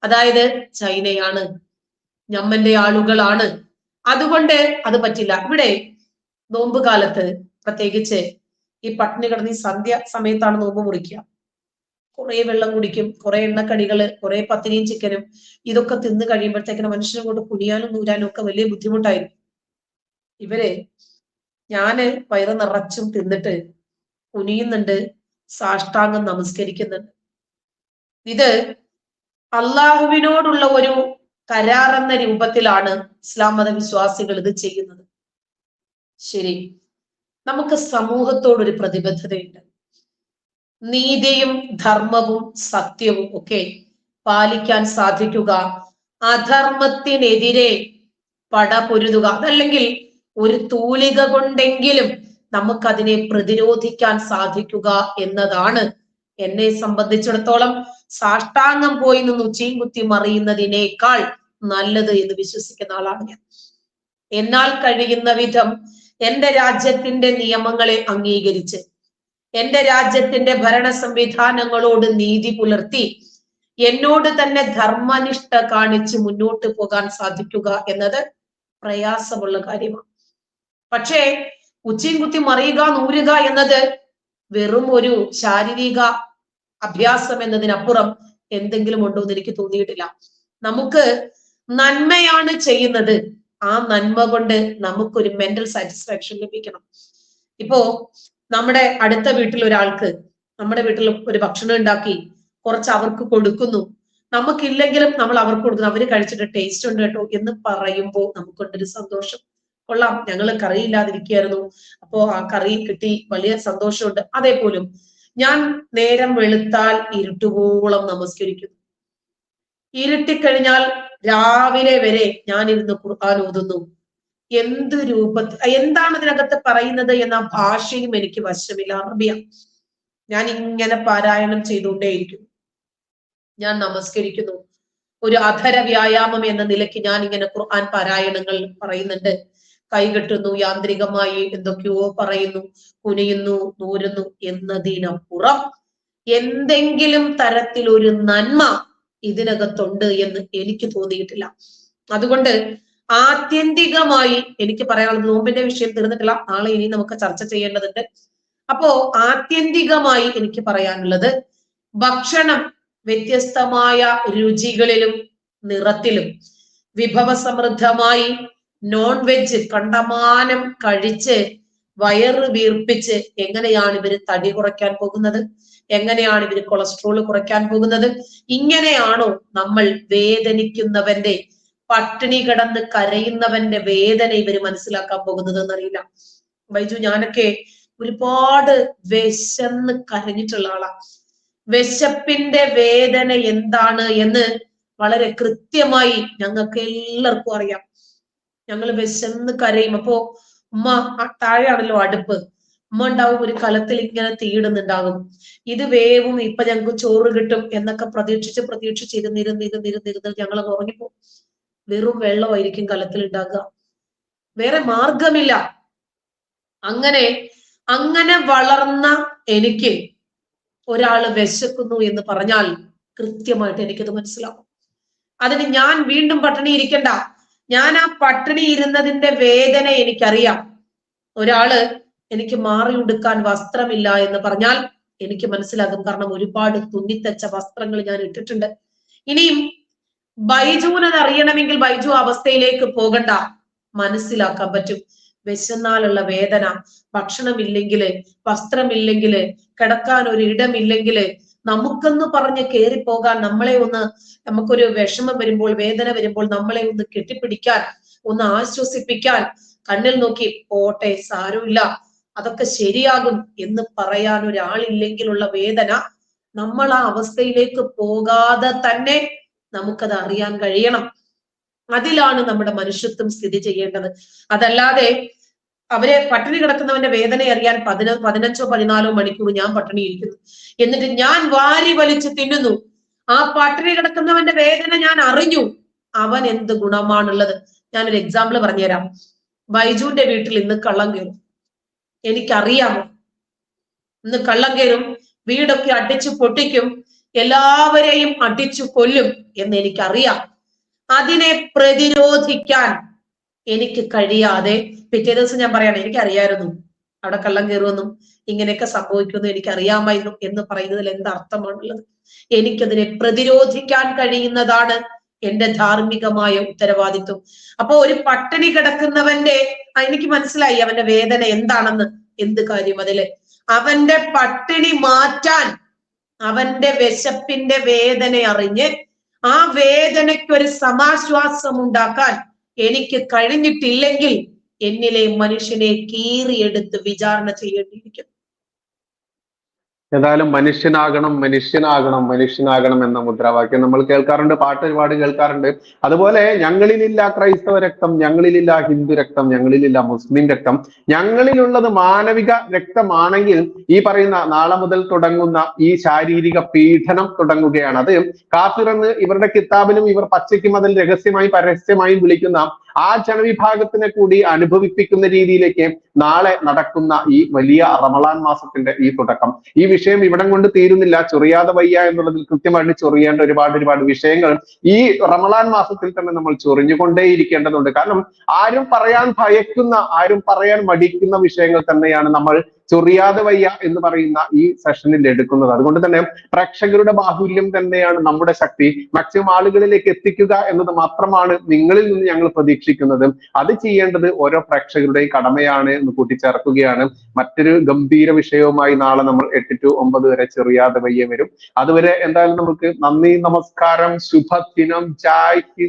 അതായത് ചൈനയാണ്, ഞമ്മന്റെ ആളുകളാണ്, അതുകൊണ്ട് അത് പറ്റില്ല. ഇവിടെ നോമ്പ് കാലത്ത് പ്രത്യേകിച്ച് ഈ പട്ടിണി കിടന്ന് ഈ സന്ധ്യ സമയത്താണ് നോമ്പ് മുറിക്കുക. കുറെ വെള്ളം കുടിക്കും, കുറെ എണ്ണക്കടികള്, കുറെ പത്തിരിയും ചിക്കനും, ഇതൊക്കെ തിന്ന് കഴിയുമ്പോഴത്തേക്കിന് മനുഷ്യനെ കൊണ്ട് കുനിയാനും നൂരാനും ഒക്കെ വലിയ ബുദ്ധിമുട്ടായിരുന്നു. ഞാന് വയറ് നിറച്ചും തിന്നിട്ട് കുനിയുന്നുണ്ട്, സാഷ്ടാംഗം നമസ്കരിക്കുന്നുണ്ട്. ഇത് അള്ളാഹുവിനോടുള്ള ഒരു കരാറെന്ന രൂപത്തിലാണ് ഇസ്ലാം മത വിശ്വാസികൾ ഇത് ചെയ്യുന്നത്. ശരി, നമുക്ക് സമൂഹത്തോടൊരു പ്രതിബദ്ധതയുണ്ട്. നീതിയും ധർമ്മവും സത്യവും ഒക്കെ പാലിക്കാൻ സാധിക്കുക, അധർമ്മത്തിനെതിരെ പടപൊരുതുക, അതല്ലെങ്കിൽ ഒരു തൂലിക കൊണ്ടെങ്കിലും നമുക്കതിനെ പ്രതിരോധിക്കാൻ സാധിക്കുക എന്നതാണ് എന്നെ സംബന്ധിച്ചിടത്തോളം സാഷ്ടാംഗം പോയി നിന്ന് ഉച്ചയും കുത്തി മറിയുന്നതിനേക്കാൾ നല്ലത് എന്ന് വിശ്വസിക്കുന്ന ആളാണ് ഞാൻ. എന്നാൽ കഴിയുന്ന വിധം എന്റെ രാജ്യത്തിന്റെ നിയമങ്ങളെ അംഗീകരിച്ച് എന്റെ രാജ്യത്തിന്റെ ഭരണ സംവിധാനങ്ങളോട് നീതി പുലർത്തി എന്നോട് തന്നെ ധർമ്മനിഷ്ഠ കാണിച്ച് മുന്നോട്ട് പോകാൻ സാധിക്കുക എന്നത് പ്രയാസമുള്ള കാര്യമാണ്. പക്ഷേ ഉച്ചയും കുത്തി മറിയുക, നൂരുക എന്നത് വെറും ഒരു ശാരീരിക അഭ്യാസം എന്നതിനപ്പുറം എന്തെങ്കിലും ഉണ്ടോ എന്ന് എനിക്ക് തോന്നിയിട്ടില്ല. നമുക്ക് നന്മയാണ് ചെയ്യുന്നത്, ആ നന്മ കൊണ്ട് നമുക്കൊരു മെന്റൽ സാറ്റിസ്ഫാക്ഷൻ ലഭിക്കണം. ഇപ്പോ നമ്മുടെ അടുത്ത വീട്ടിൽ ഒരാൾക്ക് നമ്മുടെ വീട്ടിൽ ഒരു ഭക്ഷണം ഉണ്ടാക്കി കുറച്ച് അവർക്ക് കൊടുക്കുന്നു, നമുക്കില്ലെങ്കിലും നമ്മൾ അവർക്ക് കൊടുക്കുന്നു, അവര് കഴിച്ചിട്ട് ടേസ്റ്റ് ഉണ്ട് കേട്ടോ എന്ന് പറയുമ്പോൾ നമുക്കുണ്ടൊരു സന്തോഷം. കൊള്ളാം, ഞങ്ങൾ കറിയില്ലാതിരിക്കുകയായിരുന്നു, അപ്പോ ആ കറി കിട്ടി, വലിയ സന്തോഷമുണ്ട്. അതേപോലും ഞാൻ നേരം വെളുത്താൽ ഇരുട്ടുവോളം നമസ്കരിക്കുന്നു. ഇരുട്ടിക്കഴിഞ്ഞാൽ രാവിലെ വരെ ഞാൻ ഇരുന്ന് ഖുർആൻ ഓതുന്നു. എന്ത് രൂപത്തിൽ, എന്താണ് ഇതിനകത്ത് പറയുന്നത് എന്ന ഭാഷയും എനിക്ക് വശമില്ല, അറബിയ. ഞാൻ ഇങ്ങനെ പാരായണം ചെയ്തുകൊണ്ടേയിരിക്കുന്നു, ഞാൻ നമസ്കരിക്കുന്നു. ഒരു അധര വ്യായാമം എന്ന നിലയ്ക്ക് ഞാൻ ഇങ്ങനെ ഖുർആൻ പാരായണങ്ങൾ പറയുന്നുണ്ട്. കൈകെട്ടുന്നു, യാന്ത്രികമായി എന്തൊക്കെയോ പറയുന്നു, കുനിയുന്നു, നൂരുന്നു എന്നതിനപ്പുറം എന്തെങ്കിലും തരത്തിലൊരു നന്മ ഇതിനകത്തുണ്ട് എന്ന് എനിക്ക് തോന്നിയിട്ടില്ല. അതുകൊണ്ട് ആത്യന്തികമായി എനിക്ക് പറയാനുള്ളത്, നോമ്പിന്റെ വിഷയം തീർന്നിട്ടില്ല, നാളെ ഇനി നമുക്ക് ചർച്ച ചെയ്യേണ്ടതുണ്ട്. അപ്പോ ആത്യന്തികമായി എനിക്ക് പറയാനുള്ളത്, ഭക്ഷണം വ്യത്യസ്തമായ രുചികളിലും നിറത്തിലും വിഭവസമൃദ്ധമായി നോൺ വെജ് കണ്ടമാനം കഴിച്ച് വയറ് വീർപ്പിച്ച് എങ്ങനെയാണ് ഇവര് തടി കുറയ്ക്കാൻ പോകുന്നത്? എങ്ങനെയാണ് ഇവര് കൊളസ്ട്രോൾ കുറയ്ക്കാൻ പോകുന്നത്? ഇങ്ങനെയാണോ നമ്മൾ വേദനിക്കുന്നവന്റെ, പട്ടിണി കിടന്ന് കരയുന്നവന്റെ വേദന ഇവര് മനസ്സിലാക്കാൻ പോകുന്നത് എന്നറിയില്ല. ബൈജു, ഞാനൊക്കെ ഒരുപാട് വിശന്ന് കരഞ്ഞിട്ടുള്ള ആളാ. വിശപ്പിന്റെ വേദന എന്താണ് എന്ന് വളരെ കൃത്യമായി ഞങ്ങൾക്ക് എല്ലാവർക്കും അറിയാം. ഞങ്ങൾ വിശന്ന് കരയും. അപ്പോ ഉമ്മ, താഴെയാണല്ലോ അടുപ്പ്, ഉമ്മ ഉണ്ടാവും ഒരു കലത്തിൽ ഇങ്ങനെ തീയിടുന്നുണ്ടാകും, ഇത് വേവും, ഇപ്പൊ ഞങ്ങൾക്ക് ചോറ് കിട്ടും എന്നൊക്കെ പ്രതീക്ഷിച്ചിരുന്നിരുന്നിരുന്നിരുന്നിരുന്നിരുന്ന് ഞങ്ങൾ ഉറങ്ങിപ്പോ. വെറും വെള്ളമായിരിക്കും കലത്തിൽ ഉണ്ടാകുക, വേറെ മാർഗമില്ല. അങ്ങനെ അങ്ങനെ വളർന്ന എനിക്ക് ഒരാള് വിശക്കുന്നു എന്ന് പറഞ്ഞാൽ കൃത്യമായിട്ട് എനിക്കത് മനസ്സിലാവും. അതിന് ഞാൻ വീണ്ടും പട്ടിണി ഇരിക്കണ്ട. ഞാൻ ആ പട്ടിണി ഇരുന്നതിന്റെ വേദന എനിക്കറിയാം. ഒരാള് എനിക്ക് മാറിയുടുക്കാൻ വസ്ത്രമില്ല എന്ന് പറഞ്ഞാൽ എനിക്ക് മനസ്സിലാകും. കാരണം ഒരുപാട് തുന്നിത്തച്ച വസ്ത്രങ്ങൾ ഞാൻ ഇട്ടിട്ടുണ്ട്. ഇനിയും ബൈജുവിനത് അറിയണമെങ്കിൽ ബൈജു അവസ്ഥയിലേക്ക് പോകണ്ട, മനസ്സിലാക്കാൻ പറ്റും. വിശന്നാലുള്ള വേദന, ഭക്ഷണമില്ലെങ്കില്, വസ്ത്രമില്ലെങ്കില്, കിടക്കാൻ ഒരു ഇടമില്ലെങ്കില്, നമുക്കെന്ന് പറഞ്ഞ് കയറിപ്പോകാൻ, നമ്മളെ ഒന്ന്, നമുക്കൊരു വിഷമം വരുമ്പോൾ, വേദന വരുമ്പോൾ നമ്മളെ ഒന്ന് കെട്ടിപ്പിടിക്കാൻ, ഒന്ന് ആശ്വസിപ്പിക്കാൻ, കണ്ണിൽ നോക്കി പോട്ടെ സാരമില്ല അതൊക്കെ ശരിയാകും എന്ന് പറയാൻ ഒരാളില്ലെങ്കിലുള്ള വേദന, നമ്മൾ ആ അവസ്ഥയിലേക്ക് പോകാതെ തന്നെ നമുക്കത് അറിയാൻ കഴിയണം. അതിലാണ് നമ്മുടെ മനുഷ്യത്വം സ്ഥിതി ചെയ്യേണ്ടത്. അതല്ലാതെ അവരെ പട്ടിണി കിടക്കുന്നവന്റെ വേദന അറിയാൻ 15-14 മണിക്കൂർ ഞാൻ പട്ടിണി ഇരിക്കുന്നു, എന്നിട്ട് ഞാൻ വാരി വലിച്ച് തിന്നുന്നു. ആ പട്ടിണി കിടക്കുന്നവന്റെ വേദന ഞാൻ അറിഞ്ഞു, അവൻ എന്ത് ഗുണമാണുള്ളത്? ഞാനൊരു എക്സാമ്പിൾ പറഞ്ഞുതരാം. ബൈജുവിന്റെ വീട്ടിൽ ഇന്ന് കള്ളം കയറും, എനിക്കറിയാമോ? ഇന്ന് കള്ളം കയറും, വീടൊക്കെ അടിച്ചു പൊട്ടിക്കും, എല്ലാവരെയും അടിച്ചു കൊല്ലും എന്ന് എനിക്കറിയാം. അതിനെ പ്രതിരോധിക്കാൻ എനിക്ക് കഴിയാതെ പിറ്റേ ദിവസം ഞാൻ പറയാണ്, എനിക്കറിയായിരുന്നു അവിടെ കള്ളം കയറുമെന്നും ഇങ്ങനെയൊക്കെ സംഭവിക്കുമെന്നും എനിക്കറിയാമായിരുന്നു എന്ന് പറയുന്നതിൽ എന്താ അർത്ഥമാണുള്ളത്? എനിക്കതിനെ പ്രതിരോധിക്കാൻ കഴിയുന്നതാണ് എന്റെ ധാർമ്മികമായ ഉത്തരവാദിത്വം. അപ്പൊ ഒരു പട്ടിണി കിടക്കുന്നവന്റെ, എനിക്ക് മനസ്സിലായി അവന്റെ വേദന എന്താണെന്ന്. എന്ത് കാര്യം അതില്? അവന്റെ പട്ടിണി മാറ്റാൻ, അവന്റെ വിശപ്പിന്റെ വേദന അറിഞ്ഞ് ആ വേദനയ്ക്കൊരു സമാശ്വാസം ഉണ്ടാക്കാൻ എനിക്ക് കഴിഞ്ഞിട്ടില്ലെങ്കിൽ എന്നിലെ മനുഷ്യനെ കീറിയെടുത്ത് വിചാരണ ചെയ്യേണ്ടിയിരിക്കും. ഏതായാലും മനുഷ്യനാകണം, മനുഷ്യനാകണം, മനുഷ്യനാകണം എന്ന മുദ്രാവാക്യം നമ്മൾ കേൾക്കാറുണ്ട്, പാട്ട് ഒരുപാട് കേൾക്കാറുണ്ട്. അതുപോലെ ഞങ്ങളിലില്ല ക്രൈസ്തവ രക്തം, ഞങ്ങളിലില്ല ഹിന്ദു രക്തം, ഞങ്ങളിലില്ല മുസ്ലിം രക്തം, ഞങ്ങളിലുള്ളത് മാനവിക രക്തമാണെങ്കിൽ ഈ പറയുന്ന നാളെ മുതൽ തുടങ്ങുന്ന ഈ ശാരീരിക പീഡനം തുടങ്ങുകയാണ്. അത് കാഫിർ എന്ന് ഇവരുടെ കിതാബിലും ഇവർ പച്ചയ്ക്കും അതിൽ രഹസ്യമായും പരസ്യമായും വിളിക്കുന്ന ആ ജനവിഭാഗത്തിനെ കൂടി അനുഭവിപ്പിക്കുന്ന രീതിയിലേക്ക് നാളെ നടക്കുന്ന ഈ വലിയ റമളാൻ മാസത്തിന്റെ ഈ തുടക്കം. ഈ വിഷയം ഇവിടം കൊണ്ട് തീരുന്നില്ല. ചൊറിയാതെ വയ്യ എന്നുള്ളതിൽ കൃത്യമായിട്ട് ചൊറിയേണ്ട ഒരുപാട് വിഷയങ്ങൾ ഈ റമളാൻ മാസത്തിൽ തന്നെ നമ്മൾ ചൊറിഞ്ഞുകൊണ്ടേയിരിക്കേണ്ടതുണ്ട്. കാരണം ആരും പറയാൻ ഭയക്കുന്ന, ആരും പറയാൻ മടിക്കുന്ന വിഷയങ്ങൾ തന്നെയാണ് നമ്മൾ ചൊറിയാതെ വയ്യ എന്ന് പറയുന്ന ഈ സെഷനിൽ എടുക്കുന്നത്. അതുകൊണ്ട് തന്നെ പ്രേക്ഷകരുടെ ബാഹുല്യം തന്നെയാണ് നമ്മുടെ ശക്തി. മാക്സിമം ആളുകളിലേക്ക് എത്തിക്കുക എന്നത് മാത്രമാണ് നിങ്ങളിൽ നിന്ന് ഞങ്ങൾ പ്രതീക്ഷിക്കുന്നത്. അത് ചെയ്യേണ്ടത് ഓരോ പ്രേക്ഷകരുടെയും കടമയാണ് എന്ന് കൂട്ടിച്ചേർക്കുകയാണ്. മറ്റൊരു ഗംഭീര വിഷയവുമായി നാളെ നമ്മൾ 8 to 9 വരെ ചൊറിയാതെ വയ്യ വരും. അതുവരെ എന്തായാലും നമുക്ക് നന്ദി, നമസ്കാരം, ശുഭദിനം, ജയ് ഹിന്ദ്.